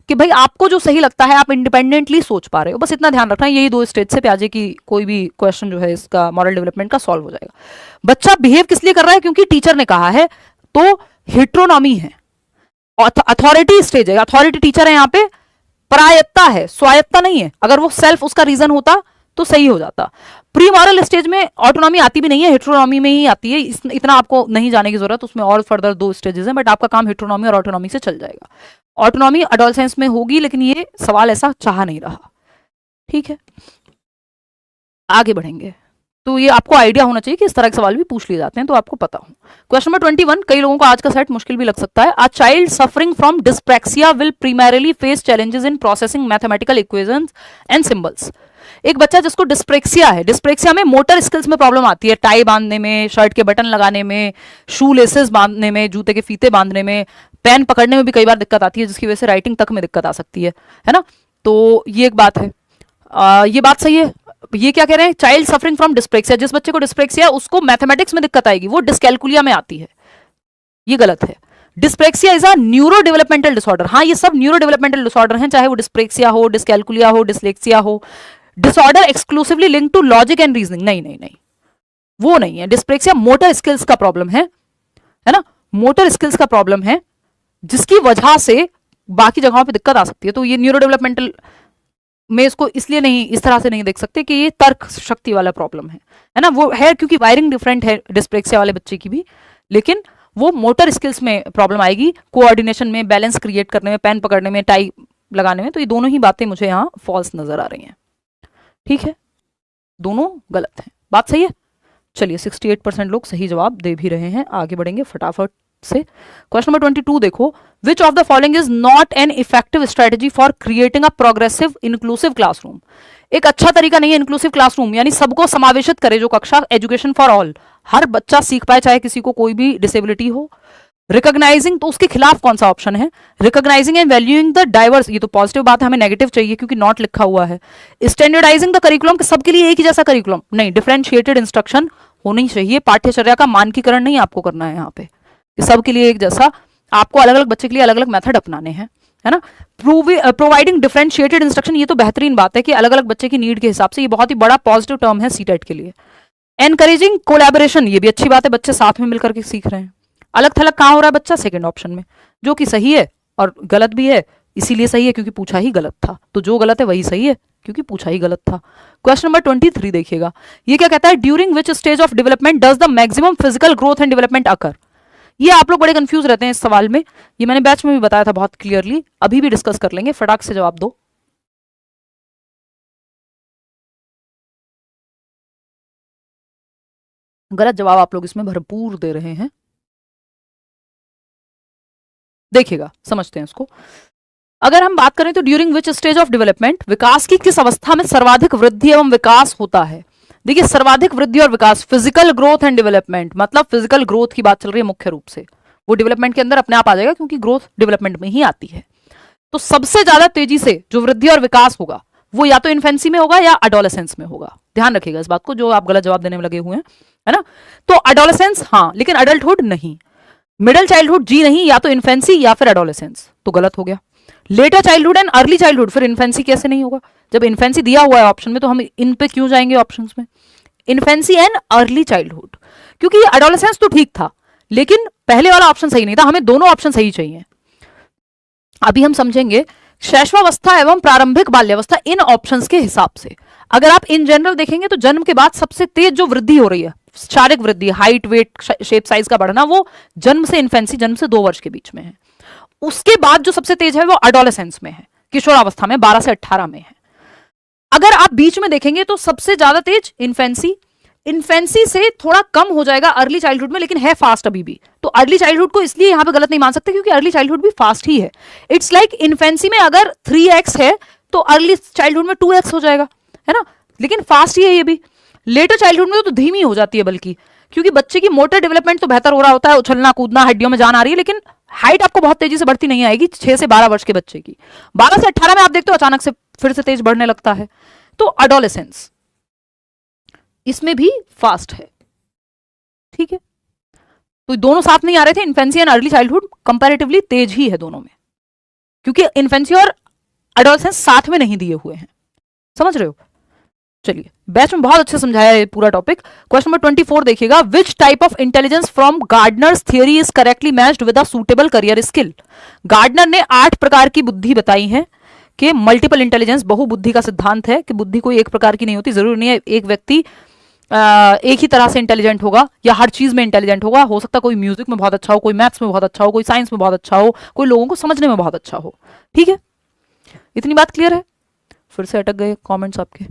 कि भाई आपको जो सही लगता है आप इंडिपेंडेंटली सोच पा रहे हो। बस इतना ध्यान रखना है, यही 2 स्टेज से पियाजे की कोई भी क्वेश्चन जो है इसका मॉरल डेवलपमेंट का सॉल्व हो जाएगा। बच्चा बिहेव किस लिए कर रहा है, क्योंकि टीचर ने कहा है, तो हिट्रोनॉमी है। अथॉरिटी स्टेज है, अथॉरिटी टीचर है यहाँ पे, प्रायत्ता है, स्वायत्ता नहीं है। अगर वो सेल्फ उसका रीजन होता तो सही हो जाता। प्री मॉरल स्टेज में ऑटोनॉमी आती भी नहीं है, हेट्रोनॉमी में ही आती है। इतना आपको नहीं जाने की जरूरत, उसमें और फर्दर 2 स्टेजेस हैं, बट आपका काम हेट्रोनॉमी और ऑटोनॉमी से चल जाएगा। ऑटोनॉमी एडोलसेंस में होगी, लेकिन ये सवाल ऐसा चाह नहीं रहा, ठीक है। आगे बढ़ेंगे, तो ये आपको आइडिया होना चाहिए कि इस तरह के सवाल भी पूछ लिए जाते हैं, तो आपको पता हो। क्वेश्चन नंबर 21, कई लोगों को आज का सेट मुश्किल भी लग सकता है। A child suffering from dyspraxia will primarily face challenges in processing mathematical equations and symbols. एक बच्चा जिसको डिस्प्रेक्सिया है, डिस्प्रेक्सिया में मोटर स्किल्स में प्रॉब्लम आती है, टाई बांधने में, शर्ट के बटन लगाने में, शू लेसेस बांधने में, जूते के फीते बांधने में, पेन पकड़ने में भी कई बार दिक्कत आती है, जिसकी वजह से राइटिंग तक में दिक्कत आ सकती है ना। तो ये एक बात है। ये बात सही है। ये क्या कह रहे हैं, चाइल्ड सफरिंग फ्रॉम डिस्प्रेक्सिया, जिस बच्चे को डिस्प्रेक्सिया उसको मैथमेटिक्स में दिक्कत आएगी, वो डिस्कैलकुलिया में आती है, ये गलत है। Dyspraxia is a neuro developmental disorder. हाँ, ये सब न्यूरो डेवलपमेंटल डिसऑर्डर हैं, चाहे वो डिस्प्रेक्सिया हो, डिस्कैलकुलिया हो, डिसलेक्सिया हो। Disorder exclusively link to logic and reasoning, नहीं नहीं नहीं, वो नहीं है। डिस्प्रेक्सिया मोटर स्किल्स का प्रॉब्लम है ना, मोटर स्किल्स का प्रॉब्लम है, जिसकी वजह से बाकी जगहों पे दिक्कत आ सकती है। तो ये न्यूरो डेवलपमेंटल में इसको इसलिए नहीं, इस तरह से नहीं देख सकते कि ये तर्क शक्ति वाला प्रॉब्लम है ना। वो है क्योंकि वायरिंग डिफरेंट है डिस्प्रेक्सिया वाले बच्चे की भी, लेकिन वो मोटर स्किल्स में प्रॉब्लम आएगी, कोऑर्डिनेशन में, बैलेंस क्रिएट करने में, पेन पकड़ने में, टाई लगाने में। तो ये दोनों ही बातें मुझे यहाँ फॉल्स नजर आ रही हैं। ठीक है, दोनों गलत हैं। बात सही है। चलिए 68% लोग सही जवाब दे भी रहे हैं। आगे बढ़ेंगे फटाफट से। क्वेश्चन नंबर 22 देखो, विच of the following is not an effective strategy for creating a progressive inclusive classroom. एक अच्छा तरीका नहीं है इंक्लूसिव क्लासरूम, यानी सबको समावेशित करे जो कक्षा, एजुकेशन फॉर ऑल, हर बच्चा सीख पाए, चाहे किसी को कोई भी डिसेबिलिटी हो। रिकॉग्नाइजिंग, तो उसके खिलाफ कौन सा ऑप्शन है, recognising and valuing the diverse, ये तो पॉजिटिव बात है, हमें नेगेटिव चाहिए क्योंकि नॉट लिखा हुआ है। स्टैंडर्डाइजिंग द करिकुलम, सबके लिए एक ही जैसा करिकुलम नहीं, डिफरेंशिएटेड इंस्ट्रक्शन होनी चाहिए, पाठ्यचर्या का मानकीकरण नहीं आपको करना है यहाँ पे, सबके लिए एक जैसा, आपको अलग अलग बच्चे के लिए अलग अलग मेथड अपनाने हैं, है ना। प्रोवाइडिंग डिफरेंशिएटेड इंस्ट्रक्शन, ये तो बेहतरीन बात है कि अलग अलग बच्चे की नीड के हिसाब से, ये बहुत ही बड़ा पॉजिटिव टर्म है सीटेट के लिए। एनकरेजिंग कोलैबोरेशन, ये भी अच्छी बात है, बच्चे साथ में मिलकर के सीख रहे हैं। अलग थलग कहाँ हो रहा है बच्चा, सेकंड ऑप्शन में, जो कि सही है और गलत भी है, इसीलिए सही है क्योंकि पूछा ही गलत था, तो जो गलत है वही सही है क्योंकि पूछा ही गलत था। क्वेश्चन नंबर 23 देखिएगा, ये क्या कहता है, during which stage of development does the maximum physical growth and development occur. ये आप लोग बड़े कंफ्यूज रहते हैं इस सवाल में, ये मैंने बैच में भी बताया था बहुत क्लियरली, अभी भी डिस्कस कर लेंगे, फटाक से जवाब दो। गलत जवाब आप लोग इसमें भरपूर दे रहे हैं। देखिएगा, समझते हैं इसको। अगर हम बात करें तो during which stage of development, विकास की किस अवस्था में सर्वाधिक वृद्धि एवं विकास होता है। देखिए, सर्वाधिक वृद्धि और विकास, फिजिकल ग्रोथ एंड डेवलपमेंट, मतलब फिजिकल ग्रोथ की बात चल रही है मुख्य रूप से, वो डेवलपमेंट के अंदर अपने आप आ जाएगा क्योंकि ग्रोथ डेवलपमेंट में ही आती है। तो सबसे ज्यादा तेजी से जो वृद्धि और विकास होगा वो या तो इन्फेंसी में होगा या एडोलेसेंस में होगा। ध्यान रखिएगा इस बात को, जो आप गलत जवाब देने में लगे हुए हैं, है ना। तो एडोलेसेंस हाँ, लेकिन अडल्टहुड नहीं, मिडिल चाइल्डहुड जी नहीं, या तो इन्फेंसी या फिर एडोलेसेंस, तो गलत हो गया। Letter childhood and early childhood, फिर इन्फेंसी कैसे नहीं होगा, जब इन्फेंसी दिया हुआ है ऑप्शन में तो हम इन पे क्यों जाएंगे ऑप्शंस में। इन्फेंसी एंड अर्ली चाइल्डहुड, क्योंकि एडोलेसेंस तो ठीक था लेकिन पहले वाला ऑप्शन सही नहीं था, हमें दोनों ऑप्शन सही चाहिए। अभी हम समझेंगे शैशवावस्था एवं प्रारंभिक बाल्यावस्था इन ऑप्शंस के हिसाब से। अगर आप इन जनरल देखेंगे तो जन्म के बाद सबसे तेज जो वृद्धि हो रही है, शारीरिक वृद्धि, हाइट, वेट, शेप, साइज का बढ़ना, वो जन्म से इन्फेंसी, जन्म से 2 वर्ष के बीच में है। उसके बाद जो सबसे तेज है वो एडोलेसेंस में है, किशोरावस्था में 12 से 18 में है। अगर आप बीच में देखेंगे तो सबसे ज्यादा तेज इन्फेंसी, इन्फेंसी से थोड़ा कम हो जाएगा अर्ली चाइल्डहुड में, लेकिन है फास्ट अभी भी। तो अर्ली चाइल्डहुड को इसलिए यहां पे गलत नहीं मान सकते क्योंकि अर्ली चाइल्डहुड भी फास्ट ही है। इट्स लाइक इन्फेंसी में अगर 3x है तो अर्ली चाइल्डहुड में 2x हो जाएगा, है ना, लेकिन फास्ट ही है ये भी। लेटर चाइल्डहुड में तो धीमी हो जाती है बल्कि, क्योंकि बच्चे की मोटर डेवलपमेंट तो बेहतर हो रहा होता है, उछलना कूदना, हड्डियों में जान आ रही है, लेकिन हाइट आपको बहुत तेजी से बढ़ती नहीं आएगी 6 से 12 वर्ष के बच्चे की। 12 से 18 में आप देखते हो अचानक से फिर से तेज बढ़ने लगता है। तो एडोलेसेंस इसमें भी फास्ट है, ठीक है। तो दोनों साथ नहीं आ रहे थे, infancy and early childhood comparatively तेज ही है दोनों में, क्योंकि इन्फेंसी और एडोलेसेंस साथ में नहीं दिए हुए हैं, समझ रहे हो। चलिए, बैच में बहुत अच्छे समझाया है पूरा टॉपिक। क्वेश्चन नंबर 24 देखिएगा, which type of intelligence from Gardner's theory is correctly matched with a suitable career skill. Gardner ने 8 प्रकार की बुद्धि बताई है कि मल्टीपल इंटेलिजेंस, बहुबुद्धि का सिद्धांत है कि बुद्धि कोई एक प्रकार की नहीं होती, जरूरी नहीं है एक व्यक्ति एक ही तरह से इंटेलिजेंट होगा या हर चीज में इंटेलिजेंट होगा। हो सकता है कोई म्यूजिक में बहुत अच्छा हो, कोई मैथ्स में बहुत अच्छा हो, कोई साइंस में बहुत अच्छा हो, कोई लोगों को समझने में बहुत अच्छा हो, ठीक है। इतनी बात क्लियर है। फिर से अटक गए कमेंट्स आपके।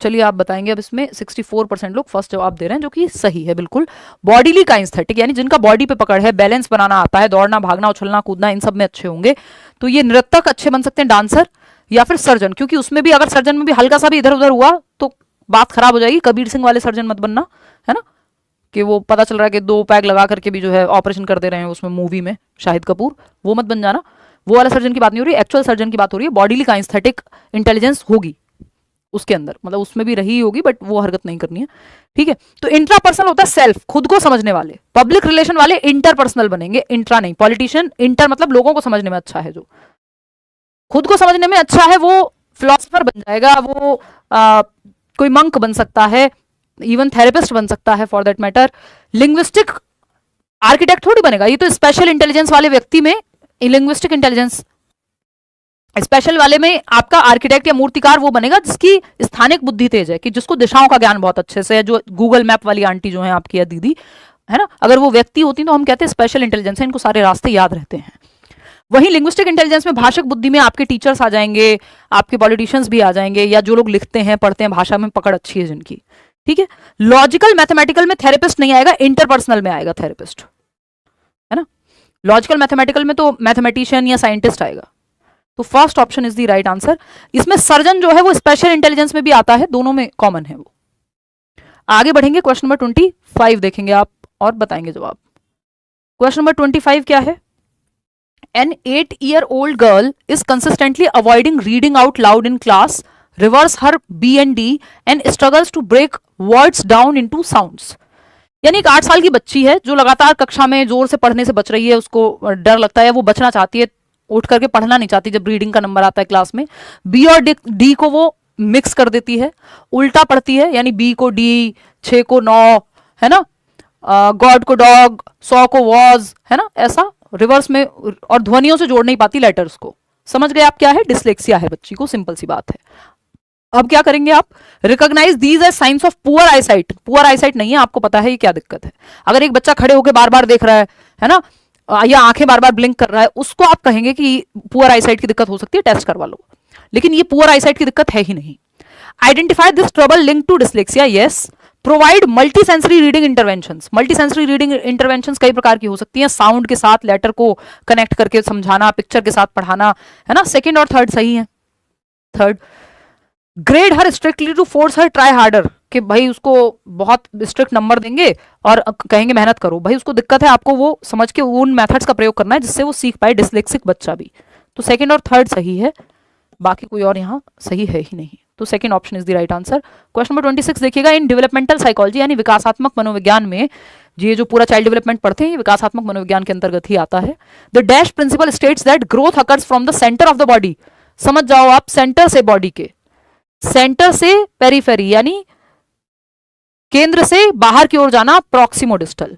चलिए आप बताएंगे अब इसमें 64% लोग फर्स्ट जवाब दे रहे हैं, जो कि सही है बिल्कुल। बॉडीली काइनेस्थेटिक यानी जिनका बॉडी पे पकड़ है, बैलेंस बनाना आता है, दौड़ना भागना उछलना कूदना इन सब में अच्छे होंगे, तो ये नृत्यक अच्छे बन सकते हैं, डांसर या फिर सर्जन, क्योंकि उसमें भी अगर सर्जन में भी हल्का सा भी इधर उधर हुआ तो बात खराब हो जाएगी। कबीर सिंह वाले सर्जन मत बनना, है ना, कि वो पता चल रहा है कि 2 पैग लगा करके भी जो है ऑपरेशन कर दे रहे हैं उसमें मूवी में शाहिद कपूर, वो मत बन जाना। वो वाला सर्जन की बात नहीं हो रही, एक्चुअल सर्जन की बात हो रही है। बॉडीली काइनेस्थेटिक इंटेलिजेंस होगी उसके अंदर, मतलब उसमें भी रही होगी बट वो हरकत नहीं करनी है, ठीक है। तो इंट्रापर्सनल होता है सेल्फ, खुद को समझने वाले। पब्लिक रिलेशन वाले इंटरपर्सनल बनेंगे, इंट्रा नहीं। पॉलिटिशियन इंटर मतलब लोगों को समझने में अच्छा है, जो खुद को समझने में अच्छा है वो फिलोसफर बन जाएगा, वो कोई मंक बन सकता है, इवन थेरेपिस्ट बन सकता है for that matter. Linguistic architect थोड़ी बनेगा, ये तो स्पेशल इंटेलिजेंस वाले व्यक्ति में लिंग्विस्टिक इंटेलिजेंस, स्पेशल वाले में आपका आर्किटेक्ट या मूर्तिकार वो बनेगा जिसकी स्थानिक बुद्धि तेज है, कि जिसको दिशाओं का ज्ञान बहुत अच्छे से है, जो गूगल मैप वाली आंटी जो है आपकी या दीदी, है ना, अगर वो व्यक्ति होती तो हम कहते हैं स्पेशल इंटेलिजेंस है, इनको सारे रास्ते याद रहते हैं। वहीं लिंग्विस्टिक इंटेलिजेंस में भाषक बुद्धि में आपके टीचर्स आ जाएंगे, आपके पॉलिटिशियंस भी आ जाएंगे, या जो लोग लिखते हैं पढ़ते हैं, भाषा में पकड़ अच्छी है जिनकी, ठीक है। लॉजिकल मैथमेटिकल में थेरेपिस्ट नहीं आएगा, इंटरपर्सनल में आएगा थेरेपिस्ट, है ना। लॉजिकल मैथमेटिकल में तो मैथमेटिशियन या साइंटिस्ट आएगा। तो first option is the right answer. इसमें सर्जन जो है वो स्पेशल इंटेलिजेंस में भी आता है, दोनों में कॉमन है वो। आगे बढ़ेंगे, क्वेश्चन नंबर 25 देखेंगे आप और बताएंगे जवाब। क्वेश्चन नंबर 25 क्या है? An 8-year-old girl is consistently avoiding reading out loud in class, reverse her B&D and struggles to break words down into sounds. यानी एक 8 साल की बच्ची है जो लगातार कक्षा में जोर से पढ़ने से बच रही है, उसको डर लगता है, वो बचना चाहती है, उठ करके पढ़ना नहीं चाहती जब रीडिंग का नंबर आता है क्लास में। बी और डी को वो मिक्स कर देती है, उल्टा पढ़ती है, यानी बी को डी, 6 को 9, है ना, गॉड को डॉग, 100 को वॉज, है ना, ऐसा रिवर्स में, और ध्वनियों से जोड़ नहीं पाती लेटर्स को। समझ गए आप क्या है? डिसलेक्सिया है बच्ची को, सिंपल सी बात है। अब क्या करेंगे आप? Recognise these as signs of poor eyesight. Poor eyesight नहीं है, आपको पता है ये क्या दिक्कत है। अगर एक बच्चा खड़े होकर बार बार देख रहा है ना, या आंखें बार बार ब्लिंक कर रहा है, उसको आप कहेंगे कि पुअर आईसाइट की दिक्कत हो सकती है, टेस्ट करवा लो। लेकिन ये पुअर आईसाइट की दिक्कत है ही नहीं। Identify this trouble link to dyslexia, yes. Provide multi sensory reading interventions. Multi sensory reading interventions कई प्रकार की हो सकती हैं, साउंड के साथ लेटर को कनेक्ट करके समझाना, पिक्चर के साथ पढ़ाना, है ना। सेकंड और थर्ड सही है। Third, grade her strictly to force her try harder, कि भाई उसको बहुत स्ट्रिक्ट नंबर देंगे और कहेंगे मेहनत करो। भाई उसको दिक्कत है, आपको वो समझ के उन मेथड्स का प्रयोग करना है जिससे वो सीख पाए, डिसलेक्सिक बच्चा भी। तो सेकंड और थर्ड सही है, बाकी कोई और यहाँ सही है ही नहीं। तो second option is the right answer. Question number 26 देखिएगा। इन डेवलपमेंटल साइकोलॉजी यानी विकासात्मक मनोविज्ञान में, ये जो पूरा चाइल्ड डेवलपमेंट पढ़ते हैं ये विकासात्मक मनोविज्ञान के अंतर्गत ही आता है। The dash principal states that growth occurs from the centre of the body. समझ जाओ आप, सेंटर से बॉडी के, सेंटर से पेरिफेरी यानी केंद्र से बाहर की ओर जाना, प्रॉक्सिमोडिस्टल।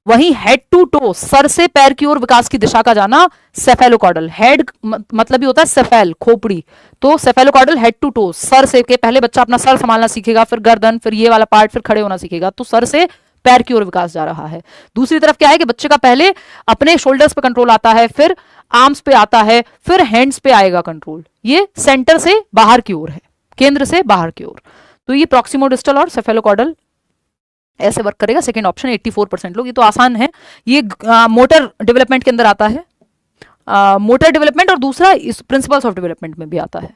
वहीं हेड टू टो, सर से पैर की ओर विकास की दिशा का जाना, सेफेलोकॉर्डल। हेड मतलब ही होता है सेफेल, खोपड़ी, तो सेफेलोकॉर्डल हेड टू टो, सर से के पहले बच्चा अपना सर संभालना सीखेगा, फिर गर्दन, फिर ये वाला पार्ट, फिर खड़े होना सीखेगा, तो सर से पैर की ओर विकास जा रहा है। दूसरी तरफ क्या है कि बच्चे का पहले अपने शोल्डर्स पे कंट्रोल आता है, फिर आर्म्स पे आता है, फिर हैंड्स पे आएगा कंट्रोल। ये सेंटर से बाहर की ओर है, केंद्र से बाहर की ओर। तो ये प्रॉक्सिमोडिस्टल और सेफेलोकॉर्डल ऐसे वर्क करेगा। सेकंड ऑप्शन 84% लोग, ये तो आसान है। ये मोटर डेवलपमेंट के अंदर आता है, मोटर डेवलपमेंट, और दूसरा इस प्रिंसिपल्स ऑफ डेवलपमेंट में भी आता है।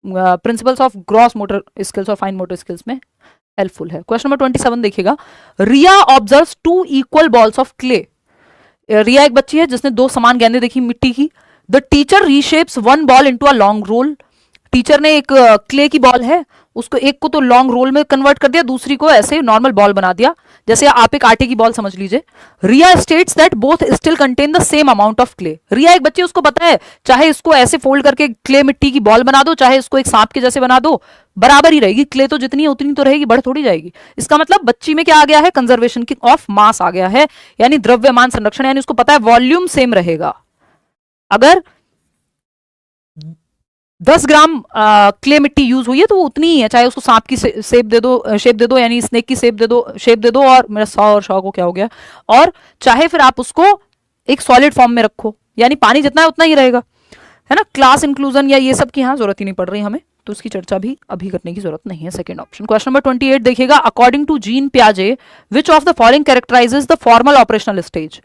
Principles of gross motor skills और फाइन मोटर स्किल्स में हेल्पफुल है। क्वेश्चन नंबर 27 देखिएगा। Riya observes 2 equal balls of clay. Riya एक बच्ची है जिसने 2 समान गेंदें देखी मिट्टी की। The teacher reshapes 1 ball into a long roll. Teacher ने एक क्ले की बॉल है, उसको एक को तो लॉन्ग रोल में कन्वर्ट कर दिया, दूसरी को ऐसे नॉर्मल बॉल बना दिया, जैसे आप एक आटे की बॉल समझ लीजिए। Riya states that both still contain the same amount of clay. Riya एक बच्ची, उसको पता है चाहे इसको ऐसे फोल्ड करके क्ले मिट्टी की बॉल बना दो, चाहे इसको एक सांप के जैसे बना दो, बराबर ही रहेगी। क्ले तो जितनी है उतनी तो रहेगी, बढ़ थोड़ी जाएगी। इसका मतलब बच्ची में क्या आ गया है? कंजर्वेशन ऑफ मास आ गया है, यानी द्रव्यमान संरक्षण, यानी उसको पता है वॉल्यूम सेम रहेगा। अगर 10 ग्राम क्ले मिट्टी यूज हुई है तो वो उतनी ही है, चाहे उसको सांप की शेप दे दो, यानी स्नेक की शेप दे दो, और मेरा 100 और 100 को क्या हो गया, और चाहे फिर आप उसको एक सॉलिड फॉर्म में रखो, यानी पानी जितना है उतना ही रहेगा, है ना। क्लास इंक्लूजन या ये सब की यहाँ जरूरत ही नहीं पड़ रही हमें, तो उसकी चर्चा भी अभी करने की जरूरत नहीं है। Second option. क्वेश्चन नंबर 28 देखिएगा, अकॉर्डिंग टू जीन पियाजे which of the following characterises the formal operational stage.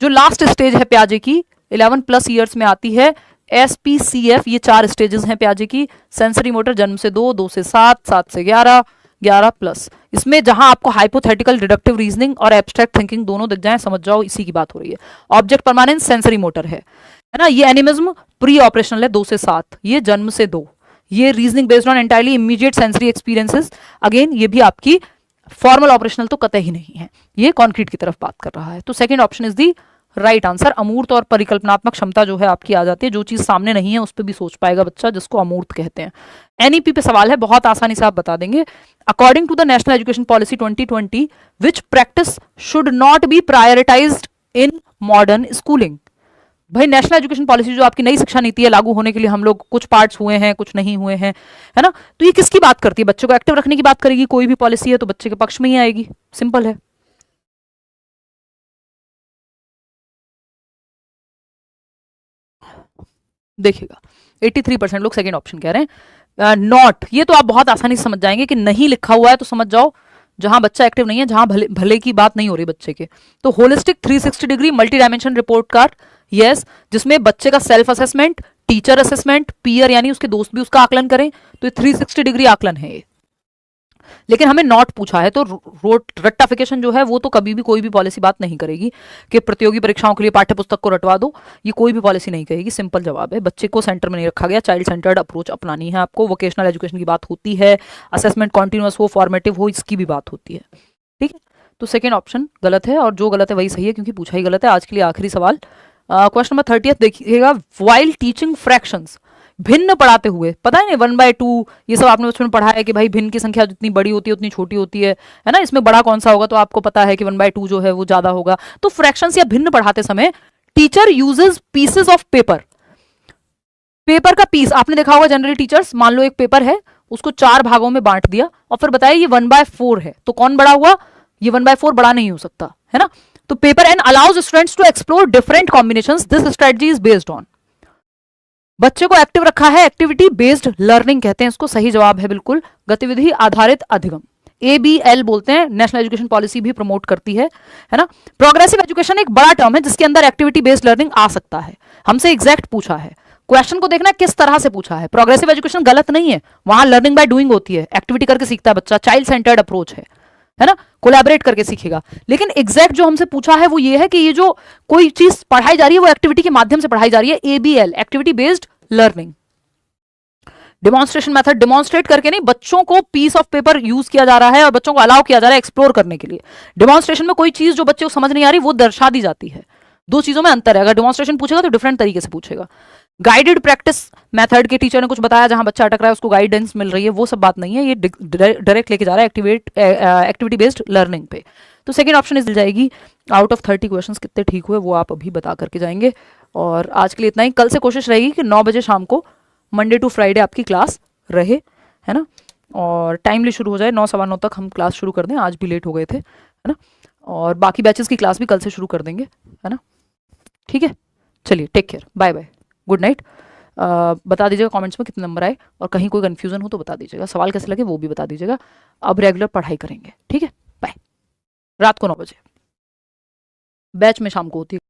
जो लास्ट स्टेज है पियाजे की 11+ ईयर्स में आती है, SPCF, ये 4 स्टेजेस हैं पियाजे की। सेंसरी मोटर जन्म से 2, 2 से 7, 7 से 11, 11+। इसमें जहां आपको हाइपोथेटिकल डिडक्टिव रीजनिंग और एब्स्ट्रैक्ट थिंकिंग दोनों दिख जाए, समझ जाओ इसी की बात हो रही है। ऑब्जेक्ट परमानेंस सेंसरी मोटर है ना। ये एनिमिज्म प्री ऑपरेशनल है 2 से 7, ये जन्म से 2। ये reasoning based on entirely immediate sensory experiences, again ये भी आपकी फॉर्मल ऑपरेशनल तो कतई ही नहीं है, ये कॉन्क्रीट की तरफ बात कर रहा है। तो second option is the right answer. अमूर्त और परिकल्पनात्मक क्षमता जो है आपकी आ जाती है, जो चीज सामने नहीं है उस पर भी सोच पाएगा बच्चा, जिसको अमूर्त कहते हैं। NEP पे सवाल है, बहुत आसानी से आप बता देंगे। According to the National Education Policy 2020 which practice should not be prioritised in modern schooling. भाई नेशनल एजुकेशन पॉलिसी जो आपकी नई शिक्षा नीति है लागू होने के लिए हम लोग कुछ पार्ट्स हुए हैं कुछ नहीं हुए हैं, है ना। तो ये किसकी बात करती है? बच्चों को एक्टिव रखने की बात करेगी। कोई भी पॉलिसी है तो बच्चे के पक्ष में ही आएगी, सिंपल है। देखिएगा 83% लोग सेकंड ऑप्शन कह रहे हैं। नॉट, ये तो आप बहुत आसानी से समझ जाएंगे कि नहीं लिखा हुआ है तो समझ जाओ जहां बच्चा एक्टिव नहीं है, जहां भले भले की बात नहीं हो रही बच्चे के। तो holistic 360 degree multi dimension report card, yes, जिसमें बच्चे का self assessment, teacher assessment, peer यानी उसके दोस्त भी उसका आकलन करें, तो ये 360 डिग्री आकलन है ये। लेकिन हमें नॉट पूछा है, तो रट्टाफिकेशन जो है वो तो कभी भी कोई भी पॉलिसी बात नहीं करेगी कि प्रतियोगी परीक्षाओं के लिए पाठ्य पुस्तक को रटवा दो, ये कोई भी पॉलिसी नहीं कहेगी। सिंपल जवाब है, बच्चे को सेंटर में नहीं रखा गया, चाइल्ड सेंटर्ड अप्रोच अपनानी है आपको। वोकेशनल एजुकेशन की बात होती है, असेसमेंट कॉन्टिन्यूअस हो, फॉर्मेटिव हो, इसकी भी बात होती है, ठीक है। तो सेकेंड ऑप्शन गलत है, और जो गलत है वही सही है क्योंकि पूछा ही गलत है। आज के लिए आखिरी सवाल, क्वेश्चन नंबर 30 देखिएगा, वाइल टीचिंग फ्रैक्शंस, भिन्न पढ़ाते हुए, पता है ना 1/2 ये सब आपने बचपन में पढ़ा है कि भाई भिन्न की संख्या जितनी बड़ी होती है उतनी छोटी होती है ना। इसमें बड़ा कौन सा होगा, तो आपको पता है कि 1/2 जो है वो ज्यादा होगा। तो फ्रैक्शंस या भिन्न पढ़ाते समय teacher uses pieces of paper. Paper का पीस आपने देखा होगा जनरली टीचर्स, मान लो एक पेपर है उसको 4 भागों में बांट दिया और फिर बताया ये 1/4 है, तो कौन बड़ा हुआ? ये 1/4 बड़ा नहीं हो सकता, है ना। तो paper and allows students to explore different combinations, this strategy is based on. बच्चे को एक्टिव रखा है, एक्टिविटी बेस्ड लर्निंग कहते हैं इसको। सही जवाब है बिल्कुल गतिविधि आधारित अधिगम, ABL बोलते हैं। नेशनल एजुकेशन पॉलिसी भी प्रमोट करती है ना। प्रोग्रेसिव एजुकेशन एक बड़ा टर्म है जिसके अंदर एक्टिविटी बेस्ड लर्निंग आ सकता है। हमसे एग्जैक्ट पूछा है, क्वेश्चन को देखना किस तरह से पूछा है। प्रोग्रेसिव एजुकेशन गलत नहीं है, वहां लर्निंग बाय डूइंग होती है, एक्टिविटी करके सीखता है बच्चा, चाइल्ड सेंटर्ड अप्रोच है ना, कोलैबोरेट करके सीखेगा। लेकिन एग्जैक्ट जो हमसे पूछा है वो ये है कि ये जो कोई चीज पढ़ाई जा रही है वो एक्टिविटी के माध्यम से पढ़ाई जा रही है, ABL activity based learning. Demonstration method, demonstrate करके नहीं, बच्चों को पीस ऑफ पेपर यूज किया जा रहा है और बच्चों को अलाउ किया जा रहा है एक्सप्लोर करने के लिए। डिमॉन्स्ट्रेशन में कोई चीज जो बच्चे को समझ नहीं आ रही वो दर्शा दी जाती है। दो चीजों में अंतर है, अगर डिमॉन्स्ट्रेशन पूछेगा तो डिफरेंट तरीके से पूछेगा। गाइडेड प्रैक्टिस मेथड के टीचर ने कुछ बताया, जहां बच्चा अटक रहा है उसको गाइडेंस मिल रही है, वो सब बात नहीं है। ये डायरेक्ट लेके जा रहा है एक्टिविटी बेस्ड लर्निंग पे। तो सेकंड ऑप्शन इस मिल जाएगी। आउट ऑफ 30 क्वेश्चंस कितने ठीक हुए वो आप अभी बता करके जाएंगे। और आज के लिए इतना ही। कल से कोशिश रहेगी कि 9 बजे शाम को मंडे टू फ्राइडे आपकी क्लास रहे, है ना, और टाइमली शुरू हो जाए। 9 सवा 9 तक हम क्लास शुरू कर दें, आज भी लेट हो गए थे, है ना। और बाकी बैचेस की क्लास भी कल से शुरू कर देंगे, है ना। ठीक है, चलिए take care, bye bye, good night. बता दीजिएगा कमेंट्स में कितने नंबर आए, और कहीं कोई कंफ्यूजन हो तो बता दीजिएगा, सवाल कैसे लगे वो भी बता दीजिएगा। अब रेगुलर पढ़ाई करेंगे, ठीक है, बाय। रात को 9 बजे बैच में शाम को होती है।